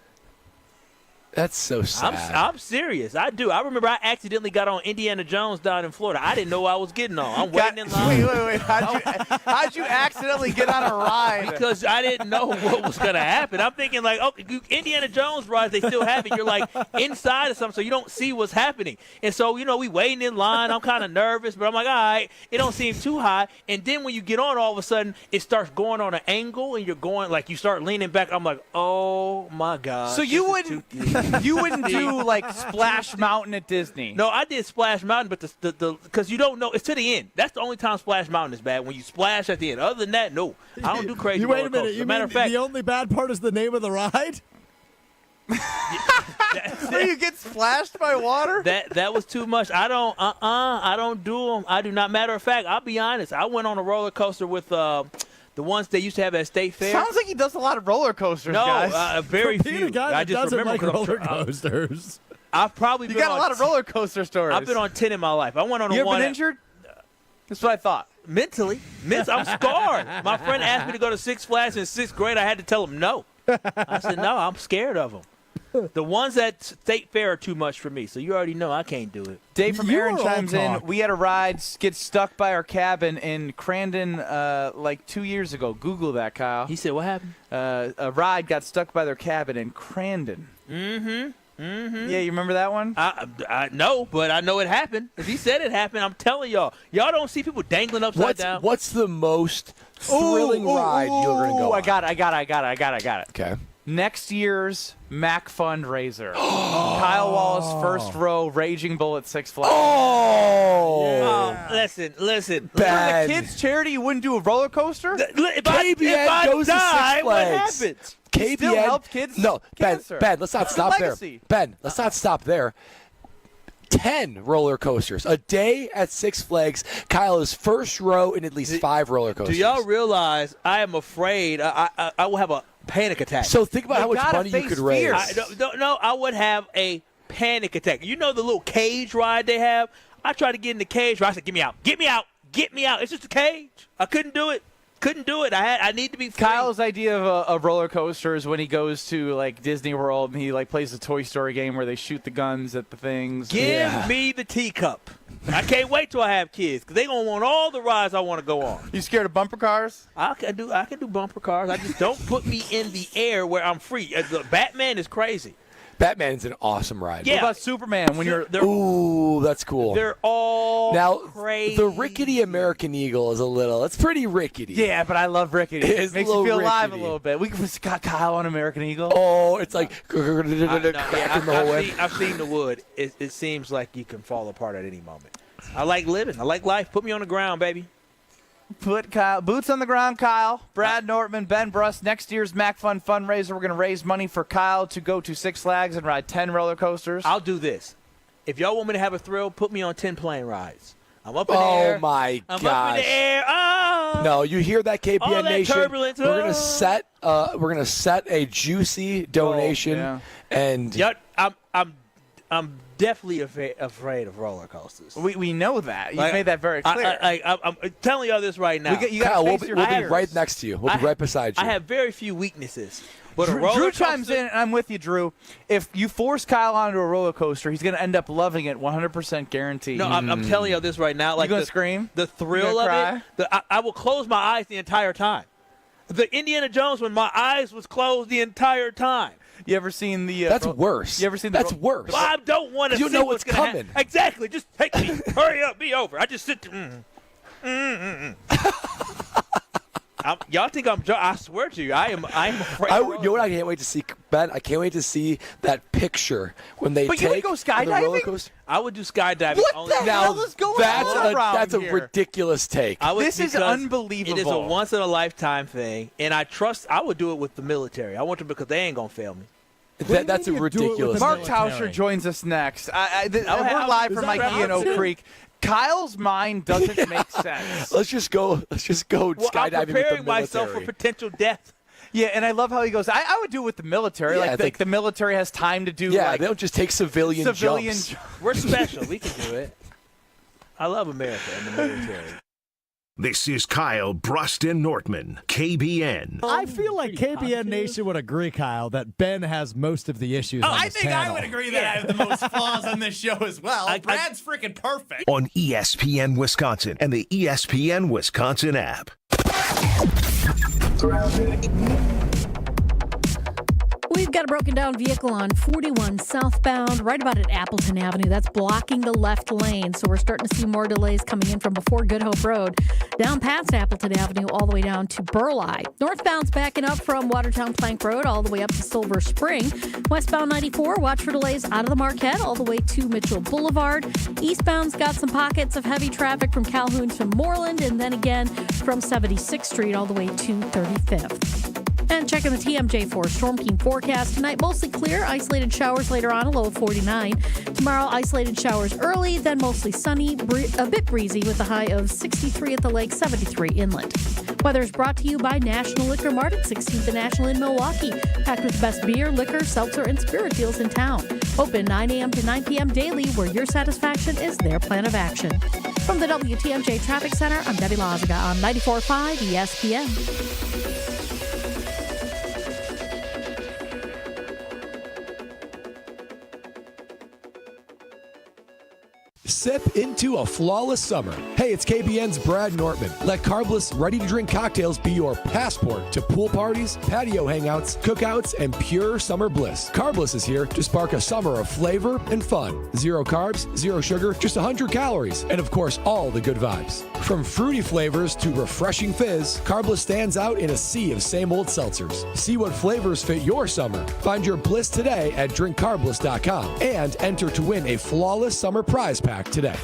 Speaker 4: That's so sad.
Speaker 3: I'm serious. I do. I remember I accidentally got on Indiana Jones down in Florida. I didn't know what I was getting on. I'm waiting in line.
Speaker 2: Wait. How'd you accidentally get on a ride?
Speaker 3: Because I didn't know what was going to happen. I'm thinking like, oh, Indiana Jones rides, they still have it. You're like inside of something, so you don't see what's happening. And so, we waiting in line. I'm kind of nervous, but I'm like, all right, it don't seem too high. And then when you get on, all of a sudden, it starts going on an angle, and you're going, like, you start leaning back. I'm like, oh, my God.
Speaker 2: So you wouldn't do like Splash Mountain at Disney?
Speaker 3: No, I did Splash Mountain, but the because you don't know, it's to the end. That's the only time Splash Mountain is bad, when you splash at the end. Other than that, no, I don't do crazy.
Speaker 5: Wait a minute. You
Speaker 3: matter
Speaker 5: mean
Speaker 3: of fact,
Speaker 5: the only bad part is the name of the ride?
Speaker 2: Where you get splashed by water?
Speaker 3: That was too much. I don't do them. I do not. Matter of fact, I'll be honest. I went on a roller coaster with the ones they used to have at State Fair.
Speaker 2: Sounds like he does a lot of roller coasters,
Speaker 3: no,
Speaker 2: guys.
Speaker 3: very
Speaker 5: For being
Speaker 3: few.
Speaker 5: a guy that
Speaker 3: I just
Speaker 5: doesn't
Speaker 3: remember
Speaker 5: like roller coasters.
Speaker 3: I've probably
Speaker 2: You
Speaker 3: been
Speaker 2: got a lot of roller coaster stories.
Speaker 3: I've been on 10 in my life. I went on
Speaker 2: You
Speaker 3: a
Speaker 2: ever
Speaker 3: one.
Speaker 2: been injured? That's what I thought.
Speaker 3: Mentally, I'm scarred. My friend asked me to go to Six Flags in 6th grade. I had to tell him no. I said no. I'm scared of them. The ones at State Fair are too much for me, so you already know I can't do it.
Speaker 2: Dave from
Speaker 5: You
Speaker 2: Aaron
Speaker 5: were
Speaker 2: chimes
Speaker 5: all
Speaker 2: in.
Speaker 5: talk.
Speaker 2: We had a ride get stuck by our cabin in Crandon like 2 years ago. Google that, Kyle.
Speaker 3: He said, what happened?
Speaker 2: A ride got stuck by their cabin in Crandon. Yeah, you remember that one?
Speaker 3: I know, but I know it happened. If he said it happened, I'm telling y'all. Y'all don't see people dangling upside down.
Speaker 4: What's the most thrilling ride you're going to go on?
Speaker 2: I got it.
Speaker 4: Okay.
Speaker 2: Next year's Mac fundraiser. Kyle Wallace, first row, Raging Bull at Six Flags.
Speaker 4: Oh!
Speaker 3: Listen.
Speaker 2: For the kids' charity, you wouldn't do a roller coaster?
Speaker 3: If
Speaker 4: KBN
Speaker 3: I
Speaker 4: goes to Six
Speaker 3: die, what
Speaker 4: Flags.
Speaker 3: happens?
Speaker 4: KBN
Speaker 2: Still help kids?
Speaker 4: No,
Speaker 2: Cancer.
Speaker 4: Ben, let's not
Speaker 2: It's a
Speaker 4: stop there.
Speaker 2: legacy.
Speaker 4: Ben, let's not stop there. 10 roller coasters a day at Six Flags. Kyle is first row in at least 5 roller coasters.
Speaker 3: Do y'all realize I am afraid I will have a panic attack?
Speaker 4: So think about how much
Speaker 2: gotta
Speaker 4: money you
Speaker 2: face
Speaker 4: could raise.
Speaker 2: fears.
Speaker 3: No, I would have a panic attack. You know the little cage ride they have? I tried to get in the cage ride. I said, get me out. It's just a cage. I couldn't do it. I need to be free.
Speaker 2: Kyle's idea of a roller coaster is when he goes to like Disney World and he like plays the Toy Story game where they shoot the guns at the things.
Speaker 3: Give me the teacup. I can't wait till I have kids because they're going to want all the rides I want to go on.
Speaker 2: You scared of bumper cars?
Speaker 3: I can do bumper cars. I just don't put me in the air where I'm free. The Batman is crazy.
Speaker 4: Batman's an awesome ride.
Speaker 3: Yeah.
Speaker 2: What about Superman when you're
Speaker 4: Ooh, that's cool.
Speaker 3: They're all
Speaker 4: Now,
Speaker 3: crazy.
Speaker 4: the rickety American Eagle is it's pretty rickety.
Speaker 2: Yeah, but I love rickety.
Speaker 4: It is
Speaker 2: makes
Speaker 4: a
Speaker 2: you
Speaker 4: little
Speaker 2: feel alive a
Speaker 4: rickety.
Speaker 2: little bit. We got Kyle on American Eagle.
Speaker 4: Oh, it's like cracking the whole way.
Speaker 3: I've seen the wood. It seems like you can fall apart at any moment. I like living. I like life. Put me on the ground, baby.
Speaker 2: Put Kyle boots on the ground. Kyle, Brad Nortman, Ben Brust. Next year's Mac Fun fundraiser. We're going to raise money for Kyle to go to Six Flags and ride 10 roller coasters.
Speaker 3: I'll do this. If y'all want me to have a thrill, put me on 10 plane rides. I'm up in the air.
Speaker 4: Oh my
Speaker 3: I'm
Speaker 4: gosh!
Speaker 3: up in the air. Oh.
Speaker 4: No, you hear that, KBN
Speaker 3: All that
Speaker 4: Nation?
Speaker 3: turbulence.
Speaker 4: We're gonna set a juicy donation, and
Speaker 3: Yeah, I'm definitely afraid of roller coasters.
Speaker 2: We know that. You've made that very clear.
Speaker 3: I'm telling y'all this right now.
Speaker 2: You gotta
Speaker 4: Kyle, we'll
Speaker 2: face
Speaker 4: be
Speaker 2: your
Speaker 4: right
Speaker 2: fears.
Speaker 4: next to you. We'll be right beside you.
Speaker 3: I have very few weaknesses. But a
Speaker 2: Drew,
Speaker 3: roller
Speaker 2: Drew
Speaker 3: coaster,
Speaker 2: chimes in, and I'm with you, Drew. If you force Kyle onto a roller coaster, he's going to end up loving it, 100% guaranteed.
Speaker 3: No, I'm telling you this right now. Like
Speaker 2: you going to scream?
Speaker 3: The thrill of
Speaker 2: cry?
Speaker 3: it. I will close my eyes the entire time. The Indiana Jones when my eyes was closed the entire time.
Speaker 2: You ever seen the?
Speaker 4: That's worse.
Speaker 2: You ever seen the?
Speaker 4: That's worse.
Speaker 3: Well, I don't want to.
Speaker 4: You
Speaker 3: see
Speaker 4: know
Speaker 3: what's
Speaker 4: what's
Speaker 3: gonna
Speaker 4: coming.
Speaker 3: Exactly. Just take me. Hurry up. Be over. I just sit there. Y'all think I'm joking? I swear to you, I am afraid.
Speaker 4: You know what I can't wait to see, Ben? I can't wait to see that picture when they
Speaker 2: But you
Speaker 4: take
Speaker 2: would go
Speaker 4: the roller
Speaker 2: skydiving?
Speaker 4: coaster.
Speaker 3: I would do skydiving.
Speaker 2: What the hell is going on around
Speaker 4: That's
Speaker 2: here?
Speaker 4: a ridiculous take.
Speaker 2: This is unbelievable.
Speaker 3: It is a once in a lifetime thing, and I would do it with the military. I want to because they ain't gonna fail me.
Speaker 4: That's a ridiculous.
Speaker 2: Mark Tauscher joins us next. We're live from IKEA in Oak Creek. Kyle's mind doesn't make sense.
Speaker 4: Let's just go
Speaker 3: Well,
Speaker 4: skydiving
Speaker 3: I'm
Speaker 4: with the military.
Speaker 3: preparing myself for potential death.
Speaker 2: Yeah, and I love how he goes, I would do it with the military.
Speaker 4: Yeah,
Speaker 2: like the military has time to do
Speaker 4: they don't just take civilian jumps.
Speaker 3: We're special. We can do it. I love America and the military.
Speaker 1: This is Kyle, Brust, and Nortman, KBN.
Speaker 5: I feel like KBN Nation would agree, Kyle, that Ben has most of the issues on this panel.
Speaker 12: I would agree that I have the most flaws on this show as well. Brad's freaking perfect.
Speaker 1: On ESPN Wisconsin and the ESPN Wisconsin app.
Speaker 8: We've got a broken down vehicle on 41 southbound, right about at Appleton Avenue. That's blocking the left lane. So we're starting to see more delays coming in from before Good Hope Road, down past Appleton Avenue, all the way down to Burleigh. Northbound's backing up from Watertown Plank Road all the way up to Silver Spring. Westbound 94, watch for delays out of the Marquette all the way to Mitchell Boulevard. Eastbound's got some pockets of heavy traffic from Calhoun to Moreland, and then again from 76th Street all the way to 35th. And checking the TMJ4 Storm King forecast. Tonight, mostly clear. Isolated showers later on, a low of 49. Tomorrow, isolated showers early, then mostly sunny, a bit breezy with a high of 63 at the lake, 73 inland. Weather is brought to you by National Liquor Mart at 16th and National in Milwaukee. Packed with the best beer, liquor, seltzer, and spirit deals in town. Open 9 a.m. to 9 p.m. daily, where your satisfaction is their plan of action. From the WTMJ Traffic Center, I'm Debbie Lazaga on 94.5 ESPN.
Speaker 4: sip into a flawless summer. Hey, it's KBN's Brad Nortman. Let Carbless ready-to-drink cocktails be your passport to pool parties, patio hangouts, cookouts, and pure summer bliss. Carbless is here to spark a summer of flavor and fun. 0 carbs, 0 sugar, just 100 calories, and of course, all the good vibes. From fruity flavors to refreshing fizz, Carbless stands out in a sea of same-old seltzers. See what flavors fit your summer. Find your bliss today at drinkcarbless.com and enter to win a flawless summer prize pack today.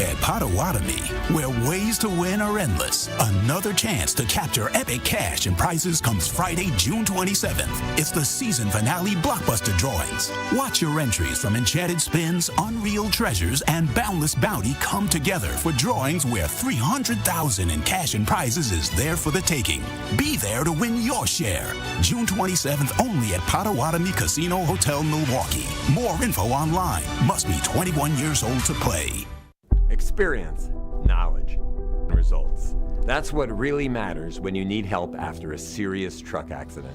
Speaker 18: At Potawatomi, where ways to win are endless, another chance to capture epic cash and prizes comes Friday, June 27th. It's the season finale blockbuster drawings. Watch your entries from Enchanted Spins, Unreal Treasures, and Boundless Bounty come together for drawings where $300,000 in cash and prizes is there for the taking. Be there to win your share. June 27th only at Potawatomi Casino Hotel, Milwaukee. More info online. Must be 21 years old to play.
Speaker 19: Experience, knowledge, and results. That's what really matters when you need help after a serious truck accident.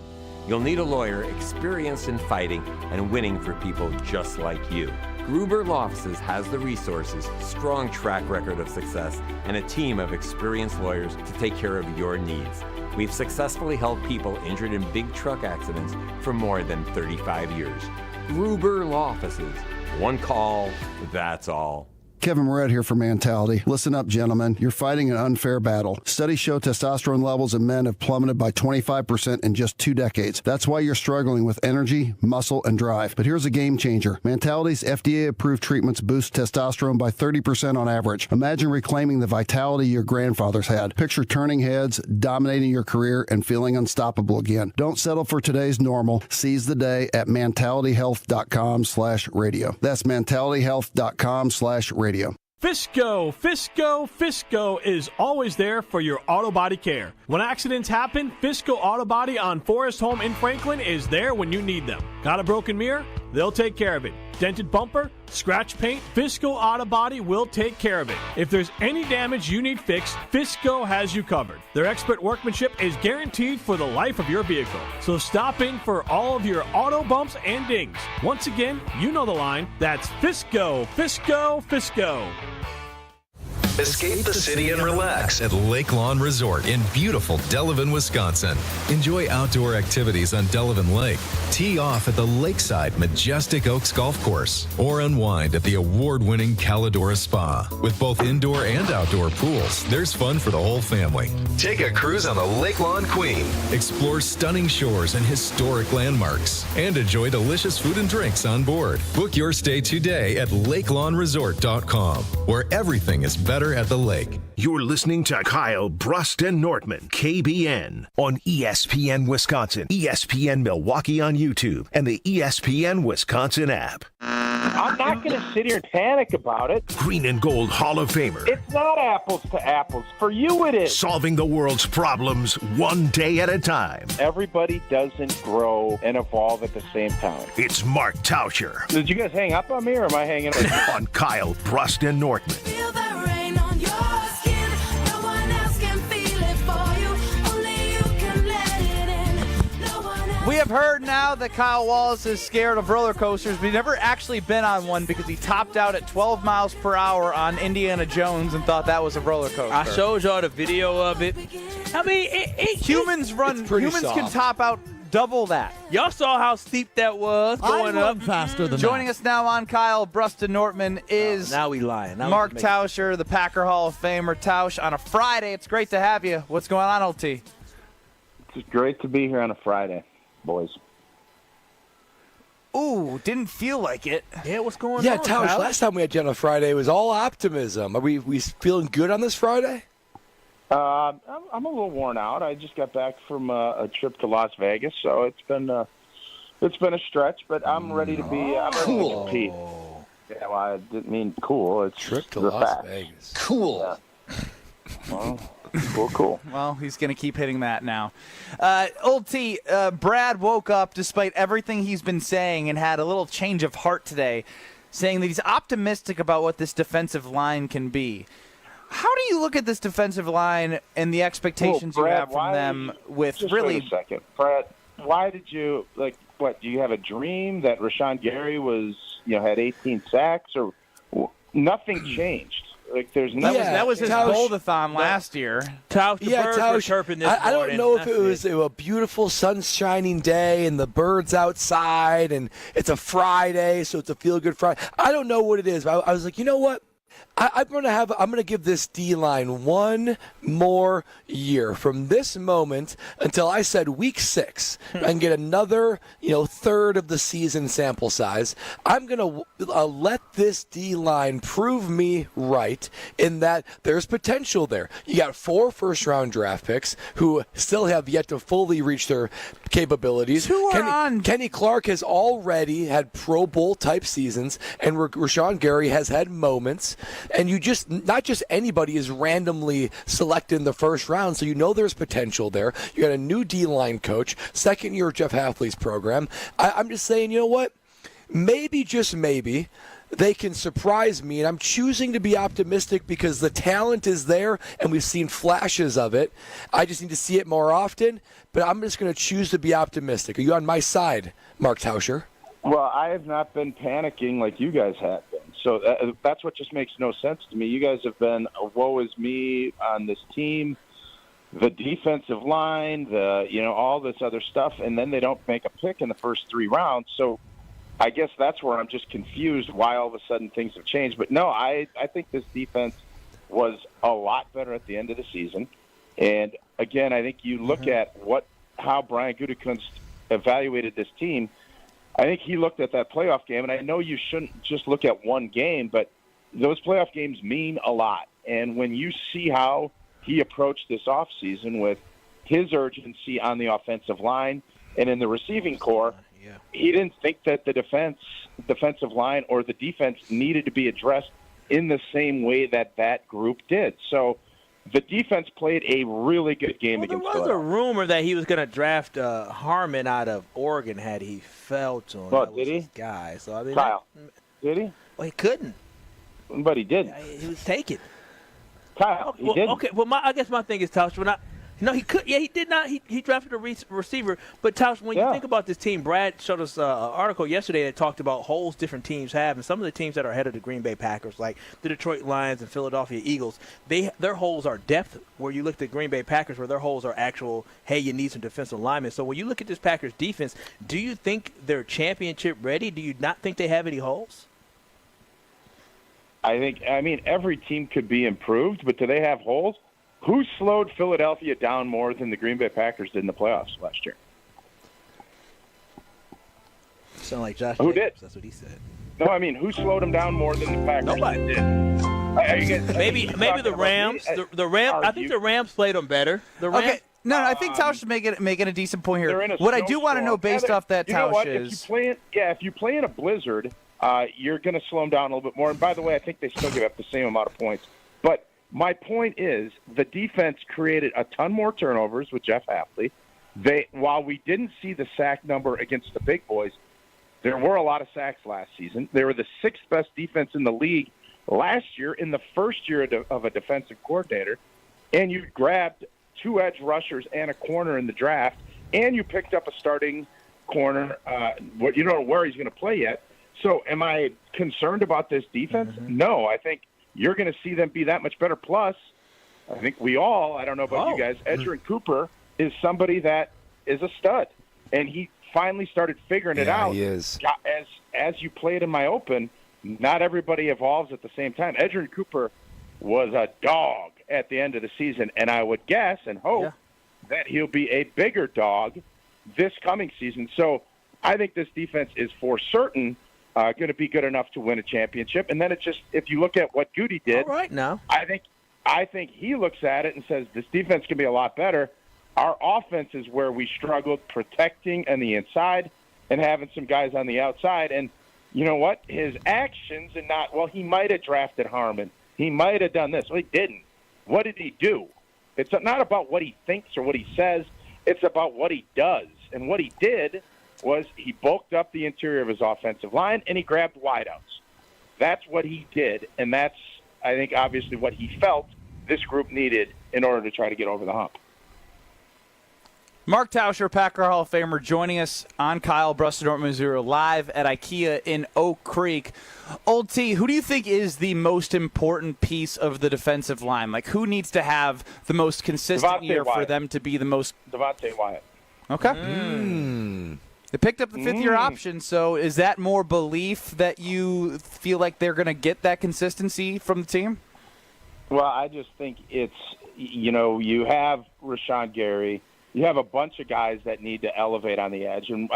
Speaker 19: You'll need a lawyer experienced in fighting and winning for people just like you. Gruber Law Offices has the resources, strong track record of success, and a team of experienced lawyers to take care of your needs. We've successfully helped people injured in big truck accidents for more than 35 years. Gruber Law Offices. One call, that's all.
Speaker 20: Kevin Moret here for Mentality. Listen up, gentlemen. You're fighting an unfair battle. Studies show testosterone levels in men have plummeted by 25% in just 2 decades. That's why you're struggling with energy, muscle, and drive. But here's a game changer. Mentality's FDA-approved treatments boost testosterone by 30% on average. Imagine reclaiming the vitality your grandfathers had. Picture turning heads, dominating your career, and feeling unstoppable again. Don't settle for today's normal. Seize the day at mentalityhealth.com/radio. That's mentalityhealth.com/radio.
Speaker 21: Fisco is always there for your auto body care. When accidents happen, Fisco Auto Body on Forest Home in Franklin is there when you need them. Got a broken mirror? They'll take care of it. Dented bumper? Scratch paint? Fisco Auto Body will take care of it. If there's any damage you need fixed, Fisco has you covered. Their expert workmanship is guaranteed for the life of your vehicle. So stop in for all of your auto bumps and dings. Once again, you know the line. That's Fisco.
Speaker 22: Escape the city and relax at Lake Lawn Resort in beautiful Delavan, Wisconsin. Enjoy outdoor activities on Delavan Lake. Tee off at the lakeside Majestic Oaks Golf Course or unwind at the award-winning Calidora Spa. With both indoor and outdoor pools, there's fun for the whole family. Take a cruise on the Lake Lawn Queen. Explore stunning shores and historic landmarks and enjoy delicious food and drinks on board. Book your stay today at lakelawnresort.com, where everything is better at the lake.
Speaker 1: You're listening to Kyle, Brust, and Nortman, KBN, on ESPN Wisconsin, ESPN Milwaukee on YouTube, and the ESPN Wisconsin app.
Speaker 23: I'm not going to sit here and panic about it.
Speaker 1: Green and Gold Hall of Famer.
Speaker 23: It's not apples to apples. For you, it is.
Speaker 1: Solving the world's problems one day at a time.
Speaker 23: Everybody doesn't grow and evolve at the same time.
Speaker 1: It's Mark Tauscher.
Speaker 23: Did you guys hang up on me, or am I hanging up
Speaker 1: on Kyle, Brust, and Nortman?
Speaker 24: Feel the rain on your skin. No one else can feel it for you. Only you can let it in. No one else.
Speaker 2: We have heard now that Kyle Wallace is scared of roller coasters, but he's never actually been on one because he topped out at 12 miles per hour on Indiana Jones and thought that was a roller coaster.
Speaker 3: I showed y'all the video of it. I mean,
Speaker 2: humans can top out double that.
Speaker 3: Y'all saw how steep that was going up.
Speaker 5: Faster than
Speaker 2: Joining us now on Kyle, Brust, and Nortman is
Speaker 3: now we lying. Now
Speaker 2: Mark Tauscher, the Packer Hall of Famer. Tausch, on a Friday, it's great to have you. What's going on, LT?
Speaker 23: It's great to be here on a Friday, boys.
Speaker 2: Ooh, didn't feel like it.
Speaker 3: Yeah, what's going on?
Speaker 4: Yeah, Tausch, last time we had you on a Friday, it was all optimism. Are we feeling good on this Friday?
Speaker 23: I'm a little worn out. I just got back from a trip to Las Vegas, so it's been a stretch. But I'm ready to be. I'm ready to compete. Yeah, well, I didn't mean cool. It's
Speaker 4: trip to
Speaker 23: the
Speaker 4: Las
Speaker 23: fact.
Speaker 4: Vegas.
Speaker 23: Cool. Yeah. Well, cool.
Speaker 2: Well, he's going to keep hitting that now. Old T, Brad woke up despite everything he's been saying and had a little change of heart today, saying that he's optimistic about what this defensive line can be. How do you look at this defensive line and the expectations
Speaker 23: Brad,
Speaker 2: you have from them with
Speaker 23: just
Speaker 2: really...
Speaker 23: Wait a second. Brad, why did you, what, do you have a dream that Rashawn Gary had 18 sacks? Or nothing changed. Like there's nothing.
Speaker 2: That was his bowl-a-thon last year.
Speaker 3: Tausch, the birds were chirping this
Speaker 4: I don't
Speaker 3: morning.
Speaker 4: know if it was a beautiful sun-shining day and the birds outside and it's a Friday, so it's a feel-good Friday. I don't know what it is. But I was like, you know what? I'm gonna give this D-line one more year from this moment until I said week 6 and get another third of the season sample size. I'm gonna let this D-line prove me right in that there's potential there. You got 4 first-round draft picks who still have yet to fully reach their capabilities. Kenny Clark has already had Pro Bowl type seasons, and Rashawn Gary has had moments. And you just, not just anybody is randomly selected in the first round, so there's potential there. You got a new D-line coach, second year of Jeff Hafley's program. I'm just saying, you know what? Maybe, just maybe, they can surprise me, and I'm choosing to be optimistic because the talent is there, and we've seen flashes of it. I just need to see it more often, but I'm just going to choose to be optimistic. Are you on my side, Mark Tauscher?
Speaker 23: Well, I have not been panicking like you guys have been. So that's what just makes no sense to me. You guys have been woe is me on this team, the defensive line, all this other stuff, and then they don't make a pick in the first 3 rounds. So I guess that's where I'm just confused why all of a sudden things have changed. But no, I think this defense was a lot better at the end of the season. And again, I think you look at how Brian Gutekunst evaluated this team. I think he looked at that playoff game, and I know you shouldn't just look at one game, but those playoff games mean a lot. And when you see how he approached this offseason with his urgency on the offensive line and in the receiving core, he didn't think that the defensive line or the defense needed to be addressed in the same way that group did. So the defense played a really good game against
Speaker 3: There was a rumor that he was going to draft Harmon out of Oregon had he felt on.
Speaker 23: Well, did he?
Speaker 3: Guy. So I mean,
Speaker 23: Kyle, did he?
Speaker 3: Well, he couldn't.
Speaker 23: But he did.
Speaker 3: He was taken.
Speaker 23: Kyle, he did.
Speaker 3: Okay, well, I guess my thing is, Tauscher, he could. Yeah, he did not. He drafted a receiver. But, Tauscher, when you think about this team, Brad showed us an article yesterday that talked about holes different teams have. And some of the teams that are ahead of the Green Bay Packers, like the Detroit Lions and Philadelphia Eagles, their holes are depth, where you look at the Green Bay Packers, where their holes are actual, hey, you need some defensive linemen. So when you look at this Packers defense, do you think they're championship ready? Do you not think they have any holes?
Speaker 23: I mean, every team could be improved, but do they have holes? Who slowed Philadelphia down more than the Green Bay Packers did in the playoffs last year?
Speaker 3: Sound like Josh
Speaker 23: Who
Speaker 3: Jacobs,
Speaker 23: did?
Speaker 3: That's what he said.
Speaker 23: No, I mean, who slowed them down more than the Packers did?
Speaker 3: Maybe the Rams. The Rams. I think the Rams played them better. The Rams.
Speaker 2: Okay. No, I think Tausch is making a decent point here. What I do want to know based off that, Tausch, is
Speaker 23: if you play in a blizzard, you're going to slow them down a little bit more. And by the way, I think they still give up the same amount of points. But my point is the defense created a ton more turnovers with Jeff Hafley. While we didn't see the sack number against the big boys, there were a lot of sacks last season. They were the 6th best defense in the league last year in the first year of a defensive coordinator. And you grabbed 2 edge rushers and a corner in the draft, and you picked up a starting corner. You don't know where he's going to play yet. So am I concerned about this defense? No, I think you're going to see them be that much better. Plus, I think I don't know about you guys, Edgerrin Cooper is somebody that is a stud. And he finally started figuring it out.
Speaker 4: He is.
Speaker 23: As you played in my open, not everybody evolves at the same time. Edgerrin Cooper was a dog at the end of the season, and I would guess and hope that he'll be a bigger dog this coming season. So I think this defense is for certain going to be good enough to win a championship. And then it's just, if you look at what Goody did,
Speaker 3: all right now,
Speaker 23: I think he looks at it and says this defense can be a lot better. Our offense is where we struggled protecting on the inside and having some guys on the outside. And you know what? His actions and he might have drafted Harmon. He might have done this. Well, he didn't. What did he do? It's not about what he thinks or what he says. It's about what he does. And what he did was he bulked up the interior of his offensive line, and he grabbed wideouts. That's what he did, and that's, I think, obviously what he felt this group needed in order to try to get over the hump.
Speaker 2: Mark Tauscher, Packer Hall of Famer, joining us on Kyle Brust and Nortman Zero live at IKEA in Oak Creek. Old T, who do you think is the most important piece of the defensive line? Like, who needs to have the most consistent year for them to be the most?
Speaker 23: Devontae Wyatt.
Speaker 2: Okay. They picked up the fifth-year option, so is that more belief that you feel like they're going to get that consistency from the team?
Speaker 23: Well, I just think it's, you have Rashawn Gary. You have a bunch of guys that need to elevate on the edge. And,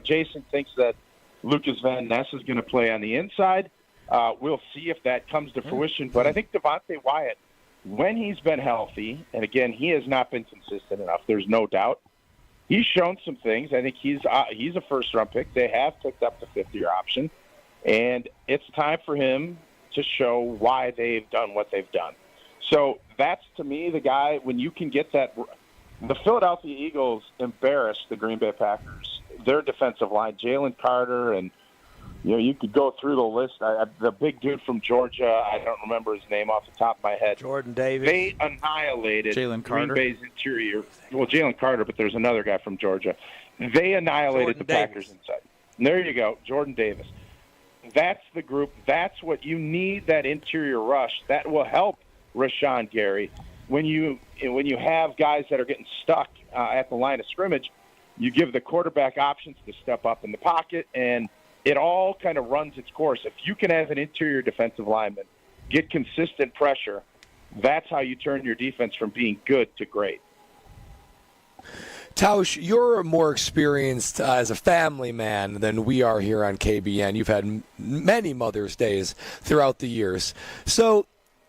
Speaker 23: Jason thinks that Lucas Van Ness is going to play on the inside. We'll see if that comes to fruition. But I think Devontae Wyatt, when he's been healthy, and again, he has not been consistent enough, there's no doubt. He's shown some things. I think he's a first-round pick. They have picked up the fifth-year option. And it's time for him to show why they've done what they've done. So that's, to me, the guy, when you can get that. The Philadelphia Eagles embarrassed the Green Bay Packers. Their defensive line, Jalen Carter, and you could go through the list. The big dude from Georgia, I don't remember his name off the top of my head.
Speaker 3: Jordan Davis.
Speaker 23: They annihilated Green Bay's interior. Well, Jalen Carter, but there's another guy from Georgia. They annihilated the Packers inside. And there you go, Jordan Davis. That's the group. That's what you need, that interior rush. That will help Rashawn Gary. When you have guys that are getting stuck at the line of scrimmage, you give the quarterback options to step up in the pocket, and it all kind of runs its course. If you can have an interior defensive lineman get consistent pressure, that's how you turn your defense from being good to great.
Speaker 4: Tausch, you're more experienced as a family man than we are here on KBN. You've had many Mother's Days throughout the years. So,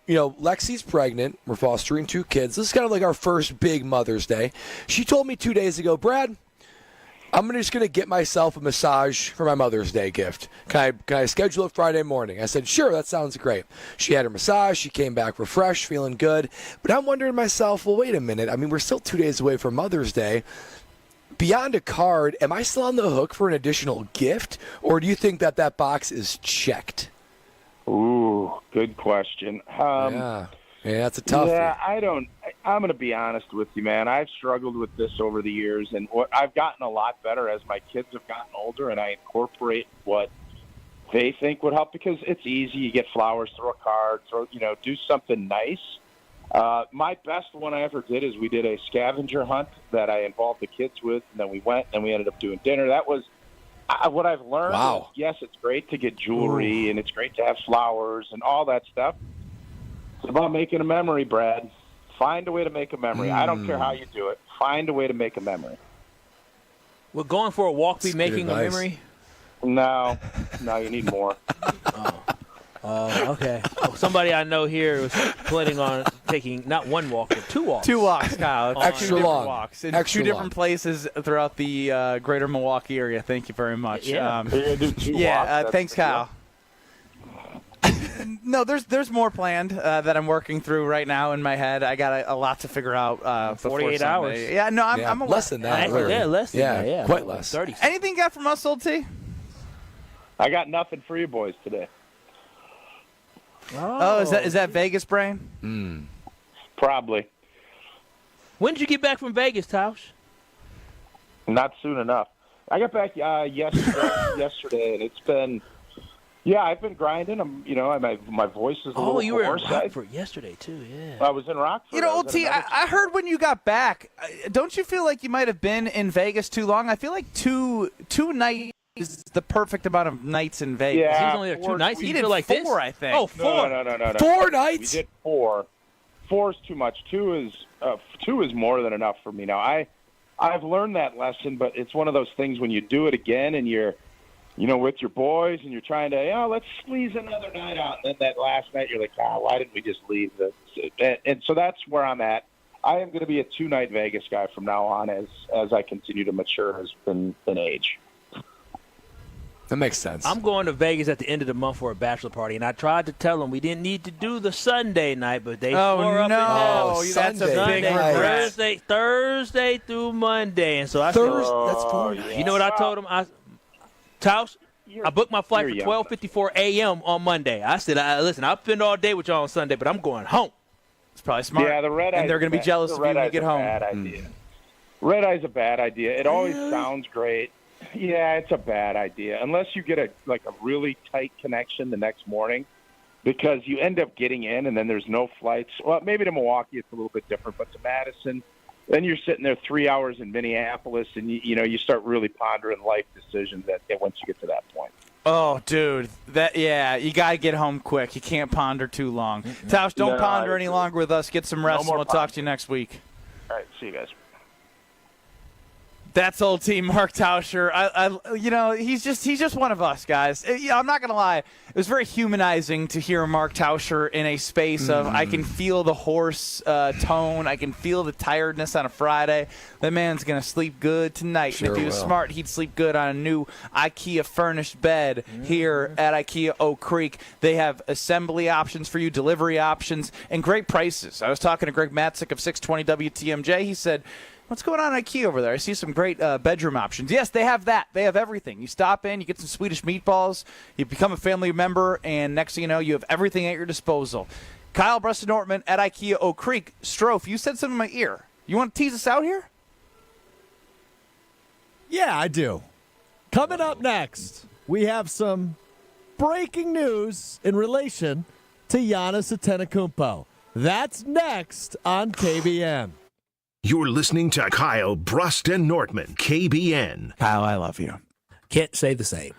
Speaker 4: Lexi's pregnant. We're fostering 2 kids. This is kind of like our first big Mother's Day. She told me 2 days ago, Brad, I'm just going to get myself a massage for my Mother's Day gift. Can I schedule it Friday morning? I said, sure, that sounds great. She had her massage. She came back refreshed, feeling good. But I'm wondering to myself, well, wait a minute. I mean, we're still 2 days away from Mother's Day. Beyond a card, am I still on the hook for an additional gift? Or do you think that box is checked?
Speaker 23: Ooh, good question.
Speaker 4: Yeah, that's a tough one.
Speaker 23: Yeah, I'm going to be honest with you, man. I've struggled with this over the years, and I've gotten a lot better as my kids have gotten older, and I incorporate what they think would help because it's easy. You get flowers, throw a card, do something nice. My best one I ever did is we did a scavenger hunt that I involved the kids with, and then we went and we ended up doing dinner. That was what I've learned. Is, yes, it's great to get jewelry and it's great to have flowers and all that stuff. It's about making a memory, Brad. Find a way to make a memory. I don't care how you do it. Find a way to make a memory.
Speaker 3: Will going for a walk be making a memory?
Speaker 23: No, you need more.
Speaker 3: Okay. Somebody I know here was planning on taking not one walk, but 2 walks.
Speaker 2: 2 walks, Kyle. It's
Speaker 4: Extra
Speaker 2: 2 different
Speaker 4: long.
Speaker 2: walks in
Speaker 4: Extra
Speaker 2: 2 different
Speaker 4: long.
Speaker 2: places throughout the greater Milwaukee area. Thank you very much.
Speaker 23: You're gonna do 2 walks?
Speaker 2: Thanks, Kyle. No, there's more planned that I'm working through right now in my head. I got a lot to figure out.
Speaker 3: 48 hours.
Speaker 2: Yeah, no, I'm
Speaker 4: less than that.
Speaker 3: Actually,
Speaker 4: really.
Speaker 3: less than that. Yeah,
Speaker 4: quite less.
Speaker 3: 30.
Speaker 2: Anything you got from us, Old T?
Speaker 23: I got nothing for you boys today.
Speaker 2: Oh, is that Vegas brain?
Speaker 23: Probably.
Speaker 3: When did you get back from Vegas, Tausch?
Speaker 23: Not soon enough. I got back yesterday, and it's been. Yeah, I've been grinding. My voice is a little hoarse.
Speaker 3: You were in Rockford yesterday too. Yeah.
Speaker 23: I was in Rockford.
Speaker 2: Old T, I heard when you got back. Don't you feel like you might have been in Vegas too long? I feel like two nights is the perfect amount of nights in Vegas.
Speaker 23: Yeah,
Speaker 3: he was only there 2 nights.
Speaker 2: He
Speaker 3: did
Speaker 2: did
Speaker 3: like
Speaker 2: 4,
Speaker 3: this?
Speaker 2: I think.
Speaker 3: Oh, 4.
Speaker 23: No.
Speaker 4: 4 nights?
Speaker 23: We did 4. 4 is too much. 2 is more than enough for me now. I've learned that lesson, but it's one of those things when you do it again and you're, with your boys and you're trying to, let's squeeze another night out. And then that last night you're like, why didn't we just leave this? And so that's where I'm at. I am going to be a 2-night Vegas guy from now on as I continue to mature in age.
Speaker 4: That makes sense.
Speaker 3: I'm going to Vegas at the end of the month for a bachelor party, and I tried to tell them we didn't need to do the Sunday night, but they swore up and down.
Speaker 2: That's a big regret.
Speaker 3: Thursday through Monday, and so I said,
Speaker 4: that's 4 nights.
Speaker 3: You know what I told them? Tausch, I booked my flight for 12:54 a.m. on Monday. I said, listen, I'll spend all day with y'all on Sunday, but I'm going home.
Speaker 2: It's probably smart.
Speaker 23: Yeah, the red eyes.
Speaker 2: And they're going to be jealous of you when you get home.
Speaker 23: Bad idea. Red eye's a bad idea. It always sounds great. Yeah, it's a bad idea unless you get a really tight connection the next morning, because you end up getting in and then there's no flights. Well, maybe to Milwaukee it's a little bit different, but to Madison, then you're sitting there 3 hours in Minneapolis, and you start really pondering life decisions once you get to that point.
Speaker 2: Oh, dude, you gotta get home quick. You can't ponder too long. Tausch, don't ponder any longer with us. Get some rest, and we'll talk to you next week.
Speaker 23: All right, see you guys.
Speaker 2: That's old team Mark Tauscher. He's just one of us, guys. I'm not gonna lie. It was very humanizing to hear Mark Tauscher in a space of I can feel the hoarse tone. I can feel the tiredness on a Friday. That man's gonna sleep good tonight.
Speaker 4: Sure
Speaker 2: and if he was
Speaker 4: will.
Speaker 2: smart, he'd sleep good on a new IKEA furnished bed here at IKEA Oak Creek. They have assembly options for you, delivery options, and great prices. I was talking to Greg Matzik of 620 WTMJ. He said, what's going on at IKEA over there? I see some great bedroom options. Yes, they have that. They have everything. You stop in, you get some Swedish meatballs, you become a family member, and next thing you know, you have everything at your disposal. Kyle, Brust, and Nortman at IKEA Oak Creek. Strofe, you said something in my ear. You want to tease us out here?
Speaker 5: Yeah, I do. Coming up next, we have some breaking news in relation to Giannis Antetokounmpo. That's next on KBN.
Speaker 1: You're listening to Kyle, Brust, and Nortman, KBN.
Speaker 2: Kyle, I love you.
Speaker 5: Can't say the same.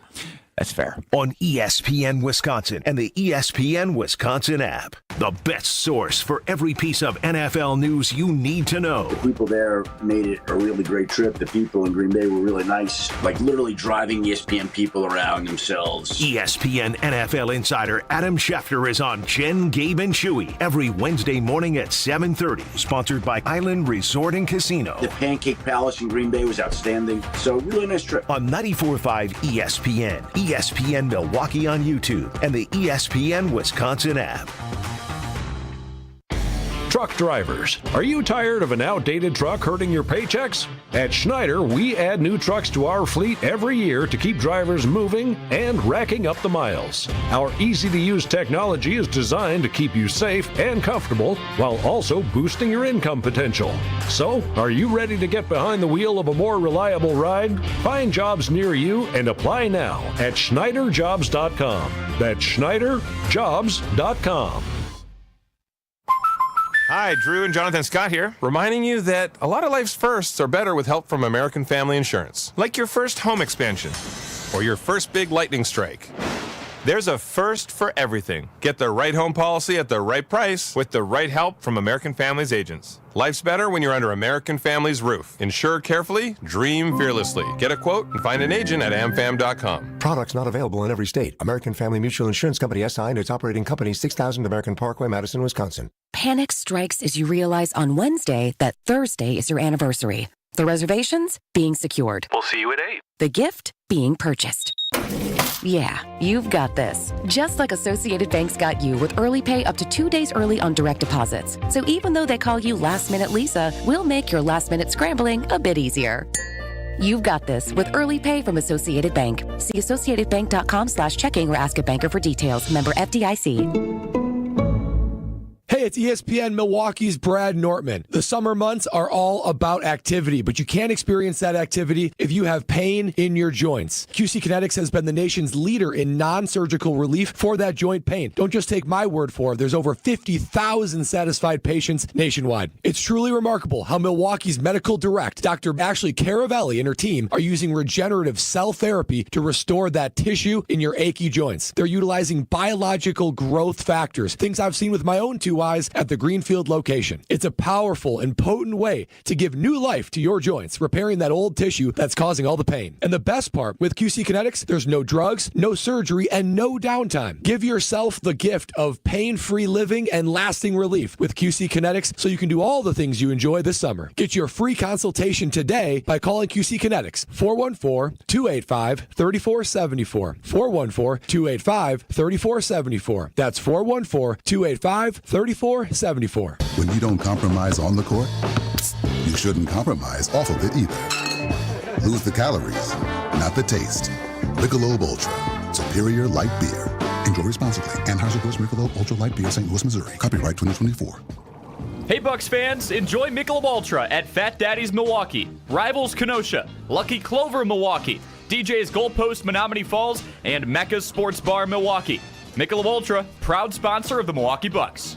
Speaker 2: That's fair.
Speaker 1: On ESPN Wisconsin and the ESPN Wisconsin app. The best source for every piece of NFL news you need to know.
Speaker 6: The people there made it a really great trip. The people in Green Bay were really nice, like literally driving ESPN people around themselves.
Speaker 1: ESPN NFL insider Adam Schefter is on Jen, Gabe, and Chewy every Wednesday morning at 7:30. Sponsored by Island Resort and Casino.
Speaker 6: The Pancake Palace in Green Bay was outstanding. So really nice trip.
Speaker 1: On 94.5 ESPN, ESPN Milwaukee on YouTube, and the ESPN Wisconsin app.
Speaker 11: Truck drivers, are you tired of an outdated truck hurting your paychecks? At Schneider, we add new trucks to our fleet every year to keep drivers moving and racking up the miles. Our easy-to-use technology is designed to keep you safe and comfortable while also boosting your income potential. So, are you ready to get behind the wheel of a more reliable ride? Find jobs near you and apply now at SchneiderJobs.com. That's SchneiderJobs.com.
Speaker 14: Hi, Drew and Jonathan Scott here, reminding you that a lot of life's firsts are better with help from American Family Insurance. Like your first home expansion or your first big lightning strike. There's a first for everything. Get the right home policy at the right price with the right help from American Family's agents. Life's better when you're under American Family's roof. Insure carefully, dream fearlessly. Get a quote and find an agent at amfam.com.
Speaker 15: Products not available in every state. American Family Mutual Insurance Company SI and its operating company 6000 American Parkway, Madison, Wisconsin.
Speaker 25: Panic strikes as you realize on Wednesday that Thursday is your anniversary. The reservations being secured.
Speaker 14: We'll see you at 8.
Speaker 25: The gift being purchased. Yeah, you've got this. Just like Associated Bank's got you with early pay up to 2 days early on direct deposits. So even though they call you Last Minute Lisa, we'll make your last minute scrambling a bit easier. You've got this with early pay from Associated Bank. See associatedbank.com/checking or ask a banker for details. Member FDIC.
Speaker 4: Hey, it's ESPN Milwaukee's Brad Nortman. The summer months are all about activity, but you can't experience that activity if you have pain in your joints. QC Kinetics has been the nation's leader in non-surgical relief for that joint pain. Don't just take my word for it. There's over 50,000 satisfied patients nationwide. It's truly remarkable how Milwaukee's medical direct, Dr. Ashley Caravelli and her team are using regenerative cell therapy to restore that tissue in your achy joints. They're utilizing biological growth factors, things I've seen with my own two eyes at the Greenfield location. It's a powerful and potent way to give new life to your joints, repairing that old tissue that's causing all the pain. And the best part, with QC Kinetics, there's no drugs, no surgery, and no downtime. Give yourself the gift of pain-free living and lasting relief with QC Kinetics so you can do all the things you enjoy this summer. Get your free consultation today by calling QC Kinetics, 414-285-3474. 414-285-3474. That's 414-285-3474.
Speaker 26: When you don't compromise on the court, you shouldn't compromise off of it either. Lose the calories, not the taste. Michelob Ultra, superior light beer. Enjoy responsibly. Anheuser-Busch Michelob Ultra Light Beer, St. Louis, Missouri. Copyright 2024.
Speaker 7: Hey Bucks fans, enjoy Michelob Ultra at Fat Daddy's Milwaukee, Rivals Kenosha, Lucky Clover Milwaukee, DJ's Goalpost Menominee Falls, and Mecca's Sports Bar Milwaukee. Michelob Ultra, proud sponsor of the Milwaukee Bucks.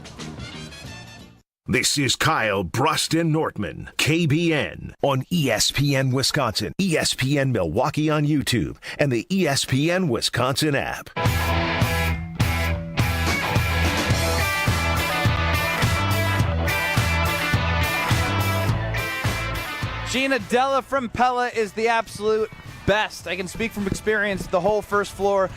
Speaker 1: This is Kyle, Brust, and Nortman, KBN, on ESPN Wisconsin, ESPN Milwaukee on YouTube, and the ESPN Wisconsin app.
Speaker 2: Gina Della from Pella is the absolute best. I can speak from experience. The whole first floor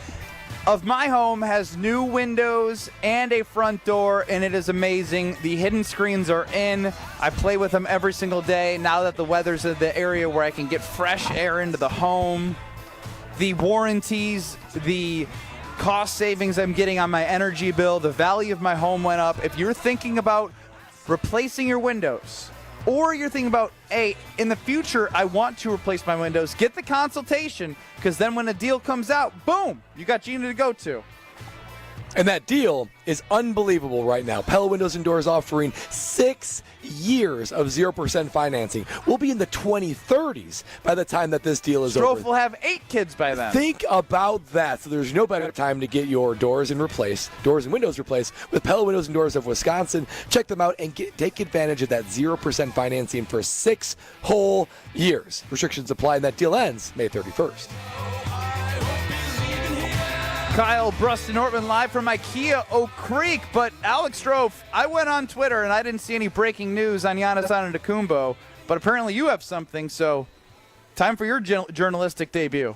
Speaker 2: of my home has new windows and a front door, and it is amazing. The hidden screens are in. I play with them every single day now that the weather's in the area where I can get fresh air into the home. The warranties, the cost savings I'm getting on my energy bill, the value of my home went up. If you're thinking about replacing your windows, or you're thinking about, hey, in the future, I want to replace my windows, get the consultation, because then when a deal comes out, boom, you got Gina to go to.
Speaker 4: And that deal is unbelievable right now. Pella Windows and Doors offering 6 years of 0% financing. We'll be in the 2030s by the time that this deal is over.
Speaker 2: Strofe will have 8 kids by then.
Speaker 4: Think about that. So there's no better time to get your doors and windows replaced with Pella Windows and Doors of Wisconsin. Check them out and take advantage of that 0% financing for 6 whole years. Restrictions apply, and that deal ends May 31st.
Speaker 2: Kyle, Brust, and Nortman live from IKEA Oak Creek. But Alex Strofe, I went on Twitter and I didn't see any breaking news on Giannis Antetokounmpo, but apparently you have something, so time for your journalistic debut.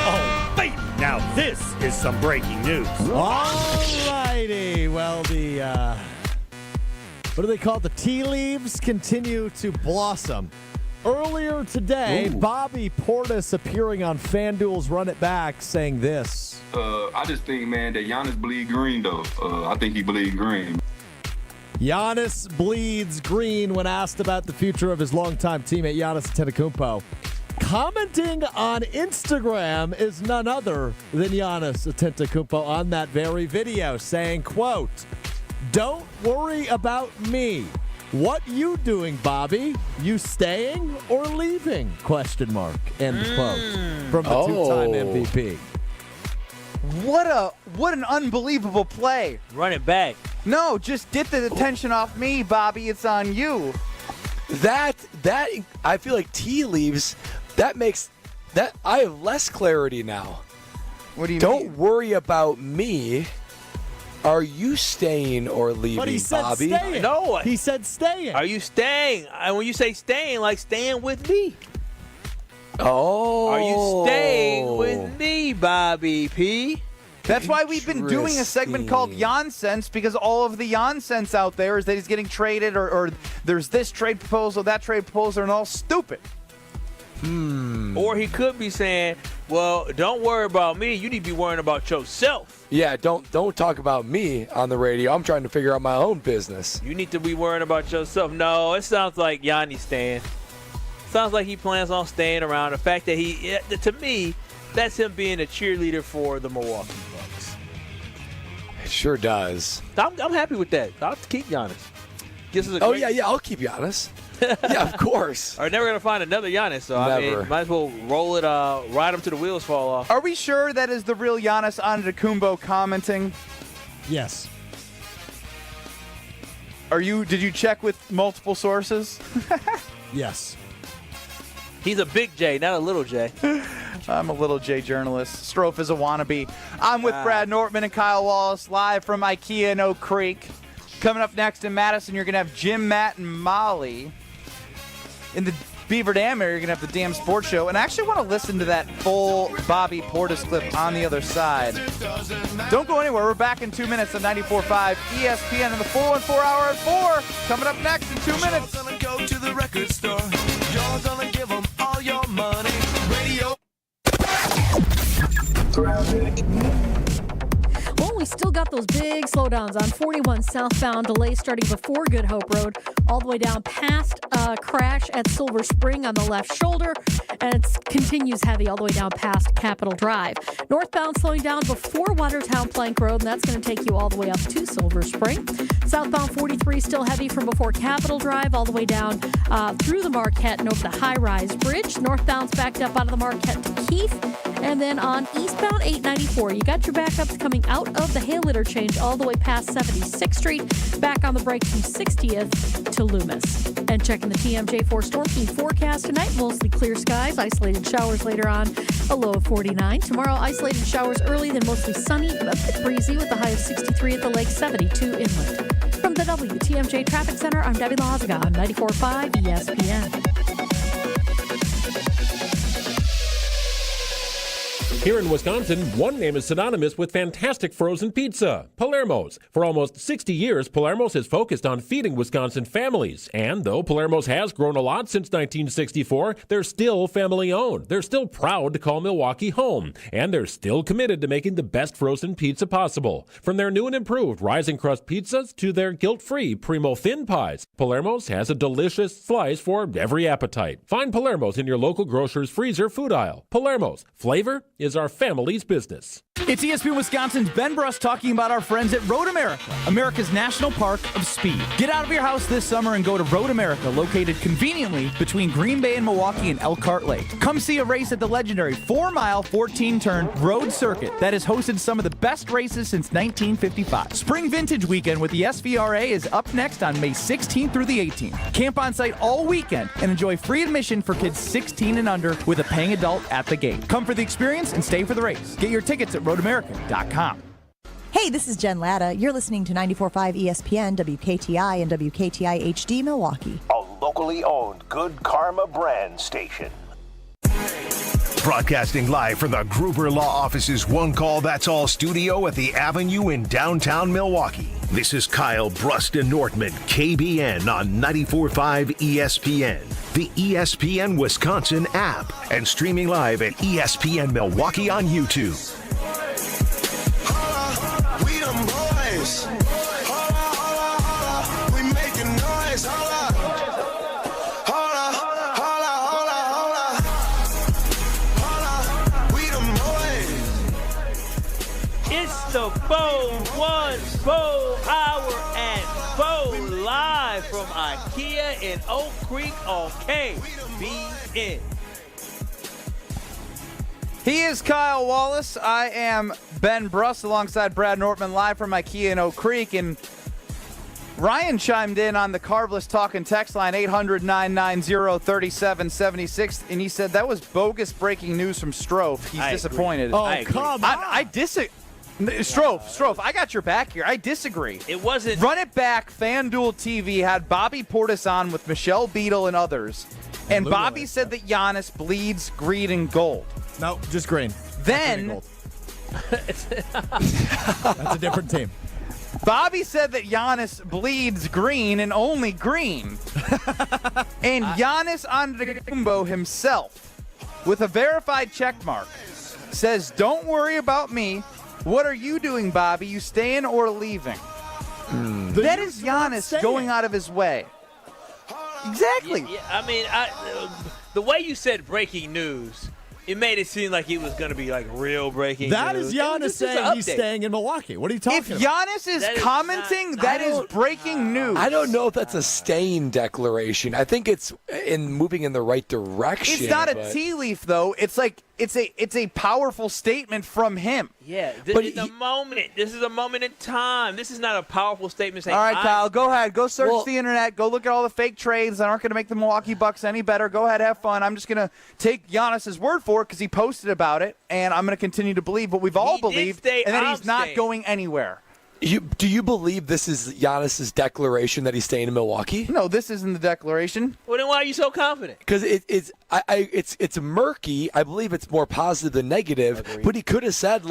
Speaker 9: Oh, baby, now this is some breaking news.
Speaker 5: All righty. Well, what do they call it? The tea leaves continue to blossom. Earlier today, Bobby Portis appearing on FanDuel's Run It Back saying this.
Speaker 10: I just think, man, that Giannis bleed green, though. I think he bleed green.
Speaker 5: Giannis bleeds green when asked about the future of his longtime teammate, Giannis Antetokounmpo. Commenting on Instagram is none other than Giannis Antetokounmpo on that very video, saying, quote, "Don't worry about me. What you doing, Bobby? You staying or leaving? Question mark. End quote. From the two-time MVP.
Speaker 2: What an unbelievable play.
Speaker 3: Run it back.
Speaker 2: No, just get the attention off me, Bobby. It's on you.
Speaker 4: That I feel like tea leaves, that makes that I have less clarity now.
Speaker 2: What do you mean?
Speaker 4: Don't worry about me. Are you staying or leaving,
Speaker 5: but he said
Speaker 4: Bobby?
Speaker 5: Staying.
Speaker 3: No.
Speaker 5: He said staying.
Speaker 3: Are you staying? And when you say staying, like staying with me.
Speaker 4: Oh.
Speaker 3: Are you staying with me, Bobby P?
Speaker 2: That's why we've been doing a segment called Yonsense, because all of the Yonsense out there is that he's getting traded or there's this trade proposal, that trade proposal, and all stupid.
Speaker 3: Or he could be saying, well, don't worry about me. You need to be worrying about yourself.
Speaker 4: Yeah, don't talk about me on the radio. I'm trying to figure out my own business.
Speaker 3: You need to be worrying about yourself. No, it sounds like Giannis staying. Sounds like he plans on staying around. The fact that to me, that's him being a cheerleader for the Milwaukee Bucks.
Speaker 4: It sure does.
Speaker 3: I'm happy with that. I'll keep Giannis.
Speaker 4: I'll keep Giannis. Yeah, of course.
Speaker 3: We're never going to find another Giannis, so
Speaker 4: Never.
Speaker 3: I mean, might as well roll it, ride him till the wheels fall off.
Speaker 2: Are we sure that is the real Giannis Antetokounmpo commenting?
Speaker 5: Yes.
Speaker 2: Did you check with multiple sources?
Speaker 5: Yes.
Speaker 3: He's a big J, not a little J.
Speaker 2: I'm a little J journalist. Strofe is a wannabe. I'm with Brad Nortman and Kyle Wallace live from IKEA in Oak Creek. Coming up next in Madison, you're going to have Jim, Matt, and Molly. In the Beaver Dam area, you're going to have the Dam Sports Show. And I actually want to listen to that full Bobby Portis clip on the other side. Don't go anywhere. We're back in 2 minutes on 94.5 ESPN in the 414 Hour at 4. Coming up next in 2 minutes.
Speaker 24: You're gonna go to the record store. You're gonna give them all your money. Radio.
Speaker 8: Well, we we still got those big slowdowns on 41 southbound, delays starting before Good Hope Road, all the way down past Crash at Silver Spring on the left shoulder, and it continues heavy all the way down past Capitol Drive. Northbound slowing down before Watertown Plank Road, and that's going to take you all the way up to Silver Spring. Southbound 43 still heavy from before Capitol Drive all the way down through the Marquette and over the high-rise bridge. Northbound's backed up out of the Marquette to Keith. And then on eastbound 894, you got your backups coming out of the Hale interchange all the way past 76th Street, back on the break from 60th to Loomis. And checking the TMJ4 Storm Team forecast tonight, mostly clear skies, isolated showers later on, a low of 49. Tomorrow, isolated showers early, then mostly sunny, a bit breezy with a high of 63 at the lake, 72 inland. From the WTMJ Traffic Center, I'm Debbie Lazaga on 94.5 ESPN.
Speaker 11: Here in Wisconsin, one name is synonymous with fantastic frozen pizza, Palermo's. For almost 60 years, Palermo's has focused on feeding Wisconsin families. And though Palermo's has grown a lot since 1964, they're still family-owned. They're still proud to call Milwaukee home. And they're still committed to making the best frozen pizza possible. From their new and improved rising crust pizzas to their guilt-free Primo thin pies, Palermo's has a delicious slice for every appetite. Find Palermo's in your local grocer's freezer food aisle. Palermo's. Flavor is our family's business.
Speaker 2: It's ESPN Wisconsin's Ben Brust talking about our friends at Road America, America's national park of speed. Get out of your house this summer and go to Road America, located conveniently between Green Bay and Milwaukee and Elkhart Lake. Come see a race at the legendary 4-mile, 14-turn road circuit that has hosted some of the best races since 1955. Spring Vintage Weekend with the SVRA is up next on May 16th through the 18th. Camp on site all weekend and enjoy free admission for kids 16 and under with a paying adult at the gate. Come for the experience and stay for the race. Get your tickets at roadamerica.com.
Speaker 12: Hey, this is Jen Latta. You're listening to 94.5 ESPN, WKTI, and WKTI HD Milwaukee.
Speaker 1: A locally owned Good Karma brand station. Broadcasting live from the Gruber Law Office's One Call That's All studio at the Avenue in downtown Milwaukee. This is Kyle Brust and Nortman, KBN on 94.5 ESPN, the ESPN Wisconsin app, and streaming live at ESPN Milwaukee on YouTube.
Speaker 24: We them boys. We making noise. We them boys.
Speaker 3: It's the Bow One Bow Hour and Bow live from IKEA in Oak Creek on KBN.
Speaker 2: He is Kyle Wallace. I am Ben Brust alongside Brad Nortman live from IKEA in Oak Creek. And Ryan chimed in on the Carbless talk and text line 800-990-3776. And he said that was bogus breaking news from Strofe. He's disappointed.
Speaker 5: Oh, come on.
Speaker 2: I disagree. Strofe, I got your back here. I disagree.
Speaker 3: It wasn't.
Speaker 2: Run it back. FanDuel TV had Bobby Portis on with Michelle Beadle and others. And Bobby said that Giannis bleeds green and gold.
Speaker 5: No, just green.
Speaker 2: Then
Speaker 5: that's a different team.
Speaker 2: Bobby said that Giannis bleeds green and only green. And Giannis Antetokounmpo himself, with a verified check mark, says, "Don't worry about me. What are you doing, Bobby? You staying or leaving?" That is Giannis going out of his way. Exactly.
Speaker 3: Yeah, I mean, the way you said breaking news, it made it seem like it was going to be like real breaking news.
Speaker 5: That is Giannis saying he's staying in Milwaukee. What are you talking about?
Speaker 2: If Giannis is commenting, that is breaking news.
Speaker 4: I don't know if that's a staying declaration. I think it's moving in the right direction.
Speaker 2: It's not a tea leaf, though. It's like it's a powerful statement from him.
Speaker 3: Yeah, this is a moment. This is a moment in time. This is not a powerful statement saying,
Speaker 2: all right, Kyle, go ahead. Go search the internet. Go look at all the fake trades that aren't going to make the Milwaukee Bucks any better. Go ahead, have fun. I'm just going to take Giannis's word for it because he posted about it, and I'm going to continue to believe what we've all believed, and that he's not going anywhere.
Speaker 4: Do you believe this is Giannis's declaration that he's staying in Milwaukee?
Speaker 2: No, this isn't the declaration.
Speaker 3: Well, then why are you so confident?
Speaker 4: Because it's murky. I believe it's more positive than negative. But he could have said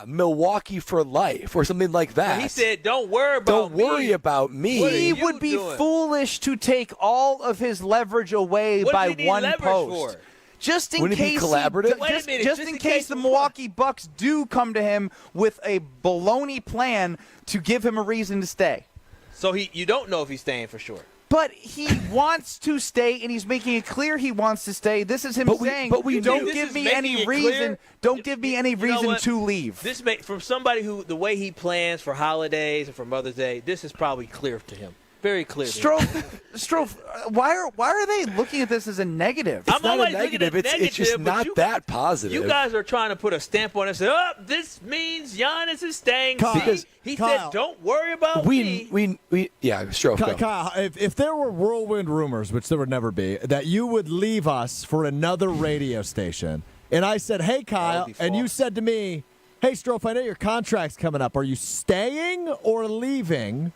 Speaker 4: Milwaukee for life or something like that.
Speaker 3: Well, he said, "Don't worry about me."
Speaker 2: He would be foolish to take all of his leverage away by one post. just in
Speaker 4: Wouldn't it be
Speaker 2: case
Speaker 4: collaborative?
Speaker 3: Wait a minute,
Speaker 2: just in case the Milwaukee Bucks do come to him with a baloney plan to give him a reason to stay.
Speaker 3: So you don't know if he's staying for sure.
Speaker 2: But he wants to stay, and he's making it clear he wants to stay. This is him saying,
Speaker 3: don't
Speaker 2: give me any reason. Don't give me any reason to leave.
Speaker 3: This from somebody who the way he plans for holidays and for Mother's Day, this is probably clear to him. Very clear.
Speaker 2: Strofe, why are they looking at this as a negative?
Speaker 4: It's not a negative. It's just not that positive.
Speaker 3: You guys are trying to put a stamp on it and say, oh, this means Giannis is staying.
Speaker 5: Kyle,
Speaker 3: He said, don't worry about me.
Speaker 4: Strofe.
Speaker 5: Kyle, if there were whirlwind rumors, which there would never be, that you would leave us for another radio station, and I said, hey, Kyle, and you said to me, hey, Strofe, I know your contract's coming up. Are you staying or leaving?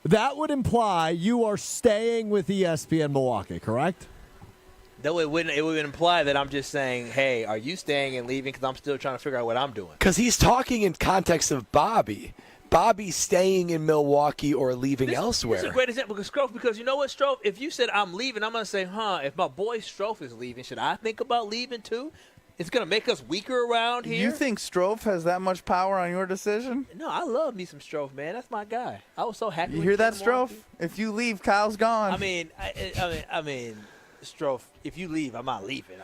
Speaker 5: That would imply you are staying with ESPN Milwaukee, correct?
Speaker 3: No, it would imply that I'm just saying, hey, are you staying and leaving? Because I'm still trying to figure out what I'm doing.
Speaker 4: Because he's talking in context of Bobby. Bobby staying in Milwaukee or leaving elsewhere.
Speaker 3: This is a great example because you know what, Strofe? If you said I'm leaving, I'm going to say, if my boy Strofe is leaving, should I think about leaving too? It's going to make us weaker around here.
Speaker 2: You think Strofe has that much power on your decision?
Speaker 3: No, I love me some Strofe, man. That's my guy. I was so happy.
Speaker 2: You hear that, Strofe? If you leave, Kyle's gone.
Speaker 3: I mean, Strofe, if you leave, I'm not leaving.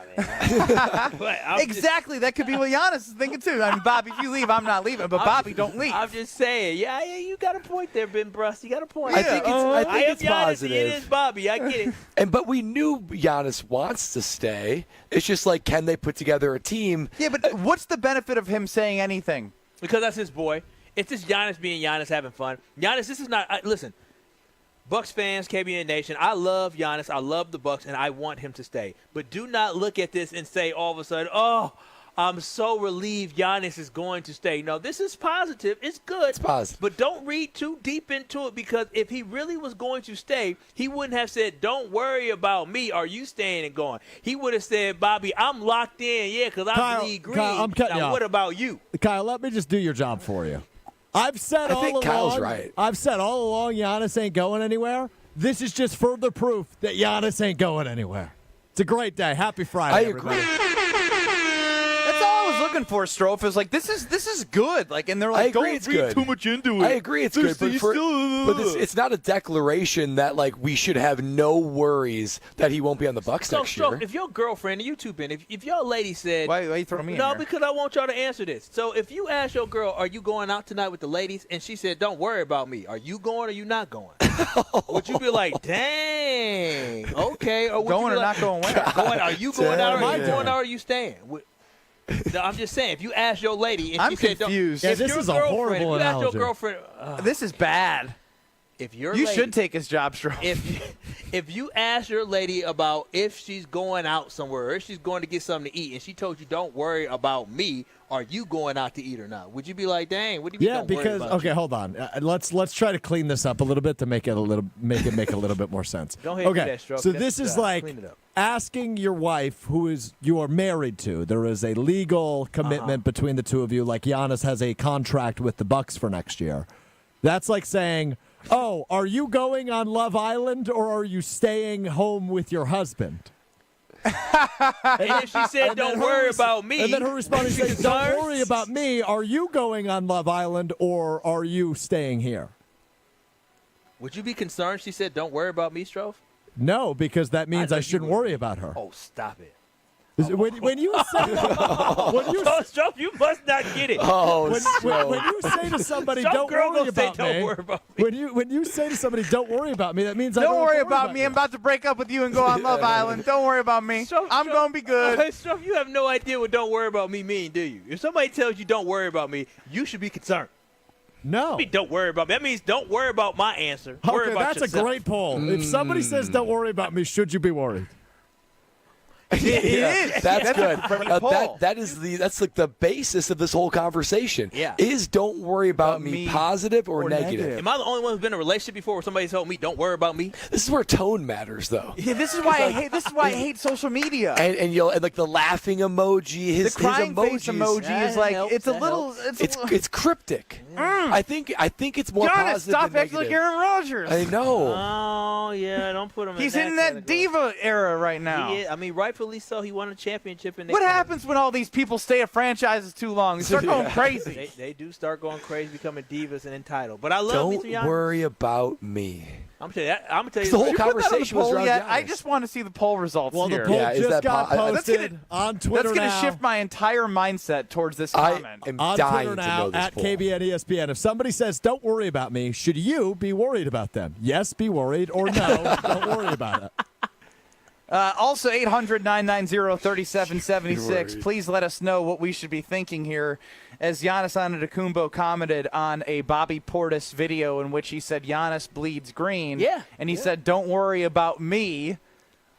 Speaker 2: Exactly. That could be what Giannis is thinking too. I mean, Bobby, if you leave, I'm not leaving. But Bobby, don't leave.
Speaker 3: I'm just saying. Yeah, you got a point there, Ben Brust. You got a point.
Speaker 4: I think it's
Speaker 3: Giannis,
Speaker 4: positive.
Speaker 3: It is Bobby. I get it.
Speaker 4: But we knew Giannis wants to stay. It's just like, can they put together a team?
Speaker 2: Yeah, but what's the benefit of him saying anything?
Speaker 3: Because that's his boy. It's just Giannis being Giannis, having fun. Giannis, this is not. Listen. Bucks fans, KBN Nation, I love Giannis. I love the Bucks, and I want him to stay. But do not look at this and say all of a sudden, oh, I'm so relieved Giannis is going to stay. No, this is positive. It's good.
Speaker 4: It's positive.
Speaker 3: But don't read too deep into it because if he really was going to stay, he wouldn't have said, don't worry about me. Are you staying and going? He would have said, Bobby, I'm locked in, because I bleed green.
Speaker 5: Kyle, I'm cutting you off.
Speaker 3: What about you?
Speaker 5: Kyle, let me just do your job for you. I've said all along.
Speaker 4: Kyle's right.
Speaker 5: I've said all along Giannis ain't going anywhere. This is just further proof that Giannis ain't going anywhere. It's a great day. Happy Friday, everybody.
Speaker 2: That's all I was looking for, Strofe. Is like this is good. Like, and they're like, don't read too much into it.
Speaker 4: I agree, it's good, but it's not a declaration that like we should have no worries that he won't be on the Bucks next year.
Speaker 3: If your girlfriend, and you two, Ben, if your lady said,
Speaker 2: why you throwing me in
Speaker 3: no,
Speaker 2: there?
Speaker 3: because I want y'all to answer this. So if you ask your girl, are you going out tonight with the ladies? And she said, don't worry about me. Are you going or you not going? Would you be like, dang, okay? Or would
Speaker 2: going
Speaker 3: you be
Speaker 2: or
Speaker 3: like,
Speaker 2: not going where?
Speaker 3: Are you going out or are you going out or are you staying? No, I'm just saying, if you ask your lady and
Speaker 2: I'm
Speaker 3: she said,
Speaker 2: confused.
Speaker 5: Yeah, this is a horrible
Speaker 3: if you ask your
Speaker 5: analogy.
Speaker 3: girlfriend,
Speaker 2: This is bad.
Speaker 3: if your
Speaker 2: You
Speaker 3: lady,
Speaker 2: should take his job, Strofe.
Speaker 3: if you ask your lady about if she's going out somewhere or if she's going to get something to eat and she told you don't worry about me, are you going out to eat or not? Would you be like, dang, what do you mean?
Speaker 5: Yeah, because hold on. Let's try to clean this up a little bit to make it make a little bit more sense.
Speaker 3: Go ahead and do
Speaker 5: Okay,
Speaker 3: that, Stroke.
Speaker 5: so
Speaker 3: That's
Speaker 5: this is
Speaker 3: the
Speaker 5: like
Speaker 3: clean it up.
Speaker 5: asking your wife, who is you are married to. There is a legal commitment between the two of you. Like Giannis has a contract with the Bucks for next year. That's like saying, "Oh, are you going on Love Island or are you staying home with your husband?"
Speaker 3: And if she said, don't worry about me.
Speaker 5: And then her response is, don't worry about me. Are you going on Love Island or are you staying here?
Speaker 3: Would you be concerned she said, don't worry about me, Strofe?
Speaker 5: No, because that means I shouldn't worry about her.
Speaker 3: Oh, stop it.
Speaker 5: When you say
Speaker 3: Strofe, you must not get it.
Speaker 5: When you say to somebody, don't worry about me. When you say to somebody, don't worry about me, that means I
Speaker 2: don't worry about me. I'm about to break up with you and go on Love Island. Don't worry about me. I'm going to be good.
Speaker 3: Strofe, you have no idea what don't worry about me mean, do you? If somebody tells you don't worry about me, you should be concerned.
Speaker 5: No.
Speaker 3: Don't worry about me. That means don't worry about my answer. Worry
Speaker 5: Okay,
Speaker 3: about
Speaker 5: that's
Speaker 3: yourself.
Speaker 5: a great poll. If somebody says don't worry about me, should you be worried?
Speaker 2: It is.
Speaker 4: That's good.
Speaker 2: poll.
Speaker 4: That's like the basis of this whole conversation.
Speaker 3: Yeah.
Speaker 4: Is don't worry about me positive or negative?
Speaker 3: Am I the only one who's been in a relationship before where somebody told me don't worry about me?
Speaker 4: This is where tone matters, though.
Speaker 2: Yeah, this is why I hate social media.
Speaker 4: And like the laughing emoji, his
Speaker 2: crying
Speaker 4: emojis,
Speaker 2: face emoji is like it's a little
Speaker 4: it's cryptic. I think it's more
Speaker 2: Giannis,
Speaker 4: positive
Speaker 2: stop
Speaker 4: than
Speaker 2: acting like
Speaker 4: negative.
Speaker 2: Aaron Rodgers.
Speaker 4: I know.
Speaker 3: Oh, yeah, don't put him
Speaker 2: He's
Speaker 3: in
Speaker 2: in
Speaker 3: that
Speaker 2: that
Speaker 3: category.
Speaker 2: diva era right now.
Speaker 3: I mean, rightfully so. He won a championship.
Speaker 2: What happens when all these people stay at franchises too long? They start going crazy.
Speaker 3: They do start going crazy, becoming divas and entitled. But I love
Speaker 4: Don't
Speaker 3: Mr. Giannis.
Speaker 4: worry about me.
Speaker 3: I'm going to tell you
Speaker 4: The whole
Speaker 2: Did you put that on the
Speaker 4: conversation was
Speaker 2: poll
Speaker 4: around
Speaker 2: yet?
Speaker 4: Giannis.
Speaker 2: I just want to see the poll results
Speaker 5: Well,
Speaker 2: here.
Speaker 5: the poll
Speaker 4: is
Speaker 5: just
Speaker 4: that
Speaker 5: got
Speaker 2: That's
Speaker 5: posted on Twitter
Speaker 2: That's going to
Speaker 5: now.
Speaker 2: shift my entire mindset towards this
Speaker 4: I
Speaker 2: comment.
Speaker 4: am
Speaker 5: On
Speaker 4: dying
Speaker 5: Twitter
Speaker 4: to
Speaker 5: now
Speaker 4: know this
Speaker 5: at
Speaker 4: poll.
Speaker 5: KBN ESPN. If somebody says, "Don't worry about me," should you be worried about them? Yes, be worried, or no, don't worry about it.
Speaker 2: Also, 800-990-3776.
Speaker 4: Worried.
Speaker 2: Please let us know what we should be thinking here. As Giannis Antetokounmpo commented on a Bobby Portis video in which he said Giannis bleeds green.
Speaker 3: Yeah.
Speaker 2: And he said, don't worry about me.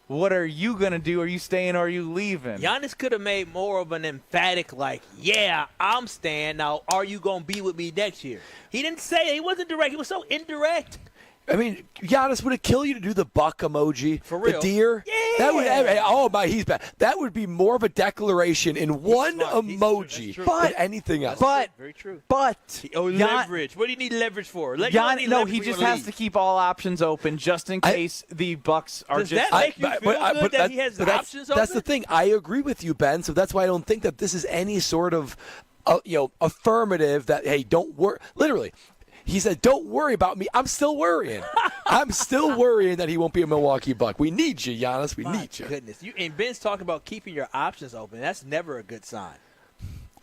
Speaker 2: What are you going to do? Are you staying or are you leaving?
Speaker 3: Giannis could have made more of an emphatic, like, yeah, I'm staying. Now, are you going to be with me next year? He didn't say it. He wasn't direct. He was so indirect.
Speaker 4: I mean, Giannis, would it kill you to do the buck emoji?
Speaker 3: For real?
Speaker 4: The deer?
Speaker 3: Yeah.
Speaker 4: That would, oh, my, he's bad. That would be more of a declaration in one
Speaker 3: smart.
Speaker 4: emoji
Speaker 3: True.
Speaker 4: than anything else.
Speaker 2: But,
Speaker 3: Very true.
Speaker 2: but,
Speaker 3: Leverage. What do you need leverage for?
Speaker 2: he just has to keep all options open just in case the Bucks are
Speaker 3: Does
Speaker 2: just.
Speaker 3: that make you feel good that he has
Speaker 4: but that's-
Speaker 3: options
Speaker 4: That's
Speaker 3: open?
Speaker 4: the thing. I agree with you, Ben. So that's why I don't think that this is any sort of, affirmative that, hey, don't worry. Literally. He said, don't worry about me. I'm still worrying. I'm still worrying that he won't be a Milwaukee Buck. We need you, Giannis. We need you.
Speaker 3: Goodness. And Ben's talking about keeping your options open. That's never a good sign.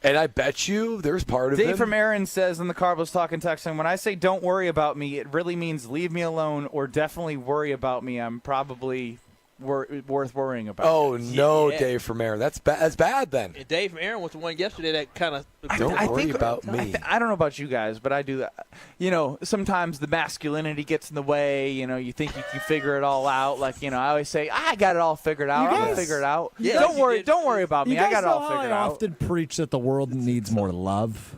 Speaker 4: And I bet you there's part of
Speaker 2: Dave
Speaker 4: him.
Speaker 2: from Aaron says in the Carbless Talking Text, when I say don't worry about me, it really means leave me alone or definitely worry about me. I'm probably worth worrying about.
Speaker 4: Oh, no,
Speaker 3: Yeah.
Speaker 4: Dave from Aaron. That's bad. That's bad then.
Speaker 3: And Dave from Aaron was the one yesterday that kind of.
Speaker 4: Don't worry about me.
Speaker 2: I don't know about you guys, but I do that. Sometimes the masculinity gets in the way. You think you can figure it all out. Like, I always say, I got it all figured out. I'm going to figure it out.
Speaker 3: Yeah,
Speaker 2: Don't worry about me.
Speaker 5: You guys
Speaker 2: I got it
Speaker 5: know
Speaker 2: all
Speaker 5: how
Speaker 2: figured
Speaker 5: I
Speaker 2: out.
Speaker 5: often preach that the world needs more love.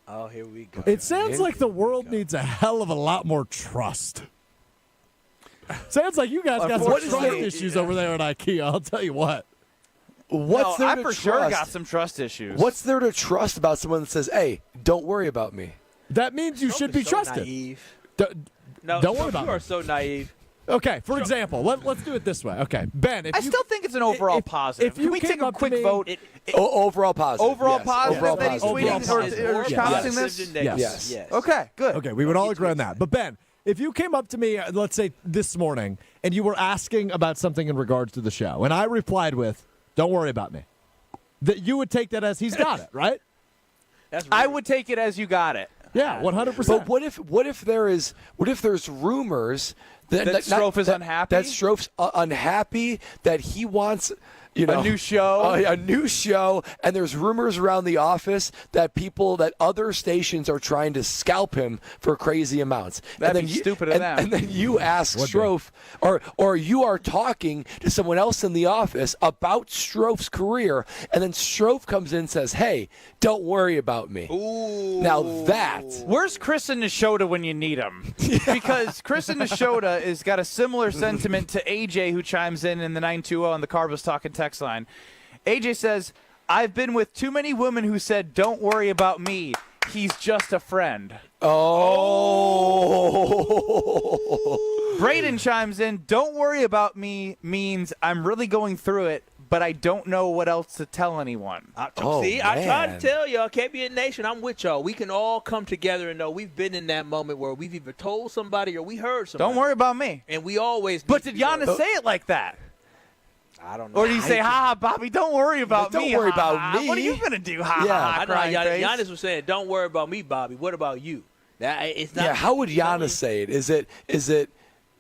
Speaker 3: Oh, here we go.
Speaker 5: It sounds like the world needs a hell of a lot more trust. Sounds like you guys got some trust issues over there at IKEA. I'll tell you what.
Speaker 4: What's there
Speaker 2: I
Speaker 4: to
Speaker 2: for
Speaker 4: trust?
Speaker 2: sure got some trust issues.
Speaker 4: What's there to trust about someone that says, hey, don't worry about me?
Speaker 5: That means you should be
Speaker 3: so
Speaker 5: trusted.
Speaker 3: Naive.
Speaker 5: Don't worry about
Speaker 3: You
Speaker 5: me.
Speaker 3: are so naive.
Speaker 5: Okay, for example, let's do it this way. Okay, Ben,
Speaker 2: I still think it's an overall positive.
Speaker 5: if you
Speaker 2: Can we
Speaker 5: came
Speaker 2: take a
Speaker 5: up to
Speaker 2: quick
Speaker 5: me-
Speaker 2: vote?
Speaker 4: Overall positive.
Speaker 2: Overall
Speaker 4: yes.
Speaker 2: positive
Speaker 4: Overall
Speaker 2: that he's
Speaker 4: positive.
Speaker 2: tweeting
Speaker 5: Overall
Speaker 2: or
Speaker 5: positive.
Speaker 2: commenting
Speaker 5: Yes.
Speaker 2: this?
Speaker 5: Yes.
Speaker 3: Yes.
Speaker 2: Okay, good.
Speaker 5: Okay, we would all agree on that. But Ben, if you came up to me, let's say this morning, and you were asking about something in regards to the show, and I replied with, "Don't worry about me," that you would take that as he's got it, right?
Speaker 2: I would take it as you got it.
Speaker 5: Yeah, 100%.
Speaker 4: But what if there's rumors that
Speaker 2: Strofe is unhappy?
Speaker 4: That Strofe's unhappy that he wants
Speaker 2: a new show.
Speaker 4: A new show, and there's rumors around the office that other stations are trying to scalp him for crazy amounts.
Speaker 2: That'd
Speaker 4: and
Speaker 2: be
Speaker 4: then
Speaker 2: stupid of them.
Speaker 4: And then you ask
Speaker 5: Would be.
Speaker 4: Strofe, or you are talking to someone else in the office about Strofe's career, and then Strofe comes in and says, "Hey, don't worry about me."
Speaker 3: Ooh.
Speaker 4: Now that.
Speaker 2: Where's Chris and Nishota when you need him? Because Chris and Nishota has got a similar sentiment to AJ, who chimes in the 920 on the Carbless Talking text line. AJ says, I've been with too many women who said, don't worry about me. He's just a friend.
Speaker 4: Oh.
Speaker 2: Braden chimes in, don't worry about me means I'm really going through it, but I don't know what else to tell anyone.
Speaker 3: I try to tell y'all, KBN Nation, I'm with y'all. We can all come together and know we've been in that moment where we've either told somebody or we heard somebody.
Speaker 2: Don't worry about me.
Speaker 3: And we always.
Speaker 2: But did Giannis say it like that?
Speaker 3: I don't know.
Speaker 2: Or do you say, ha, Bobby, don't worry about me.
Speaker 4: Don't worry
Speaker 2: ha,
Speaker 4: about
Speaker 2: ha.
Speaker 4: me.
Speaker 2: What are you going to do? Ha,
Speaker 4: Yeah.
Speaker 2: ha,
Speaker 3: I know
Speaker 2: crying face.
Speaker 3: Giannis was saying, don't worry about me, Bobby. What about you? It's not.
Speaker 4: Yeah, how would Giannis say it? Is it,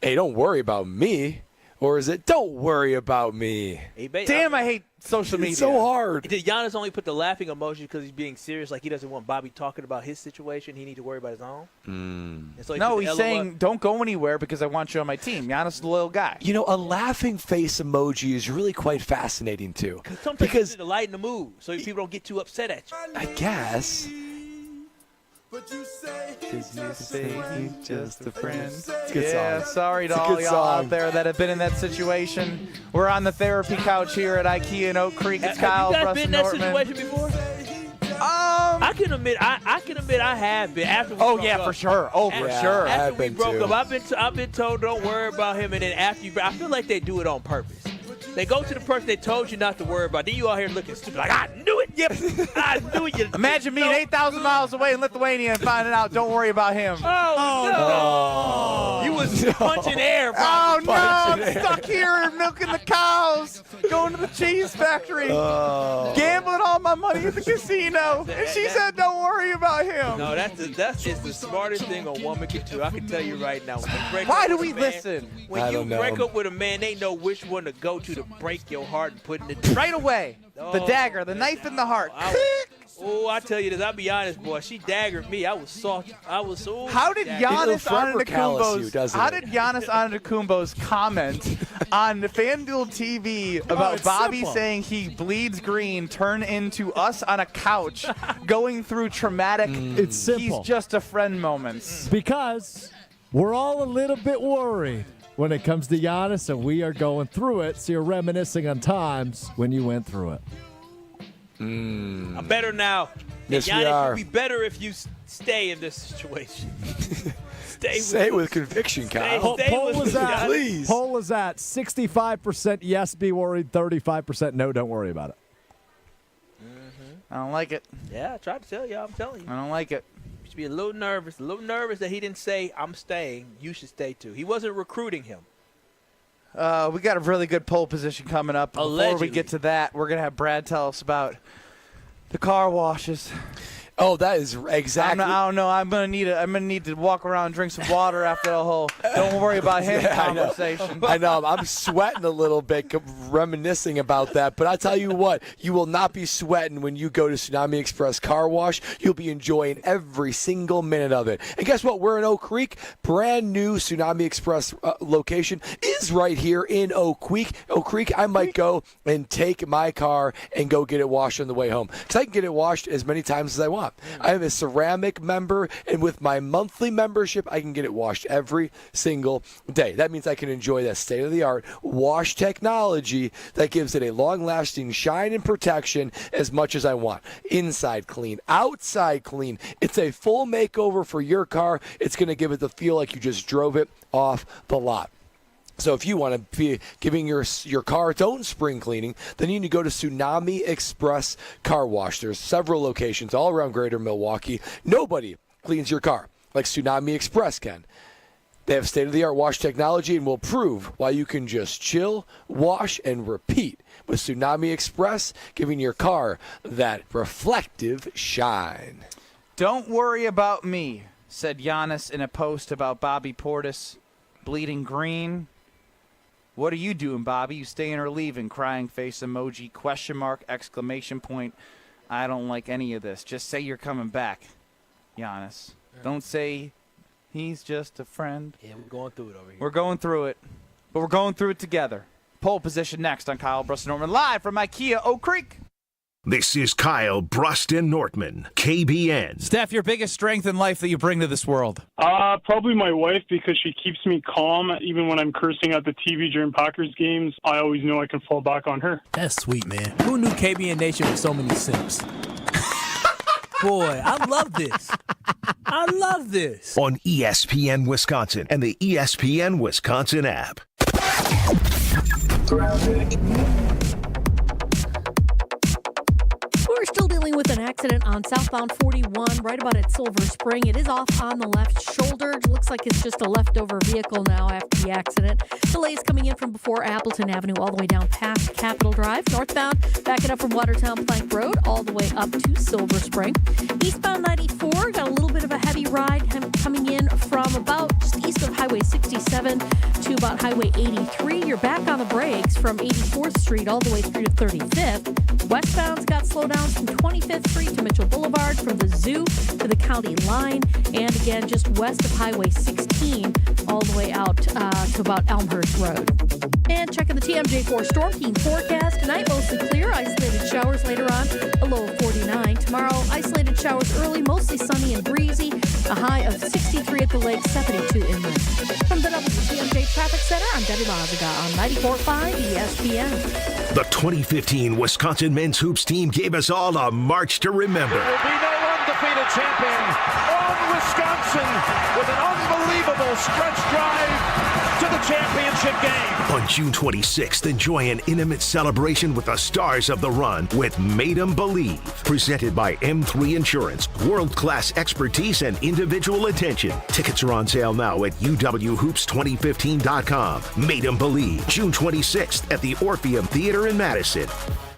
Speaker 4: hey, don't worry about me? Or is it, don't worry about me?
Speaker 2: Damn, I hate social media.
Speaker 4: It's so hard.
Speaker 3: Did Giannis only put the laughing emoji because he's being serious? Like he doesn't want Bobby talking about his situation. He needs to worry about his own? And so
Speaker 2: No,
Speaker 3: put the
Speaker 2: he's
Speaker 3: LOL.
Speaker 2: saying, don't go anywhere because I want you on my team. Giannis is a little guy.
Speaker 4: A laughing face emoji is really quite fascinating, too.
Speaker 3: Sometimes
Speaker 4: Because,
Speaker 3: you need to lighten the mood so people don't get too upset at you.
Speaker 4: I guess.
Speaker 2: Just a friend.
Speaker 4: It's a good
Speaker 2: Yeah,
Speaker 4: song.
Speaker 2: sorry to
Speaker 4: It's a
Speaker 2: all
Speaker 4: good
Speaker 2: y'all
Speaker 4: song.
Speaker 2: out there that have been in that situation. We're on the therapy couch here at IKEA in Oak Creek. It's Kyle,
Speaker 3: Have you guys
Speaker 2: Brust,
Speaker 3: been in
Speaker 2: and
Speaker 3: that
Speaker 2: Nortman.
Speaker 3: situation before?
Speaker 2: I
Speaker 3: can admit I have been after.
Speaker 2: Oh yeah, for sure. Oh for sure.
Speaker 3: After we broke up, I've been told don't worry about him, and then after I feel like they do it on purpose. They go to the person they told you not to worry about. Then you out here looking stupid, like I knew it. Yep, I knew it.
Speaker 2: Imagine being 8,000 miles away in Lithuania and finding out. Don't worry about him.
Speaker 3: Oh no! You was punching air.
Speaker 2: Oh no! I'm stuck here milking the cows, going to the cheese factory, gambling all my money at the casino, and she said, "Don't worry about him."
Speaker 3: No, that's just the smartest thing a woman can do. I can tell you right now.
Speaker 2: Why do we listen?
Speaker 3: When you break up with a man, they know which one to go to break your heart and put in the
Speaker 2: right away. The dagger, the knife in the heart.
Speaker 3: I tell you this. I'll be honest, boy. She daggered me. I was salty. I was so.
Speaker 2: How did Giannis Antetokounmpo's comment on the FanDuel TV about Bobby saying he bleeds green turn into us on a couch going through traumatic
Speaker 5: It's simple.
Speaker 2: he's just a friend moments?
Speaker 5: Because we're all a little bit worried when it comes to Giannis, and we are going through it, so you're reminiscing on times when you went through it.
Speaker 3: I'm better now.
Speaker 4: Yes,
Speaker 3: Giannis,
Speaker 4: we are.
Speaker 3: you'd be better if you stay in this situation.
Speaker 4: Say it with conviction, Kyle.
Speaker 5: Poll is at 65% yes, be worried, 35% no, don't worry about it.
Speaker 2: I don't like it.
Speaker 3: Yeah, I tried to tell you. I'm telling you.
Speaker 2: I don't like it.
Speaker 3: You should be a little nervous that he didn't say, I'm staying. You should stay too. He wasn't recruiting him.
Speaker 2: We got a really good pole position coming up. Before we get to that, we're going to have Brad tell us about the car washes.
Speaker 4: Oh, that is exactly.
Speaker 2: I don't know. I'm gonna need to walk around and drink some water after the whole "don't worry about him" conversation.
Speaker 4: I know. I'm sweating a little bit, reminiscing about that. But I tell you what, you will not be sweating when you go to Tsunami Express Car Wash. You'll be enjoying every single minute of it. And guess what? We're in Oak Creek. Brand new Tsunami Express location is right here in Oak Creek. I might go and take my car and go get it washed on the way home, because I can get it washed as many times as I want. I am a ceramic member, and with my monthly membership, I can get it washed every single day. That means I can enjoy that state-of-the-art wash technology that gives it a long-lasting shine and protection as much as I want. Inside clean, outside clean. It's a full makeover for your car. It's going to give it the feel like you just drove it off the lot. So if you want to be giving your car its own spring cleaning, then you need to go to Tsunami Express Car Wash. There's several locations all around greater Milwaukee. Nobody cleans your car like Tsunami Express can. They have state-of-the-art wash technology and will prove why you can just chill, wash, and repeat with Tsunami Express, giving your car that reflective shine.
Speaker 2: Don't worry about me, said Giannis in a post about Bobby Portis bleeding green. What are you doing, Bobby? You staying or leaving? Crying face emoji, question mark, exclamation point. I don't like any of this. Just say you're coming back, Giannis. Don't say he's just a friend.
Speaker 3: Yeah, we're going through it over here.
Speaker 2: We're going through it, but we're going through it together. Pole position next on Kyle, Brust, and Nortman, live from IKEA Oak Creek.
Speaker 1: This is Kyle, Brust, and Nortman, KBN.
Speaker 2: Steph, your biggest strength in life that you bring to this world?
Speaker 13: Probably my wife, because she keeps me calm. Even when I'm cursing at the TV during Packers games, I always know I can fall back on her.
Speaker 16: That's sweet, man. Who knew KBN Nation with so many simps? Boy, I love this. I love this.
Speaker 1: On ESPN Wisconsin and the ESPN Wisconsin app.
Speaker 8: We're still dealing with an accident on southbound 41, right about at Silver Spring. It is off on the left shoulder. Looks like it's just a leftover vehicle now after the accident. Delays coming in from before Appleton Avenue all the way down past Capitol Drive. Northbound, backing up from Watertown Plank Road all the way up to Silver Spring. Eastbound 94, got a little bit of a heavy ride coming in from about just east of Highway 67 to about Highway 83. You're back on the brakes from 84th Street all the way through to 35th. Westbound's got slowdowns from 25th Street to Mitchell Boulevard, from the Zoo to the county line, and again just west of Highway 16 all the way out to about Elmhurst Road. And checking the TMJ4 Storm Team forecast. Tonight, mostly clear. Isolated showers later on, a low of 49. Tomorrow, isolated showers early, mostly sunny and breezy. A high of 63 at the lake, 72 inland. From the WTMJ Traffic Center, I'm Debbie Lazaga on 94.5 ESPN.
Speaker 1: The 2015 Wisconsin men's hoops team gave us all a march to remember.
Speaker 17: There will be no one to undefeated champion on Wisconsin with an unbelievable stretch drive to the championship game.
Speaker 1: On June 26th, enjoy an intimate celebration with the stars of the run with Made 'em Believe. Presented by M3 Insurance. World-class expertise and individual attention. Tickets are on sale now at uwhoops2015.com. Made 'em Believe, June 26th at the Orpheum Theater in Madison.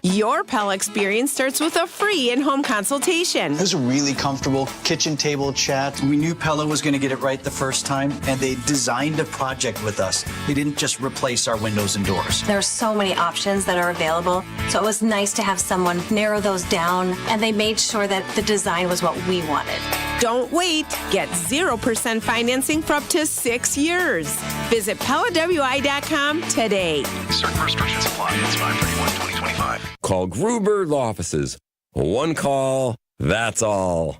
Speaker 18: Your Pell experience starts with a free in-home consultation.
Speaker 19: It was a really comfortable kitchen table chat. We knew Pella was going to get it right the first time, and they designed a project with us. They didn't just replace our windows and doors.
Speaker 20: There are so many options that are available, so it was nice to have someone narrow those down, and they made sure that the design was what we wanted.
Speaker 18: Don't wait. Get 0% financing for up to 6 years. Visit PellaWI.com today.
Speaker 21: Certain restrictions apply. It's 5/31/2025.
Speaker 22: Call Gruber Law Offices. One call, that's all.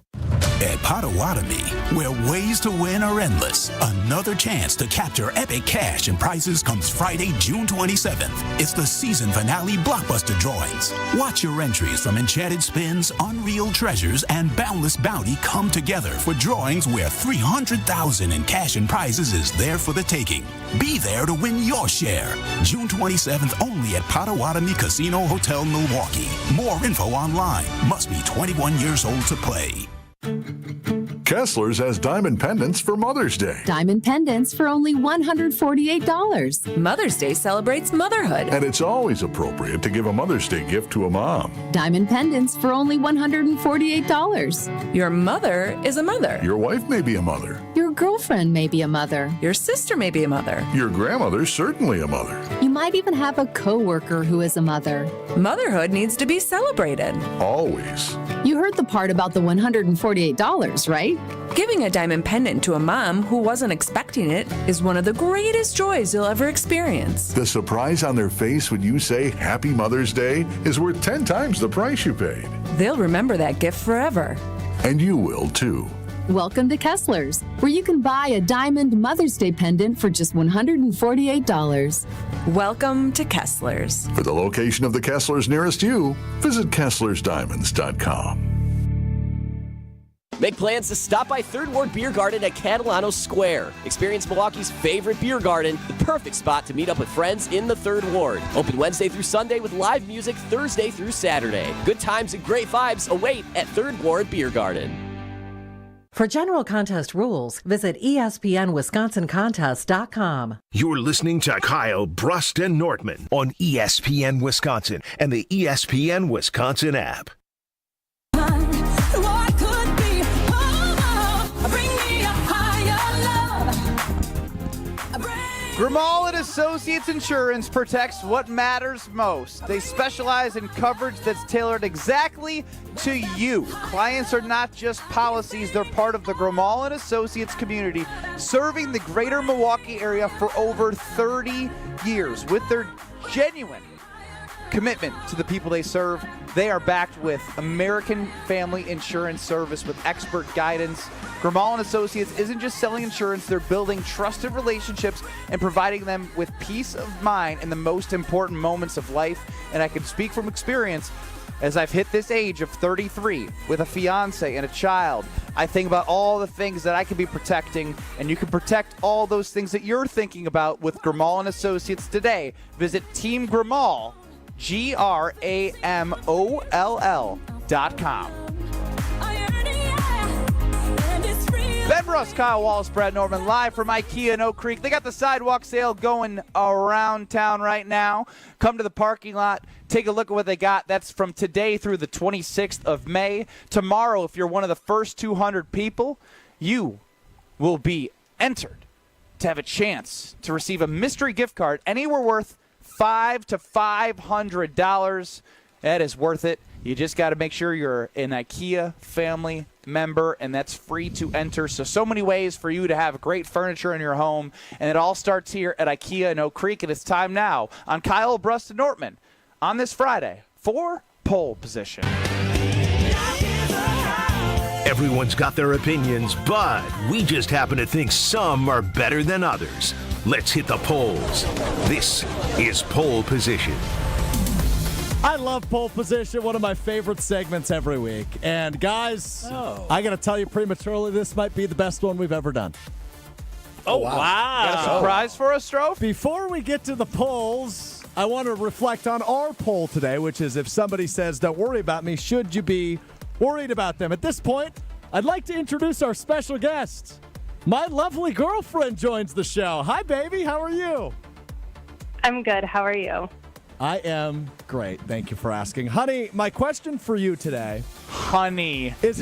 Speaker 27: At Potawatomi, where ways to win are endless, another chance to capture epic cash and prizes comes Friday, June 27th. It's the season finale blockbuster drawings. Watch your entries from Enchanted Spins, Unreal Treasures, and Boundless Bounty come together for drawings where $300,000 in cash and prizes is there for the taking. Be there to win your share. June 27th only at Potawatomi Casino Hotel, Milwaukee. More info online. Must be 21 years old to play.
Speaker 28: Kessler's has diamond pendants for Mother's Day.
Speaker 29: Diamond pendants for only $148.
Speaker 18: Mother's Day celebrates motherhood.
Speaker 28: And it's always appropriate to give a Mother's Day gift to a mom.
Speaker 29: Diamond pendants for only $148.
Speaker 18: Your mother is a mother.
Speaker 28: Your wife may be a mother.
Speaker 29: Your girlfriend may be a mother.
Speaker 18: Your sister may be a mother.
Speaker 28: Your grandmother's certainly a mother.
Speaker 29: You might even have a coworker who is a mother.
Speaker 18: Motherhood needs to be celebrated.
Speaker 28: Always.
Speaker 29: You heard the part about the $148, right?
Speaker 18: Giving a diamond pendant to a mom who wasn't expecting it is one of the greatest joys you'll ever experience.
Speaker 28: The surprise on their face when you say Happy Mother's Day is worth 10 times the price you paid.
Speaker 18: They'll remember that gift forever.
Speaker 28: And you will too.
Speaker 29: Welcome to Kessler's, where you can buy a diamond Mother's Day pendant for just $148.
Speaker 18: Welcome to Kessler's.
Speaker 28: For the location of the Kessler's nearest you, visit KesslersDiamonds.com.
Speaker 30: Make plans to stop by Third Ward Beer Garden at Catalano Square. Experience Milwaukee's favorite beer garden, the perfect spot to meet up with friends in the Third Ward. Open Wednesday through Sunday with live music Thursday through Saturday. Good times and great vibes await at Third Ward Beer Garden.
Speaker 31: For general contest rules, visit ESPNWisconsinContest.com.
Speaker 1: You're listening to Kyle, Brust, and Nortman on ESPN Wisconsin and the ESPN Wisconsin app.
Speaker 2: Grimal & Associates Insurance protects what matters most. They specialize in coverage that's tailored exactly to you. Clients are not just policies, they're part of the Grimal & Associates community, serving the greater Milwaukee area for over 30 years. With their genuine commitment to the people they serve, they are backed with American Family Insurance Service with expert guidance. Grimal & Associates isn't just selling insurance, they're building trusted relationships and providing them with peace of mind in the most important moments of life. And I can speak from experience, as I've hit this age of 33 with a fiance and a child. I think about all the things that I can be protecting, and you can protect all those things that you're thinking about with Grimal & Associates today. Visit Team Grimal, GRAMOLL.com. Ben Brust, Kyle Wallace, Brad Nortman, live from IKEA in Oak Creek. They got the sidewalk sale going around town right now. Come to the parking lot, take a look at what they got. That's from today through the 26th of May. Tomorrow, if you're one of the first 200 people, you will be entered to have a chance to receive a mystery gift card anywhere worth $500 to $500. That is worth it. You just got to make sure you're an IKEA family member, and that's free to enter. So many ways for you to have great furniture in your home, and it all starts here at IKEA in Oak Creek, and it's time now on Kyle, Brust, and Nortman on this Friday for Pole Position.
Speaker 1: Everyone's got their opinions, but we just happen to think some are better than others. Let's hit the polls. This is Pole Position.
Speaker 5: I love Pole Position, one of my favorite segments every week. And guys, I got to tell you prematurely, this might be the best one we've ever done.
Speaker 3: Oh, wow.
Speaker 2: Got a surprise for us, Strofe?
Speaker 5: Before we get to the polls, I want to reflect on our poll today, which is if somebody says, don't worry about me, should you be worried about them? At this point, I'd like to introduce our special guest. My lovely girlfriend joins the show. Hi, baby. How are you?
Speaker 6: I'm good. How are you?
Speaker 5: I am great. Thank you for asking. Honey, my question for you today, is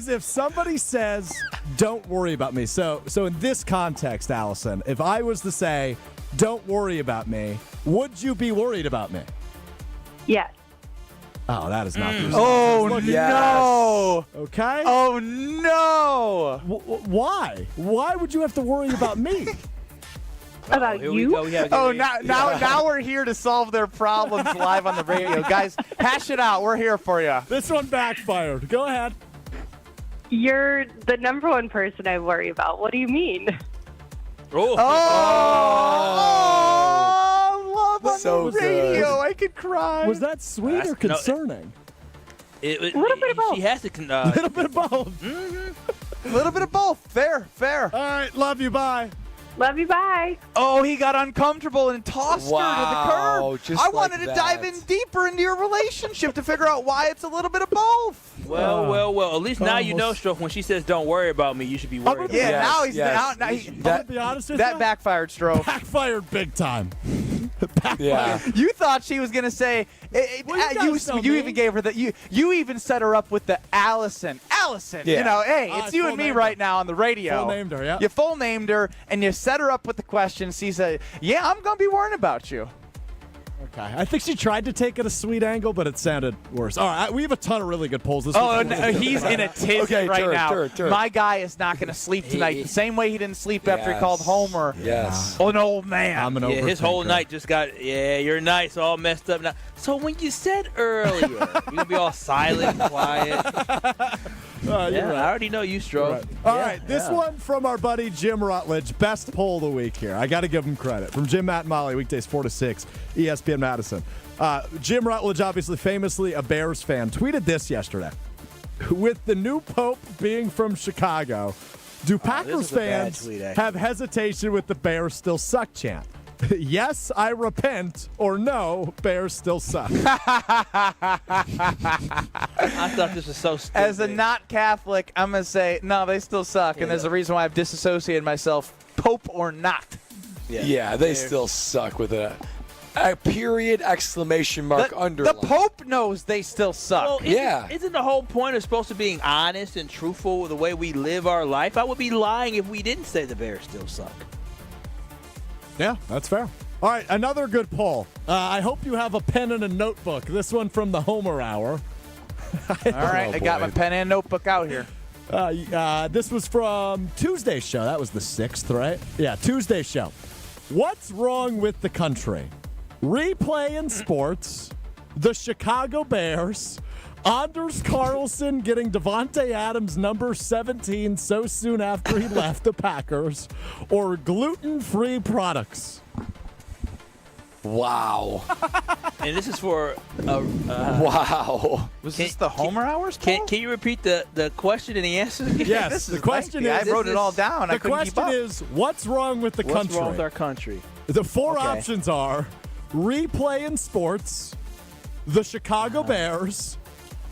Speaker 5: if somebody says, don't worry about me. So in this context, Allison, if I was to say, don't worry about me, would you be worried about me?
Speaker 6: Yes.
Speaker 5: Oh, that is not the response.
Speaker 2: Oh,
Speaker 5: Look,
Speaker 2: no.
Speaker 5: Okay.
Speaker 2: Oh, no.
Speaker 5: Why? Why would you have to worry about me?
Speaker 6: About you?
Speaker 2: Oh, now we're here to solve their problems live on the radio. Guys, hash it out. We're here for you.
Speaker 5: This one backfired. Go ahead.
Speaker 6: You're the number one person I worry about. What do you mean?
Speaker 2: Oh, love on
Speaker 5: So
Speaker 2: the radio.
Speaker 5: good.
Speaker 2: I could cry.
Speaker 5: Was that sweet or concerning?
Speaker 6: A little bit of both.
Speaker 3: She has to.
Speaker 5: A little bit of both.
Speaker 2: A little bit of both. Fair.
Speaker 5: All right. Love you. Bye.
Speaker 6: Love you. Bye.
Speaker 2: Oh, he got uncomfortable and tossed her to the curb.
Speaker 4: just
Speaker 2: I
Speaker 4: like
Speaker 2: wanted to dive in deeper into your relationship to figure out why it's a little bit of both.
Speaker 3: Well. At least now you know, Stroke. When she says, "Don't worry about me," you should be worried.
Speaker 2: Yeah, now he's
Speaker 4: yes.
Speaker 2: now.
Speaker 5: I'm gonna be honest with you.
Speaker 2: That backfired, Stroke.
Speaker 5: Backfired big time.
Speaker 4: Yeah.
Speaker 2: You thought she was gonna say. You even gave her the. You even set her up with the Allison.
Speaker 4: Yeah.
Speaker 2: You know, hey, it's you
Speaker 5: full
Speaker 2: and me
Speaker 5: named
Speaker 2: right now on the radio.
Speaker 5: Full named her, yeah.
Speaker 2: You full named her, and you set her up with the question. She said, "Yeah, I'm gonna be worrying about you."
Speaker 5: Okay. I think she tried to take it a sweet angle, but it sounded worse. All right. We have a ton of really good polls this
Speaker 2: Oh,
Speaker 5: week.
Speaker 2: no, he's in a tizzy
Speaker 4: Okay,
Speaker 2: right now.
Speaker 4: turn.
Speaker 2: My guy is not going to sleep tonight. The same way he didn't sleep after he called Homer.
Speaker 4: Yes.
Speaker 2: Oh, an old man.
Speaker 5: I'm an
Speaker 3: His whole
Speaker 5: overthinker.
Speaker 3: night just got. Yeah, your night's all messed up now. So when you said earlier, you're gonna be all silent, quiet.
Speaker 5: You're right.
Speaker 3: I already know you, Stroke.
Speaker 5: Right. All right, this one from our buddy Jim Rutledge. Best poll of the week here. I got to give him credit. From Jim, Matt, and Molly, weekdays 4 to 6, ESPN Madison. Jim Rutledge, obviously famously a Bears fan, tweeted this yesterday. With the new pope being from Chicago, do Packers fans have hesitation with the Bears still suck chant? Yes, I repent, or no, Bears still suck.
Speaker 3: I thought this was so stupid.
Speaker 2: As a not Catholic, I'm going to say, no, they still suck. And there's a reason why I've disassociated myself, Pope or not.
Speaker 4: Yeah, they still suck with a period, exclamation mark, underline.
Speaker 2: The Pope knows they still suck.
Speaker 3: Well, isn't the whole point of supposed to being honest and truthful with the way we live our life? I would be lying if we didn't say the Bears still suck.
Speaker 5: Yeah, that's fair. All right, another good poll. I hope you have a pen and a notebook. This one from the Homer Hour.
Speaker 2: All right, I got my pen and notebook out here.
Speaker 5: This was from Tuesday's show. That was the 6th, right? Yeah, Tuesday's show. What's wrong with the country? Replay in sports, the Chicago Bears, Anders Carlson getting Devontae Adams number 17 so soon after he left the Packers, or gluten-free products.
Speaker 4: Wow.
Speaker 3: And this is for
Speaker 4: wow.
Speaker 2: Was this the Homer Hours
Speaker 3: poll? Can you repeat the question and the answer?
Speaker 5: Yes, the question is.
Speaker 2: I wrote it all down.
Speaker 5: The
Speaker 2: I couldn't keep up.
Speaker 5: question is, what's wrong with the country?
Speaker 3: What's wrong with our country?
Speaker 5: The four options are replay in sports, the Chicago Bears,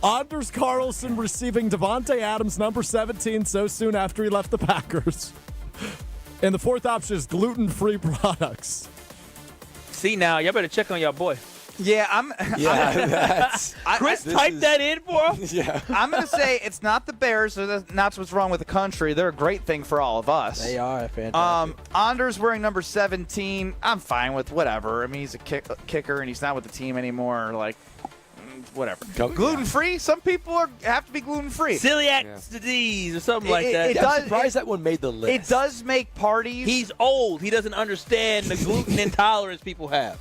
Speaker 5: Anders Carlson receiving Devontae Adams number 17 so soon after he left the Packers, and the fourth option is gluten-free products.
Speaker 3: See now, y'all better check on y'all boy.
Speaker 2: Yeah,
Speaker 3: Chris typed that in for him?
Speaker 4: Yeah.
Speaker 2: I'm going to say it's not the Bears. So that's not what's wrong with the country. They're a great thing for all of us.
Speaker 3: They are fantastic.
Speaker 2: Anders wearing number 17, I'm fine with whatever. I mean, he's a kicker, and he's not with the team anymore. Like, whatever. Gluten-free? Some people have to be gluten-free.
Speaker 3: Celiac disease or something like that.
Speaker 4: I'm surprised that one made the list.
Speaker 2: It does make parties.
Speaker 3: He's old. He doesn't understand the gluten intolerance people have.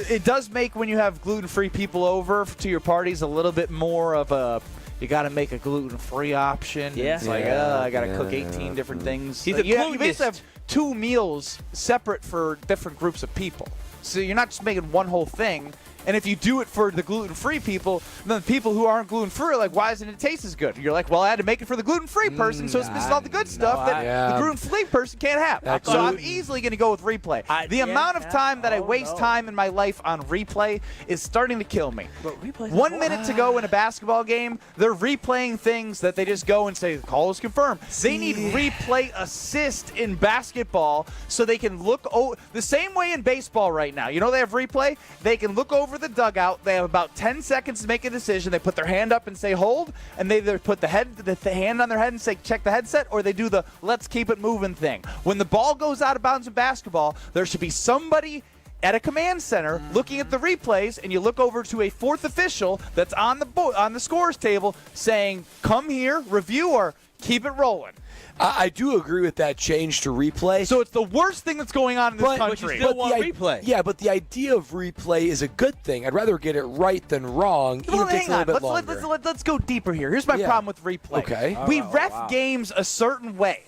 Speaker 2: It does make, when you have gluten-free people over to your parties, a little bit more of a, you got to make a gluten-free option.
Speaker 3: Yeah.
Speaker 2: It's like, I got to cook 18 different things.
Speaker 3: He's a
Speaker 2: you basically
Speaker 3: glutenist.
Speaker 2: have 2 meals separate for different groups of people. So you're not just making one whole thing. And if you do it for the gluten-free people, then the people who aren't gluten-free are like, why doesn't it taste as good? You're like, well, I had to make it for the gluten-free person, so it's missing all the good stuff that the gluten-free person can't have. So I'm easily going to go with replay. The amount of time that I waste time in my life on replay is starting to kill me. 1 minute to go in a basketball game, they're replaying things that they just go and say, call is confirmed. They need replay assist in basketball so they can look the same way in baseball right now. You know they have replay? They can look over the dugout. They have about 10 seconds to make a decision. They put their hand up and say hold, and they either put the hand on their head and say check the headset, or they do the let's keep it moving thing. When the ball goes out of bounds in basketball, there should be somebody at a command center looking at the replays, and you look over to a fourth official that's on the scores table saying come here, review, or keep it rolling.
Speaker 4: I do agree with that change to replay.
Speaker 2: So it's the worst thing that's going on in this country.
Speaker 3: But you still want replay.
Speaker 4: Yeah, but the idea of replay is a good thing. I'd rather get it right than wrong.
Speaker 2: Well, hang on. Let's go deeper here. Here's my problem with replay.
Speaker 4: Okay.
Speaker 2: We ref games a certain way.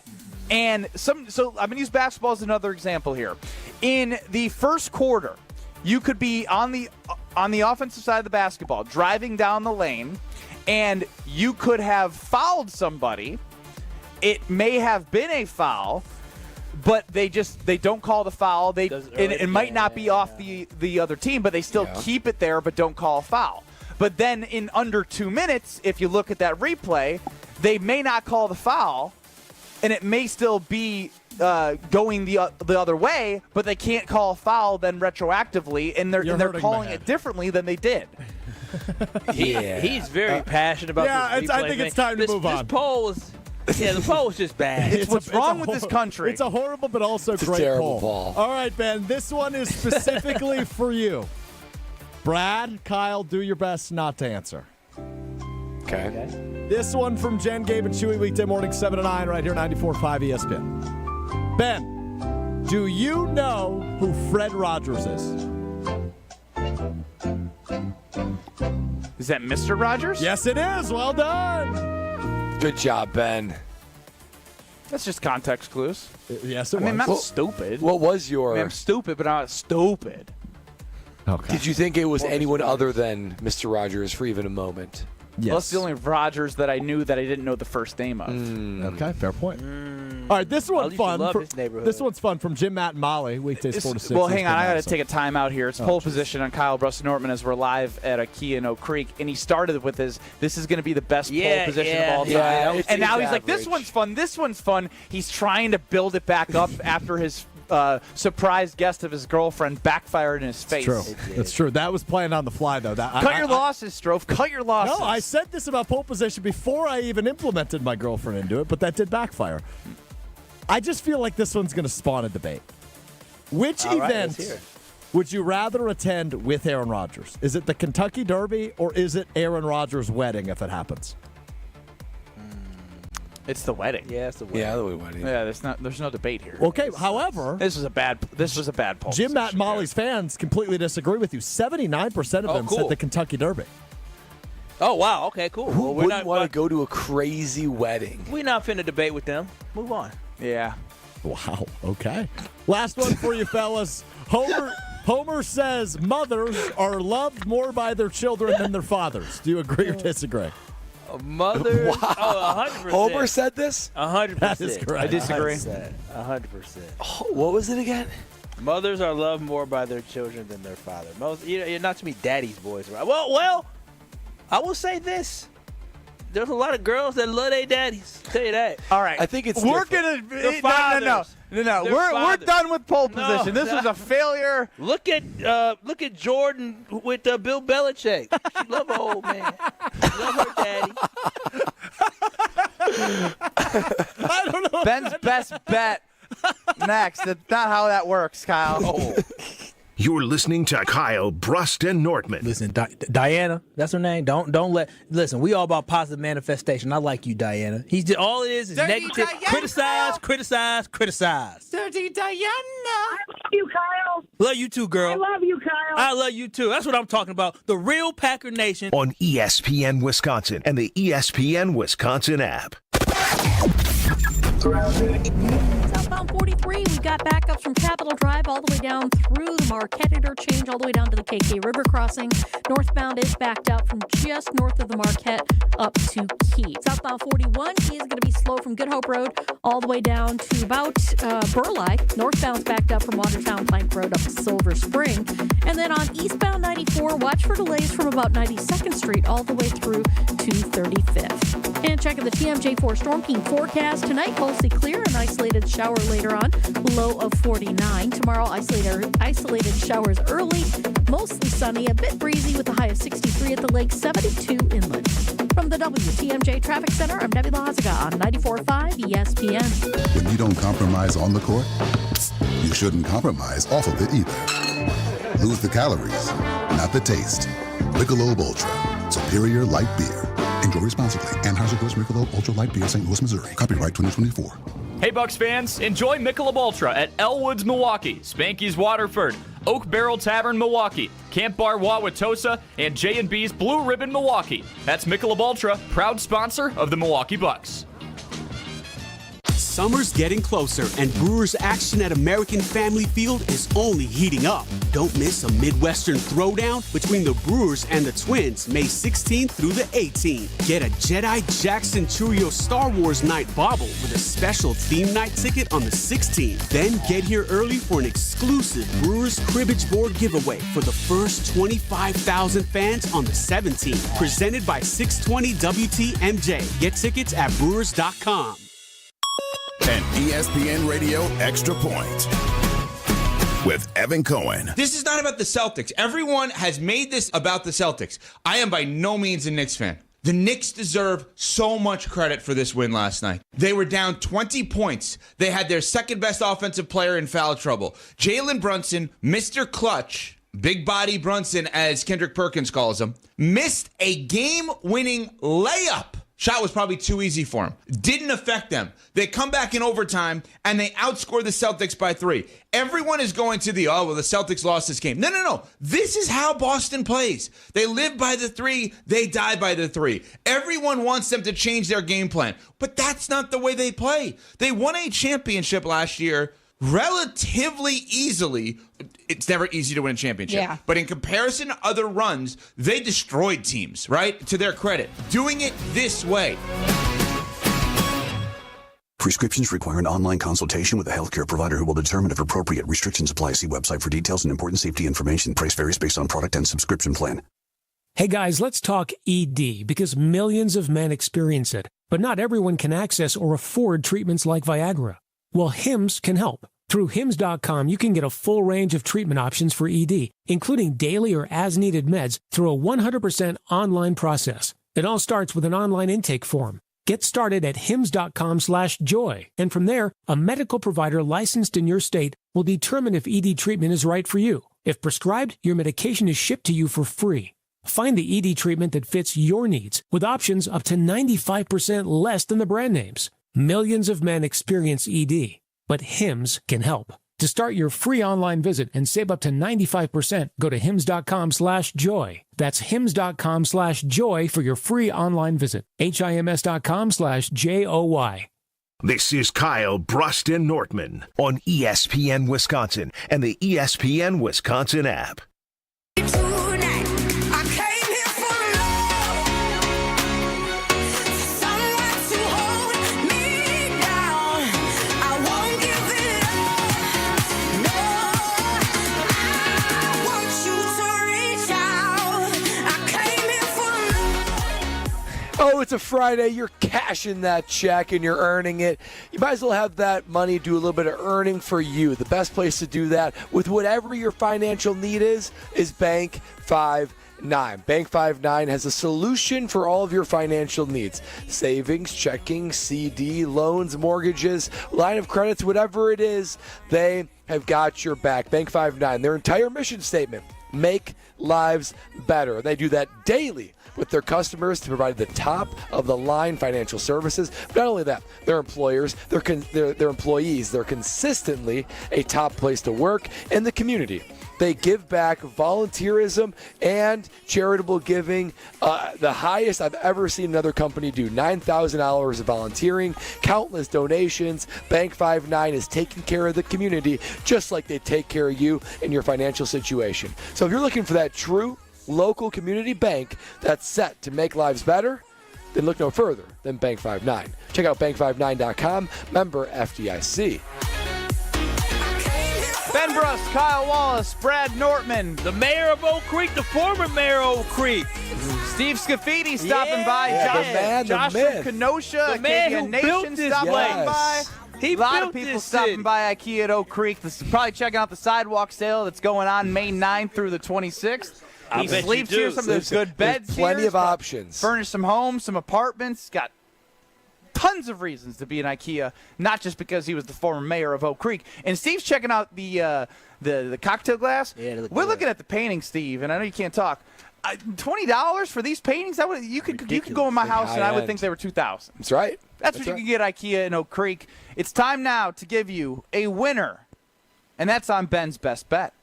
Speaker 2: And so I'm going to use basketball as another example here. In the first quarter, you could be on the offensive side of the basketball, driving down the lane, and you could have fouled somebody. It may have been a foul, but they don't call the foul. It might not be off the other team, but they still keep it there, but don't call a foul. But then in under 2 minutes, if you look at that replay, they may not call the foul, and it may still be going the other way, but they can't call a foul then retroactively, and they're calling it differently than they did.
Speaker 3: He's very passionate about this replay
Speaker 5: I think it's time to move on.
Speaker 3: This poll is... Yeah, the poll is just bad.
Speaker 2: It's what's wrong with this country.
Speaker 5: It's a horrible but also
Speaker 4: It's
Speaker 5: great
Speaker 4: a terrible poll.
Speaker 5: All right, Ben, this one is specifically for you. Brad, Kyle, do your best not to answer.
Speaker 4: Okay.
Speaker 5: This one from Jen, Gabe, and Chewy, weekday morning, 7 to 9, right here, 94.5 ESPN. Ben, do you know who Fred Rogers is?
Speaker 2: Is that Mr. Rogers?
Speaker 5: Yes, it is. Well done.
Speaker 4: Good job, Ben.
Speaker 2: That's just context clues.
Speaker 5: Yes, it was.
Speaker 2: I'm not stupid.
Speaker 4: What was your...
Speaker 2: I'm stupid, but I'm not stupid.
Speaker 5: Okay.
Speaker 4: Did you think it was anyone other than Mr. Rogers for even a moment?
Speaker 5: Yes.
Speaker 2: Well, that's the only Rogers that I knew that I didn't know the first name of.
Speaker 5: Okay, fair point. All right, this one's fun. This one's fun from Jim, Matt, and Molly, weekdays 4 to 6.
Speaker 2: Well, hang on. I got to take a time out here. It's pole position on Kyle, Brust, and Nortman as we're live at IKEA in Oak Creek. And he started with this is going to be the best pole position of all time.
Speaker 4: Yeah,
Speaker 2: and now he's like, this one's fun. This one's fun. He's trying to build it back up after his surprise guest of his girlfriend backfired in his face.
Speaker 5: It's true. That was planned on the fly, though.
Speaker 2: Cut your losses, Strofe. Cut your losses.
Speaker 5: No, I said this about pole position before I even implemented my girlfriend into it, but that did backfire. I just feel like this one's going to spawn a debate. Which event would you rather attend with Aaron Rodgers? Is it the Kentucky Derby or is it Aaron Rodgers' wedding if it happens?
Speaker 2: It's the wedding.
Speaker 3: Yeah, it's the wedding.
Speaker 4: Yeah, the wedding.
Speaker 2: Yeah, there's no debate here.
Speaker 5: Okay, however,
Speaker 2: this was a bad poll.
Speaker 5: Jim, Matt, and Molly's fans completely disagree with you. 79% of them said the Kentucky Derby.
Speaker 3: Oh, wow. Okay, cool.
Speaker 4: Who wouldn't want to go to a crazy wedding?
Speaker 3: We're not finna debate with them. Move on.
Speaker 2: Yeah.
Speaker 5: Wow. Okay. Last one for you, fellas. Homer says mothers are loved more by their children than their fathers. Do you agree or disagree?
Speaker 3: Mother.
Speaker 4: Wow.
Speaker 3: Oh, 100%.
Speaker 4: Homer said this?
Speaker 3: 100%.
Speaker 5: That is correct.
Speaker 2: I disagree.
Speaker 3: 100%.
Speaker 4: Oh, what was it again?
Speaker 3: Mothers are loved more by their children than their father. You're not to be daddy's boys, right? Well, I will say this. There's a lot of girls that love their daddies. I'll tell you that.
Speaker 2: All right.
Speaker 4: I think it's
Speaker 2: we're
Speaker 4: different.
Speaker 2: gonna no. We're done with pole position. This was a failure.
Speaker 3: Look at Jordan with Bill Belichick. She love her old man. She love her daddy.
Speaker 5: I don't know.
Speaker 2: Ben's best bet. Next. That's not how that works, Kyle.
Speaker 3: Oh.
Speaker 1: You're listening to Kyle, Brust, and Nortman.
Speaker 16: Listen, Diana, that's her name. Listen, we all about positive manifestation. I like you, Diana. All it is negative.
Speaker 2: Diana.
Speaker 16: Criticize.
Speaker 2: Dirty Diana.
Speaker 7: I love you, Kyle.
Speaker 16: Love you too, girl.
Speaker 7: I love you, Kyle.
Speaker 16: I love you too. That's what I'm talking about. The real Packer Nation.
Speaker 1: On ESPN Wisconsin and the ESPN Wisconsin app.
Speaker 8: Southbound 45 403, we've got backups from Capitol Drive all the way down through the Marquette interchange, all the way down to the KK River crossing. Northbound is backed out from just north of the Marquette up to Key. Southbound 41, Key is going to be slow from Good Hope Road all the way down to about Burleigh. Northbound's backed up from Watertown Plank Road up to Silver Spring. And then on eastbound 94, watch for delays from about 92nd Street all the way through to 35th. And checking the TMJ4 Storm King forecast. Tonight, mostly clear, an isolated shower later on, low of 49. Tomorrow, isolated showers early, mostly sunny, a bit breezy with a high of 63 at the lake, 72 inland. From the WTMJ Traffic Center, I'm Debbie Lazaga on 94.5 ESPN.
Speaker 9: When you don't compromise on the court, you shouldn't compromise off of it either. Lose the calories, not the taste. Michelob Ultra, superior light beer. Enjoy responsibly. Anheuser-Busch Michelob Ultra Light Beer, St. Louis, Missouri. Copyright 2024.
Speaker 10: Hey Bucks fans, enjoy Michelob Ultra at Elwood's Milwaukee, Spanky's Waterford, Oak Barrel Tavern Milwaukee, Camp Bar Wauwatosa, and J&B's Blue Ribbon Milwaukee. That's Michelob Ultra, proud sponsor of the Milwaukee Bucks.
Speaker 11: Summer's getting closer, and Brewers action at American Family Field is only heating up. Don't miss a Midwestern throwdown between the Brewers and the Twins, May 16th through the 18th. Get a Jedi Jackson Churio Star Wars Night bauble with a special theme night ticket on the 16th. Then get here early for an exclusive Brewers cribbage board giveaway for the first 25,000 fans on the 17th. Presented by 620 WTMJ. Get tickets at brewers.com.
Speaker 27: An ESPN Radio Extra Point with Evan Cohen.
Speaker 12: This is not about the Celtics. Everyone has made this about the Celtics. I am by no means a Knicks fan. The Knicks deserve so much credit for this win last night. They were down 20 points. They had their second best offensive player in foul trouble. Jalen Brunson, Mr. Clutch, Big Body Brunson as Kendrick Perkins calls him, missed a game-winning layup. Shot was probably too easy for him. Didn't affect them. They come back in overtime, and they outscore the Celtics by 3. Everyone is going to the Celtics lost this game. No. This is how Boston plays. They live by the 3. They die by the 3. Everyone wants them to change their game plan, but that's not the way they play. They won a championship last year relatively easily. It's never easy to win a championship.
Speaker 13: Yeah.
Speaker 12: But in comparison to other runs, they destroyed teams, right? To their credit. Doing it this way.
Speaker 14: Prescriptions require an online consultation with a healthcare provider who will determine if appropriate restrictions apply. See website for details and important safety information. Price varies based on product and subscription plan.
Speaker 15: Hey guys, let's talk ED because millions of men experience it, but not everyone can access or afford treatments like Viagra. Well, Hims can help. Through Hims.com, you can get a full range of treatment options for ED, including daily or as-needed meds through a 100% online process. It all starts with an online intake form. Get started at hims.com/joy, and from there, a medical provider licensed in your state will determine if ED treatment is right for you. If prescribed, your medication is shipped to you for free. Find the ED treatment that fits your needs, with options up to 95% less than the brand names. Millions of men experience ED, but Hims can help. To start your free online visit and save up to 95%, go to hims.com/joy. That's hims.com/joy for your free online visit. HIMS.com/JOY.
Speaker 1: This is Kyle, Brust, and Nortman on ESPN Wisconsin and the ESPN Wisconsin app.
Speaker 4: Oh, it's a Friday. You're cashing that check and you're earning it. You might as well have that money do a little bit of earning for you. The best place to do that with whatever your financial need is Bank 5-9. Bank 5-9 has a solution for all of your financial needs. Savings, checking, CD, loans, mortgages, line of credits, whatever it is, they have got your back. Bank 5-9, their entire mission statement, make lives better. They do that daily with their customers to provide the top-of-the-line financial services. But not only that, their employers, their employees, they're consistently a top place to work in the community. They give back volunteerism and charitable giving, the highest I've ever seen another company do. $9,000 of volunteering, countless donations. Bank 59 is taking care of the community just like they take care of you and your financial situation. So if you're looking for that true local community bank that's set to make lives better, then look no further than Bank 59. Check out bank59.com, member FDIC.
Speaker 2: Ben Brust, Kyle Wallace, Brad Nortman.
Speaker 3: The mayor of Oak Creek, the former mayor of Oak Creek.
Speaker 2: Steve Scafidi stopping by. Josh from Kenosha,
Speaker 3: The man
Speaker 2: KBN
Speaker 3: who
Speaker 2: Nation
Speaker 3: built this
Speaker 2: stopping
Speaker 3: place.
Speaker 2: by.
Speaker 3: He
Speaker 2: A lot
Speaker 3: built
Speaker 2: of people
Speaker 3: this
Speaker 2: stopping
Speaker 3: city.
Speaker 2: by IKEA at Oak Creek. This is probably checking out the sidewalk sale that's going on May 9th through the 26th.
Speaker 3: I
Speaker 2: He
Speaker 3: bet you
Speaker 2: sleeps
Speaker 3: do.
Speaker 2: here, some of those good beds
Speaker 4: There's plenty
Speaker 2: here.
Speaker 4: of options.
Speaker 2: Furnished some homes, some apartments. Got tons of reasons to be in IKEA, not just because he was the former mayor of Oak Creek. And Steve's checking out the cocktail glass.
Speaker 16: Yeah, they look
Speaker 2: We're
Speaker 16: good.
Speaker 2: looking at the paintings, Steve, and I know you can't talk. $20 for these paintings? You could go in my house and I would think they were $2,000.
Speaker 4: That's right.
Speaker 2: That's what you can get at IKEA in Oak Creek. It's time now to give you a winner, and that's on Ben's Best Bet.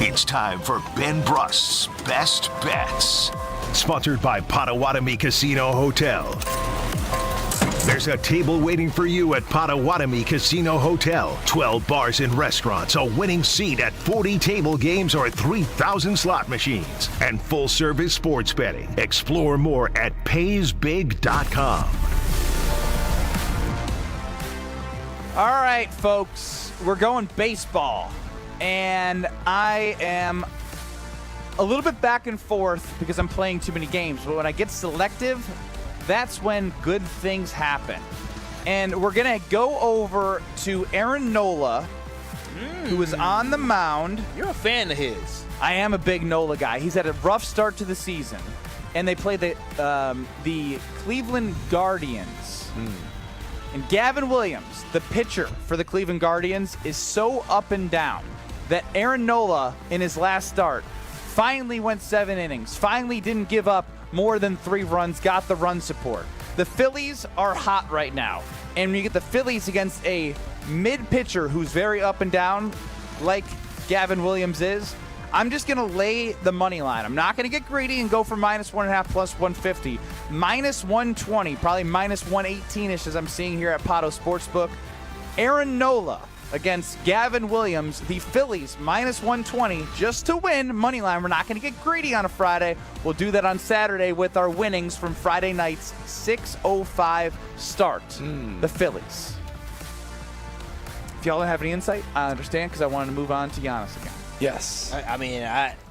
Speaker 1: It's time for Ben Brust's Best Bets. Sponsored by Potawatomi Casino Hotel. There's a table waiting for you at Potawatomi Casino Hotel. 12 bars and restaurants, a winning seat at 40 table games or 3,000 slot machines, and full-service sports betting. Explore more at paysbig.com.
Speaker 2: All right, folks, we're going baseball, and I am a little bit back and forth because I'm playing too many games. But when I get selective, that's when good things happen. And we're going to go over to Aaron Nola, who is on the mound.
Speaker 3: You're a fan of his.
Speaker 2: I am a big Nola guy. He's had a rough start to the season, and they play the Cleveland Guardians. And Gavin Williams, the pitcher for the Cleveland Guardians, is so up and down that Aaron Nola, in his last start, finally went 7 innings, finally didn't give up more than 3 runs, got the run support. The Phillies are hot right now, and when you get the Phillies against a mid-pitcher who's very up and down, like Gavin Williams is, I'm just going to lay the money line. I'm not going to get greedy and go for -1.5 plus 150. -120, probably -118-ish as I'm seeing here at Pato Sportsbook. Aaron Nola against Gavin Williams, the Phillies, -120 just to win money line. We're not going to get greedy on a Friday. We'll do that on Saturday with our winnings from Friday night's 6:05 start. The Phillies. If y'all don't have any insight, I understand because I wanted to move on to Giannis again.
Speaker 4: Yes.
Speaker 3: I mean,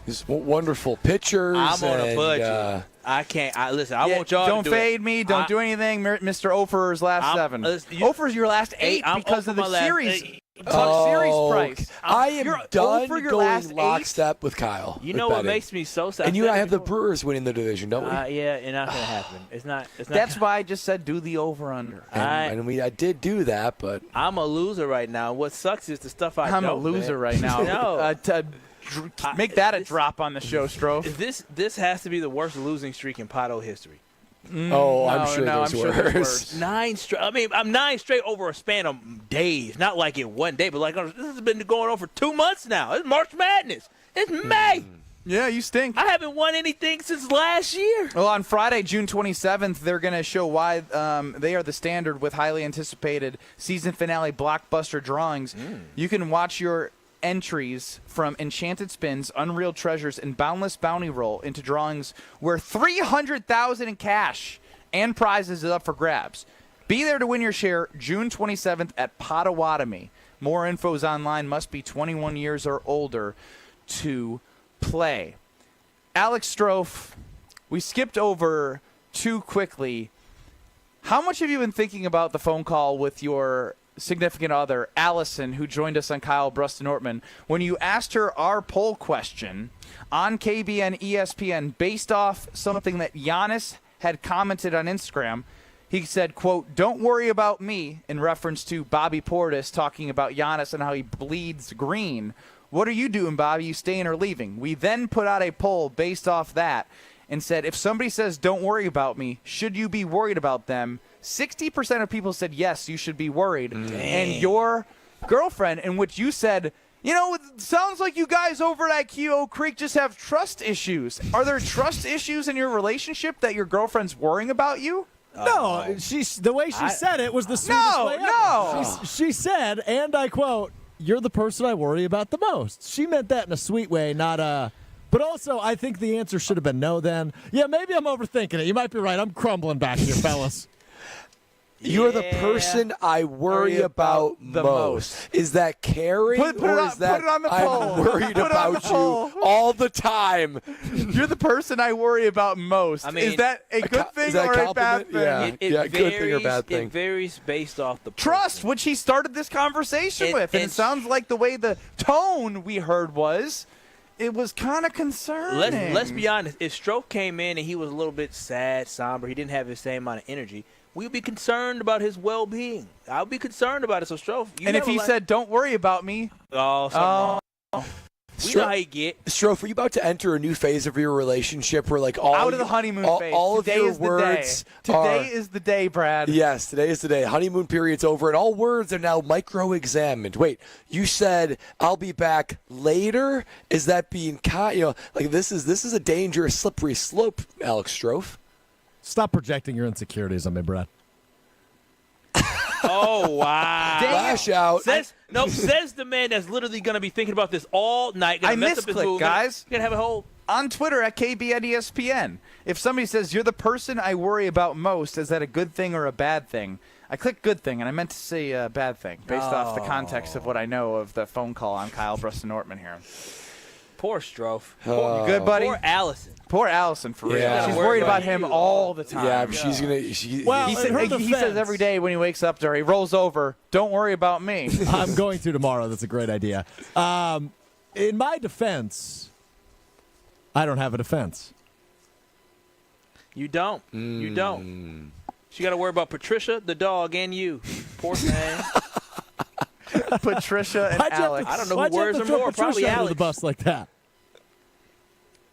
Speaker 4: He's wonderful pitchers.
Speaker 3: I'm on a budget. I can't. Listen, I want y'all
Speaker 2: don't
Speaker 3: to do
Speaker 2: fade me. Don't do anything, Mr. Ofer's last 7. Ofer's your last 8 because of the series. Series price.
Speaker 4: I am done
Speaker 2: over your
Speaker 4: going
Speaker 2: last 8.
Speaker 4: lockstep with Kyle.
Speaker 3: You
Speaker 4: with
Speaker 3: know what
Speaker 4: betting.
Speaker 3: makes me so sad?
Speaker 4: And you and I have the Brewers winning the division, don't we?
Speaker 3: Yeah, it's not going to happen. It's not.
Speaker 2: That's why I just said do the over/under.
Speaker 4: I did do that, but
Speaker 3: I'm a loser right now. What sucks is the stuff
Speaker 2: I'm a
Speaker 3: don't,
Speaker 2: loser
Speaker 3: man.
Speaker 2: right now.
Speaker 3: No.
Speaker 2: Make that a drop on the show, Stroh.
Speaker 3: This has to be the worst losing streak in Pato history.
Speaker 4: I'm sure there's worse.
Speaker 3: 9 straight. I mean, I'm 9 straight over a span of days. Not like in one day, but like this has been going on for 2 months now. It's March Madness. It's May.
Speaker 2: Yeah, you stink.
Speaker 3: I haven't won anything since last year.
Speaker 2: Well, on Friday, June 27th, they're going to show why they are the standard with highly anticipated season finale blockbuster drawings. You can watch your entries from Enchanted Spins, Unreal Treasures, and Boundless Bounty Roll into drawings where $300,000 in cash and prizes is up for grabs. Be there to win your share June 27th at Potawatomi. More info is online. Must be 21 years or older to play. Alex Strofe, we skipped over too quickly. How much have you been thinking about the phone call with your significant other, Allison, who joined us on Kyle, Brust, and Nortman, when you asked her our poll question on KBN ESPN based off something that Giannis had commented on Instagram? He said, quote, "Don't worry about me," in reference to Bobby Portis talking about Giannis and how he bleeds green. What are you doing, Bobby? You staying or leaving? We then put out a poll based off that and said, if somebody says, "Don't worry about me," should you be worried about them? 60% of people said, yes, you should be worried. And your girlfriend, in which you said, You know, it sounds like you guys over at IKEA Oak Creek just have trust issues. Are there trust issues in your relationship that your girlfriend's worrying about you?
Speaker 5: No, the way she said it was the sweetest way ever.
Speaker 2: No.
Speaker 5: She said, and I quote, "You're the person I worry about the most." She meant that in a sweet way, not a... But also, I think the answer should have been no then. Yeah, maybe I'm overthinking it. You might be right. I'm crumbling back here, fellas.
Speaker 4: You're the person I worry about the most. Is that caring,
Speaker 2: put
Speaker 4: is that
Speaker 2: put it on the poll.
Speaker 4: I'm worried about you all the time?
Speaker 2: You're the person I worry about most.
Speaker 3: I mean,
Speaker 2: is that a good thing
Speaker 4: that
Speaker 2: or
Speaker 4: a
Speaker 2: a bad
Speaker 4: compliment?
Speaker 2: thing?
Speaker 4: Yeah, good thing or bad thing.
Speaker 3: It varies based off the
Speaker 2: Trust, which he started this conversation with. And it sounds like the way the tone we heard was, it was kind of concerning.
Speaker 3: Let's be honest. If Strofe came in and he was a little bit sad, somber, he didn't have the same amount of energy, we'd be concerned about his well-being. I would be concerned about it. So, Strofe,
Speaker 2: and if he said, "Don't worry about me,"
Speaker 3: we know how you get.
Speaker 4: Strofe, are you about to enter a new phase of your relationship where, like, all
Speaker 2: out of the honeymoon phase?
Speaker 4: All
Speaker 2: today
Speaker 4: of your
Speaker 2: is
Speaker 4: words
Speaker 2: the day. Today is the day, Brad.
Speaker 4: Yes, today is the day. Honeymoon period's over, and all words are now micro-examined. Wait, you said I'll be back later? Is that being like this is a dangerous, slippery slope, Alex Strofe?
Speaker 5: Stop projecting your insecurities on me, Brad.
Speaker 3: Oh, wow.
Speaker 4: Lash out.
Speaker 3: Says the man that's literally going to be thinking about this all night.
Speaker 2: I misclicked, guys.
Speaker 3: You're going to have a whole...
Speaker 2: On Twitter at KBN ESPN. If somebody says, "You're the person I worry about most," is that a good thing or a bad thing? I clicked good thing, and I meant to say bad thing based off the context of what I know of the phone call on Kyle, Brust, and Nortman here.
Speaker 3: Poor Strofe.
Speaker 2: You good, buddy?
Speaker 3: Poor Allison.
Speaker 2: Poor Allison, for real.
Speaker 4: Yeah.
Speaker 2: She's worried about him all the time.
Speaker 4: Yeah, she's going to...
Speaker 5: Well,
Speaker 2: he says every day when he wakes up to her, he rolls over, "Don't worry about me."
Speaker 5: I'm going to tomorrow. That's a great idea. In my defense, I don't have a defense.
Speaker 3: You don't. You don't. She got to worry about Patricia, the dog, and you. Poor thing.
Speaker 2: Patricia and Alex.
Speaker 3: I don't know who worries her more. Probably
Speaker 5: Patricia
Speaker 3: Alex.
Speaker 5: under the bus like that.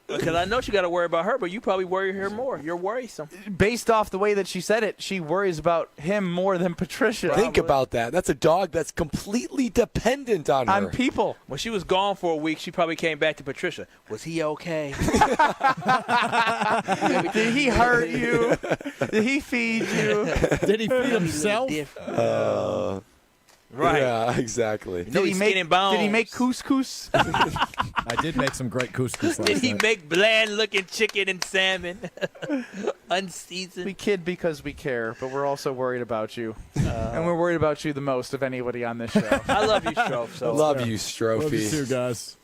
Speaker 3: Because I know she got to worry about her, but you probably worry her more. You're worrisome.
Speaker 2: Based off the way that she said it, she worries about him more than Patricia.
Speaker 4: Think about that. That's a dog that's completely dependent on her.
Speaker 2: On people.
Speaker 3: When she was gone for a week, she probably came back to Patricia. Was he okay?
Speaker 2: Did he hurt you? Did he feed you?
Speaker 5: Did he feed himself?
Speaker 3: Right.
Speaker 4: Yeah, exactly.
Speaker 3: Did he make
Speaker 2: couscous?
Speaker 5: I did make some great couscous last
Speaker 3: Did he
Speaker 5: night.
Speaker 3: make bland-looking chicken and salmon? Unseasoned.
Speaker 2: We kid because we care, but we're also worried about you. And we're worried about you the most of anybody on this show.
Speaker 3: I love you, Strofe. So.
Speaker 4: Love you, Strophy.
Speaker 5: Love you too, guys.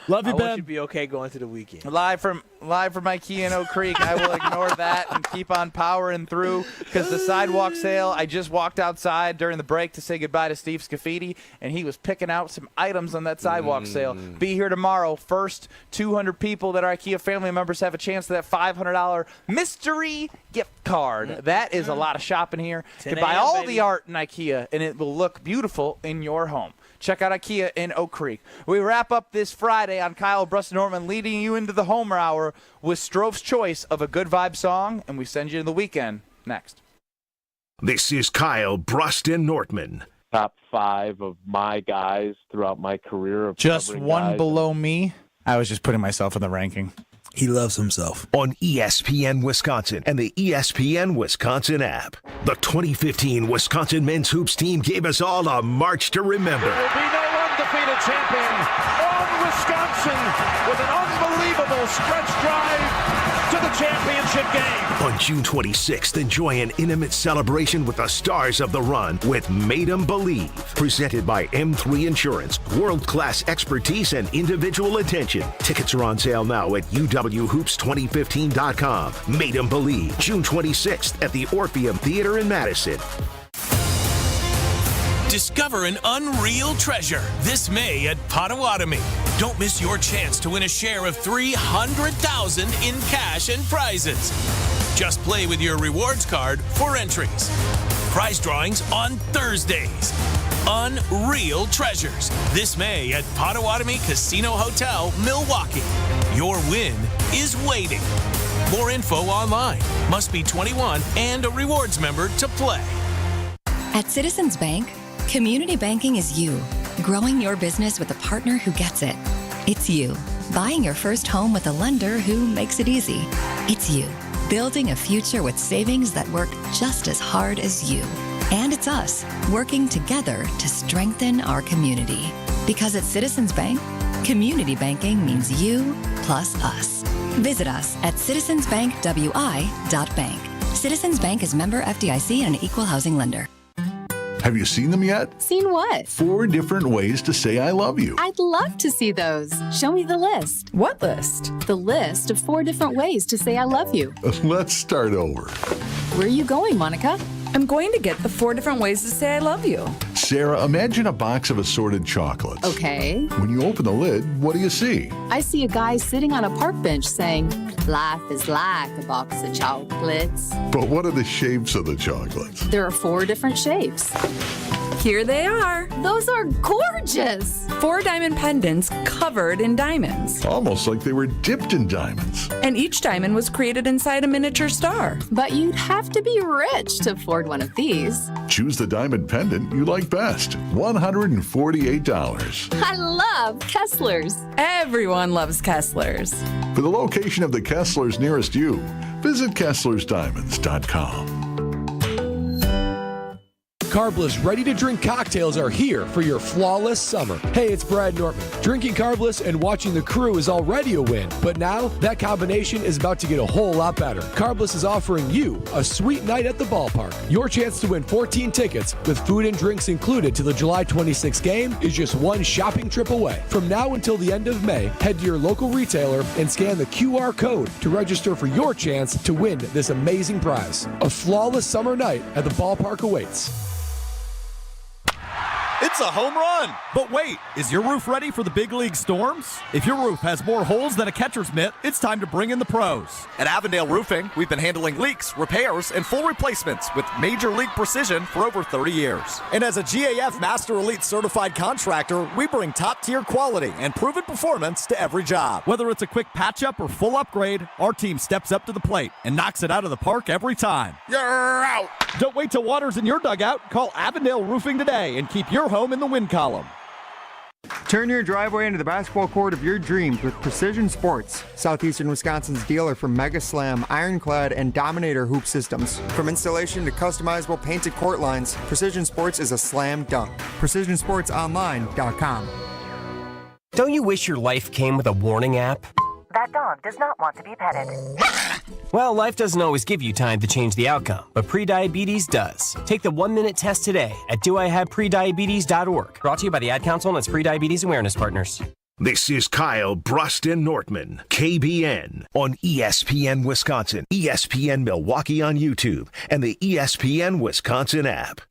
Speaker 5: Love you,
Speaker 3: I
Speaker 5: Ben.
Speaker 3: want you to be okay going to the weekend.
Speaker 2: Live from IKEA in Oak Creek. I will ignore that and keep on powering through because the sidewalk sale, I just walked outside during the break to say goodbye to Steve Scafidi, and he was picking out some items on that sidewalk sale. Be here tomorrow. First 200 people that are IKEA family members have a chance to that $500 mystery gift card. That is a lot of shopping here. You can buy all the art in IKEA, and it will look beautiful in your home. Check out IKEA in Oak Creek. We wrap up this Friday on Kyle, Brust, and Nortman, leading you into the Homer Hour with Strofe's choice of a good vibe song, and we send you to the weekend next.
Speaker 1: This is Kyle, Brust, and Nortman.
Speaker 13: Top 5 of my guys throughout my career. Of
Speaker 2: Just
Speaker 13: covering
Speaker 2: one
Speaker 13: guys.
Speaker 2: below me. I was just putting myself in the ranking.
Speaker 16: He loves himself.
Speaker 1: On ESPN Wisconsin and the ESPN Wisconsin app. The 2015 Wisconsin men's hoops team gave us all a march to remember.
Speaker 17: There will be no undefeated champion on Wisconsin with an unbelievable stretch drive to the championship game.
Speaker 1: On June 26th, enjoy an intimate celebration with the stars of the run with Made 'em Believe. Presented by M3 Insurance. World-class expertise and individual attention. Tickets are on sale now at UWHoops2015.com. Made 'em Believe. June 26th at the Orpheum Theater in Madison.
Speaker 27: Discover an unreal treasure this May at Potawatomi. Don't miss your chance to win a share of $300,000 in cash and prizes. Just play with your rewards card for entries. Prize drawings on Thursdays. Unreal treasures this May at Potawatomi Casino Hotel, Milwaukee. Your win is waiting. More info online. Must be 21 and a rewards member to play.
Speaker 19: At Citizens Bank, community banking is you.
Speaker 18: Growing your business with a partner who gets it. It's you. Buying your first home with a lender who makes it easy. It's you. Building a future with savings that work just as hard as you. And it's us, working together to strengthen our community. Because at Citizens Bank, community banking means you plus us. Visit us at citizensbankwi.bank. Citizens Bank is member FDIC and an equal housing lender.
Speaker 19: Have you seen them yet?
Speaker 20: Seen what?
Speaker 19: 4 different ways to say I love you.
Speaker 20: I'd love to see those. Show me the list.
Speaker 21: What list?
Speaker 20: The list of 4 different ways to say I love you.
Speaker 19: Let's start over.
Speaker 20: Where are you going, Monica?
Speaker 21: I'm going to get the 4 different ways to say I love you.
Speaker 19: Sarah, imagine a box of assorted chocolates.
Speaker 20: Okay.
Speaker 19: When you open the lid, what do you see?
Speaker 20: I see a guy sitting on a park bench saying, life is like a box of chocolates.
Speaker 19: But what are the shapes of the chocolates?
Speaker 20: There are 4 different shapes.
Speaker 21: Here they are.
Speaker 20: Those are gorgeous.
Speaker 21: 4 diamond pendants covered in diamonds.
Speaker 19: Almost like they were dipped in diamonds.
Speaker 21: And each diamond was created inside a miniature star.
Speaker 20: But you'd have to be rich to afford one of these.
Speaker 19: Choose the diamond pendant you like best. $148.
Speaker 20: I love Kessler's.
Speaker 21: Everyone loves Kessler's.
Speaker 19: For the location of the Kesslers nearest you, visit KesslersDiamonds.com.
Speaker 4: Carbless ready-to-drink cocktails are here for your flawless summer. Hey, it's Brad Nortman. Drinking Carbless and watching the crew is already a win, but now that combination is about to get a whole lot better. Carbless is offering you a sweet night at the ballpark. Your chance to win 14 tickets with food and drinks included to the July 26th game is just one shopping trip away. From now until the end of May, head to your local retailer and scan the QR code to register for your chance to win this amazing prize. A flawless summer night at the ballpark awaits.
Speaker 22: It's a home run! But wait, is your roof ready for the big league storms? If your roof has more holes than a catcher's mitt, it's time to bring in the pros. At Avondale Roofing, we've been handling leaks, repairs, and full replacements with major league precision for over 30 years. And as a GAF Master Elite certified contractor, we bring top-tier quality and proven performance to every job. Whether it's a quick patch-up or full upgrade, our team steps up to the plate and knocks it out of the park every time. You're out! Don't wait till water's in your dugout. Call Avondale Roofing today and keep your home in the win column.
Speaker 23: Turn your driveway into the basketball court of your dreams with Precision Sports, Southeastern Wisconsin's dealer for Mega Slam, Ironclad, and Dominator hoop systems. From installation to customizable painted court lines, Precision Sports is a slam dunk. PrecisionSportsOnline.com.
Speaker 24: Don't you wish your life came with a warning app?
Speaker 25: That dog does not want to be petted.
Speaker 24: Well, life doesn't always give you time to change the outcome, but prediabetes does. Take the 1-minute test today at doihaveprediabetes.org. Brought to you by the Ad Council and its Prediabetes Awareness Partners.
Speaker 1: This is Kyle, Brust, and Nortman, KBN, on ESPN Wisconsin, ESPN Milwaukee on YouTube, and the ESPN Wisconsin app.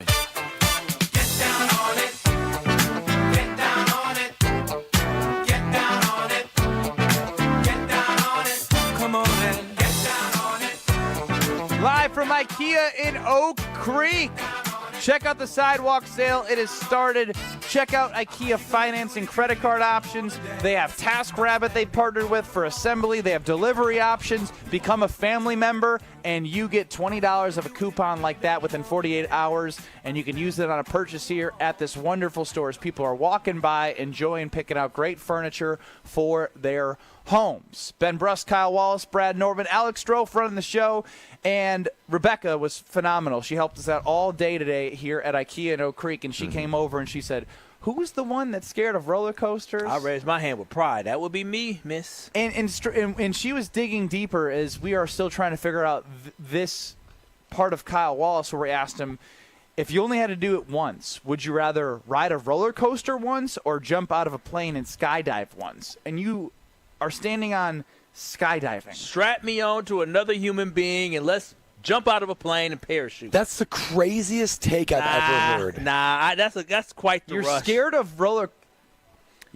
Speaker 2: Live from IKEA in Oak Creek. Check out the sidewalk sale. It has started. Check out IKEA financing credit card options. They have TaskRabbit they partnered with for assembly. They have delivery options. Become a family member, and you get $20 of a coupon like that within 48 hours, and you can use it on a purchase here at this wonderful store as people are walking by, enjoying picking out great furniture for their homes. Ben Brust, Kyle Wallace, Brad Nortman, Alex Strofe running the show, and Rebecca was phenomenal. She helped us out all day today here at IKEA in Oak Creek, and she came over and she said, who's the one that's scared of roller coasters?
Speaker 3: I raised my hand with pride. That would be me, miss.
Speaker 2: And she was digging deeper as we are still trying to figure out this part of Kyle Wallace where we asked him, if you only had to do it once, would you rather ride a roller coaster once or jump out of a plane and skydive once? And you are standing on skydiving.
Speaker 3: Strap me on to another human being and let's jump out of a plane and parachute.
Speaker 4: That's the craziest take I've ever heard.
Speaker 3: That's quite the
Speaker 2: You're
Speaker 3: rush.
Speaker 2: scared of roller.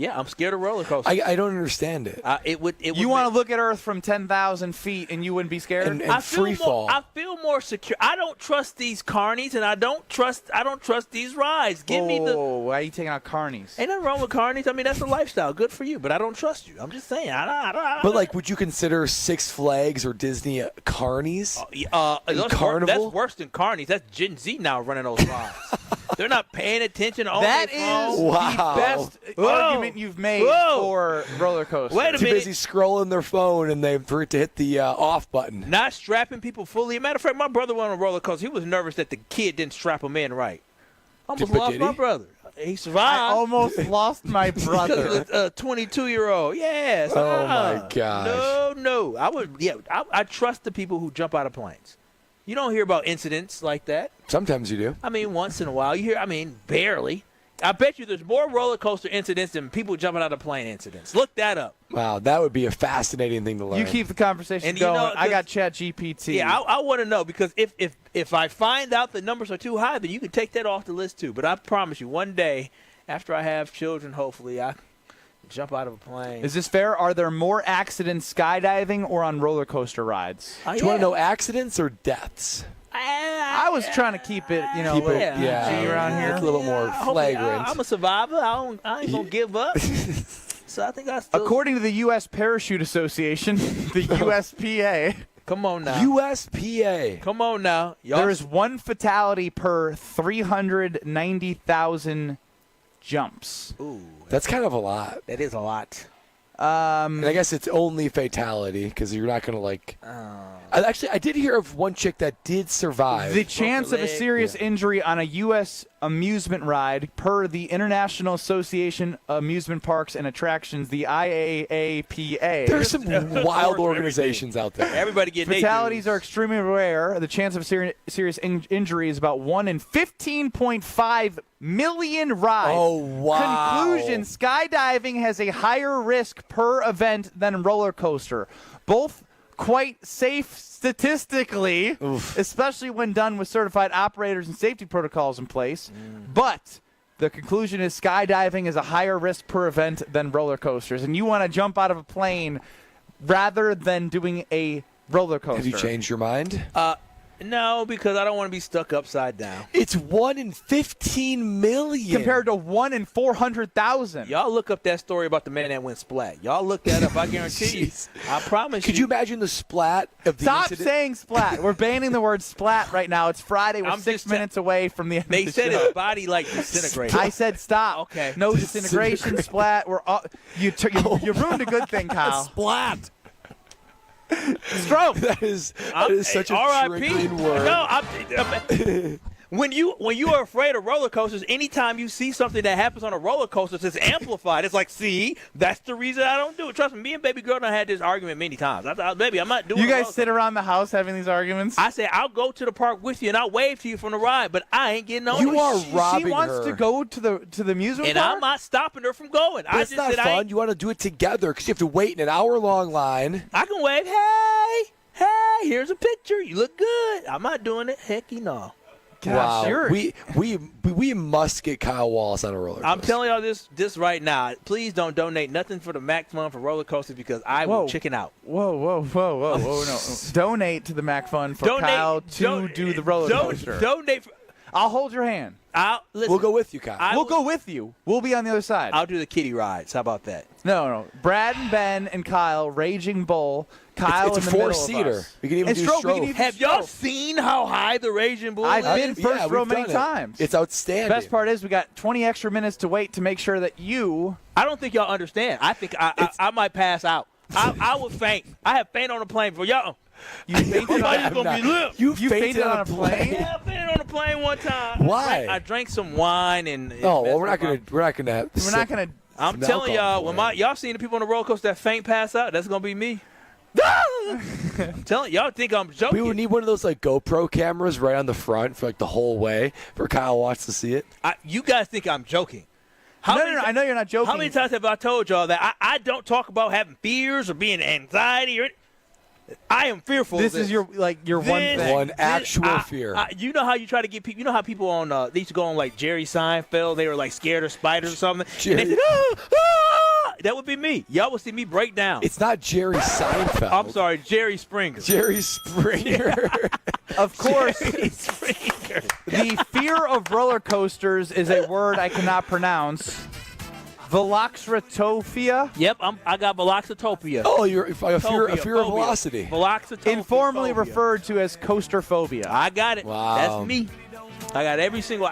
Speaker 3: Yeah, I'm scared of roller coasters.
Speaker 4: I don't understand it.
Speaker 2: You want to look at Earth from 10,000 feet and you wouldn't be scared?
Speaker 4: And free fall.
Speaker 3: I feel more secure. I don't trust these carnies, and I don't trust these rides. Give me the.
Speaker 2: Why are you taking out carnies?
Speaker 3: Ain't nothing wrong with carnies. I mean, that's a lifestyle. Good for you, but I don't trust you. I'm just saying.
Speaker 4: But like, would you consider Six Flags or Disney carnies? Carnival?
Speaker 3: That's worse than carnies. That's Gen Z now running those rides. They're not paying attention on
Speaker 2: That
Speaker 3: their
Speaker 2: is
Speaker 3: phone.
Speaker 2: the best argument you've made for roller coasters.
Speaker 3: Wait a
Speaker 4: Too
Speaker 3: minute.
Speaker 4: busy scrolling their phone and they forget to hit the off button.
Speaker 3: Not strapping people fully. Matter of fact, my brother went on a roller coaster. He was nervous that the kid didn't strap him in right. Almost
Speaker 4: But
Speaker 3: lost
Speaker 4: did
Speaker 3: my
Speaker 4: he?
Speaker 3: brother. He survived.
Speaker 2: I almost lost my brother.
Speaker 3: A 22-year-old. Yes.
Speaker 4: Oh, my gosh.
Speaker 3: No. I trust the people who jump out of planes. You don't hear about incidents like that.
Speaker 4: Sometimes you do.
Speaker 3: I mean, once in a while. You hear, barely. I bet you there's more roller coaster incidents than people jumping out of plane incidents. Look that up.
Speaker 4: Wow, that would be a fascinating thing to learn.
Speaker 2: You keep the conversation
Speaker 3: And
Speaker 2: going. I got ChatGPT.
Speaker 3: Yeah, I want to know, because if I find out the numbers are too high, then you can take that off the list too. But I promise you, one day, after I have children, hopefully, I jump out of a plane.
Speaker 2: Is this fair? Are there more accidents skydiving or on roller coaster rides?
Speaker 4: Do you want to know accidents or deaths?
Speaker 2: I was trying to keep it,
Speaker 4: Keep it,
Speaker 2: PG around here.
Speaker 4: It's a little more flagrant.
Speaker 3: I'm a survivor. I ain't going to give up. So I think I still.
Speaker 2: According to the U.S. Parachute Association, the USPA.
Speaker 3: Come on now.
Speaker 4: USPA.
Speaker 3: Come on now.
Speaker 2: There is one fatality per 390,000 jumps.
Speaker 3: Ooh.
Speaker 4: That's kind of a lot.
Speaker 3: That is a lot.
Speaker 4: And I guess it's only fatality because you're not going to Actually, I did hear of one chick that did survive.
Speaker 2: The chance of a serious injury on a U.S. amusement ride, per the International Association of Amusement Parks and Attractions, the IAAPA.
Speaker 4: There's some wild organizations out there.
Speaker 3: Everybody getting
Speaker 2: Fatalities are extremely rare. The chance of serious injury is about 1 in 15.5 million rides.
Speaker 4: Oh, wow.
Speaker 2: Conclusion, skydiving has a higher risk per event than roller coaster. Both quite safe statistically, especially when done with certified operators and safety protocols in place. But the conclusion is skydiving is a higher risk per event than roller coasters. And you want to jump out of a plane rather than doing a roller coaster.
Speaker 4: Have you changed your mind?
Speaker 3: No, because I don't want to be stuck upside down.
Speaker 4: It's 1 in 15 million.
Speaker 2: Compared to 1 in 400,000.
Speaker 3: Y'all look up that story about the man that went splat. Y'all look that up. I guarantee you. I promise
Speaker 4: Could you imagine the splat of the
Speaker 2: Stop
Speaker 4: incident?
Speaker 2: saying splat. We're banning the word splat right now. It's Friday. We're 6 minutes away from the end
Speaker 3: They
Speaker 2: of the
Speaker 3: said
Speaker 2: show.
Speaker 3: his body disintegrated.
Speaker 2: I said stop.
Speaker 3: Okay.
Speaker 2: No disintegration, splat. We're all, you ruined a good thing, Kyle.
Speaker 5: Splat.
Speaker 2: Stroke.
Speaker 4: That is such a
Speaker 3: R.I.P.
Speaker 4: triggering word.
Speaker 3: No, when you are afraid of roller coasters, anytime you see something that happens on a roller coaster, it's amplified. It's like, see, that's the reason I don't do it. Trust me, me and baby girl done had this argument many times. I thought, baby, I'm not doing it.
Speaker 2: You guys sit around the house having these arguments?
Speaker 3: I said, I'll go to the park with you and I'll wave to you from the ride, but I ain't getting on.
Speaker 4: You are
Speaker 2: She
Speaker 4: robbing
Speaker 2: wants
Speaker 4: her.
Speaker 2: to go to the amusement
Speaker 3: And
Speaker 2: park?
Speaker 3: I'm not stopping her from going.
Speaker 4: But it's not fun. You want to do it together because you have to wait in an hour-long line.
Speaker 3: I can wave, hey, here's a picture. You look good. I'm not doing it. Heck, no.
Speaker 2: Gosh,
Speaker 4: Wow. We must get Kyle Wallace on a roller coaster.
Speaker 3: I'm telling y'all this right now. Please don't donate nothing for the Mac Fund for roller coasters because I will chicken out.
Speaker 2: Whoa, no. Donate to the Mac Fund for Kyle to do the roller coaster.
Speaker 3: Donate.
Speaker 2: I'll hold your hand.
Speaker 3: Listen,
Speaker 4: we'll go with you, Kyle.
Speaker 2: We'll go with you. We'll be on the other side.
Speaker 3: I'll do the kiddie rides. How about that?
Speaker 2: No. Brad and Ben and Kyle, Raging Bull. Kyle
Speaker 4: it's
Speaker 2: in
Speaker 4: a
Speaker 2: the middle of
Speaker 4: four-seater.
Speaker 2: us.
Speaker 4: We can even
Speaker 2: And
Speaker 4: do
Speaker 2: Stroke, we
Speaker 4: Stroke.
Speaker 2: can even
Speaker 3: Have y'all seen how high the Raging Bull
Speaker 2: I've
Speaker 3: is?
Speaker 2: been first row
Speaker 4: we've
Speaker 2: many
Speaker 4: done it.
Speaker 2: times.
Speaker 4: It's outstanding.
Speaker 2: Best part is we got 20 extra minutes to wait to make sure that you.
Speaker 3: I don't think y'all understand. I think I might pass out. I would faint. I have fainted on a plane before y'all.
Speaker 2: You fainted
Speaker 3: gonna be lit.
Speaker 4: You
Speaker 2: fainted on a plane?
Speaker 3: Yeah, I fainted on a plane one time.
Speaker 4: Why?
Speaker 3: I drank some wine and.
Speaker 4: Oh, well, we're not gonna.
Speaker 3: I'm telling y'all, when y'all seen the people on the roller coaster that faint pass out, that's gonna be me. I'm telling y'all, think I'm joking.
Speaker 4: We would need one of those like GoPro cameras right on the front for like the whole way for Kyle Watts to see it.
Speaker 3: You guys think I'm joking?
Speaker 2: No, I know you're not joking.
Speaker 3: How many times have I told y'all that I don't talk about having fears or being anxiety or? I am fearful.
Speaker 2: This is your one thing.
Speaker 4: One actual fear.
Speaker 3: You know how you try to get people. You know how people on they used to go on like Jerry Seinfeld. They were like scared of spiders or something. And they said, That would be me. Y'all will see me break down.
Speaker 4: It's not Jerry Seinfeld.
Speaker 3: I'm sorry, Jerry Springer.
Speaker 4: Jerry Springer.
Speaker 2: Of course, the fear of roller coasters is a word I cannot pronounce. Veloxratophia.
Speaker 3: Yep, I got Veloxatopia.
Speaker 4: Oh, you're a fear of velocity.
Speaker 3: Veloxatopia.
Speaker 2: Informally referred to as coaster phobia.
Speaker 3: I got it.
Speaker 4: Wow.
Speaker 3: That's me. I got every single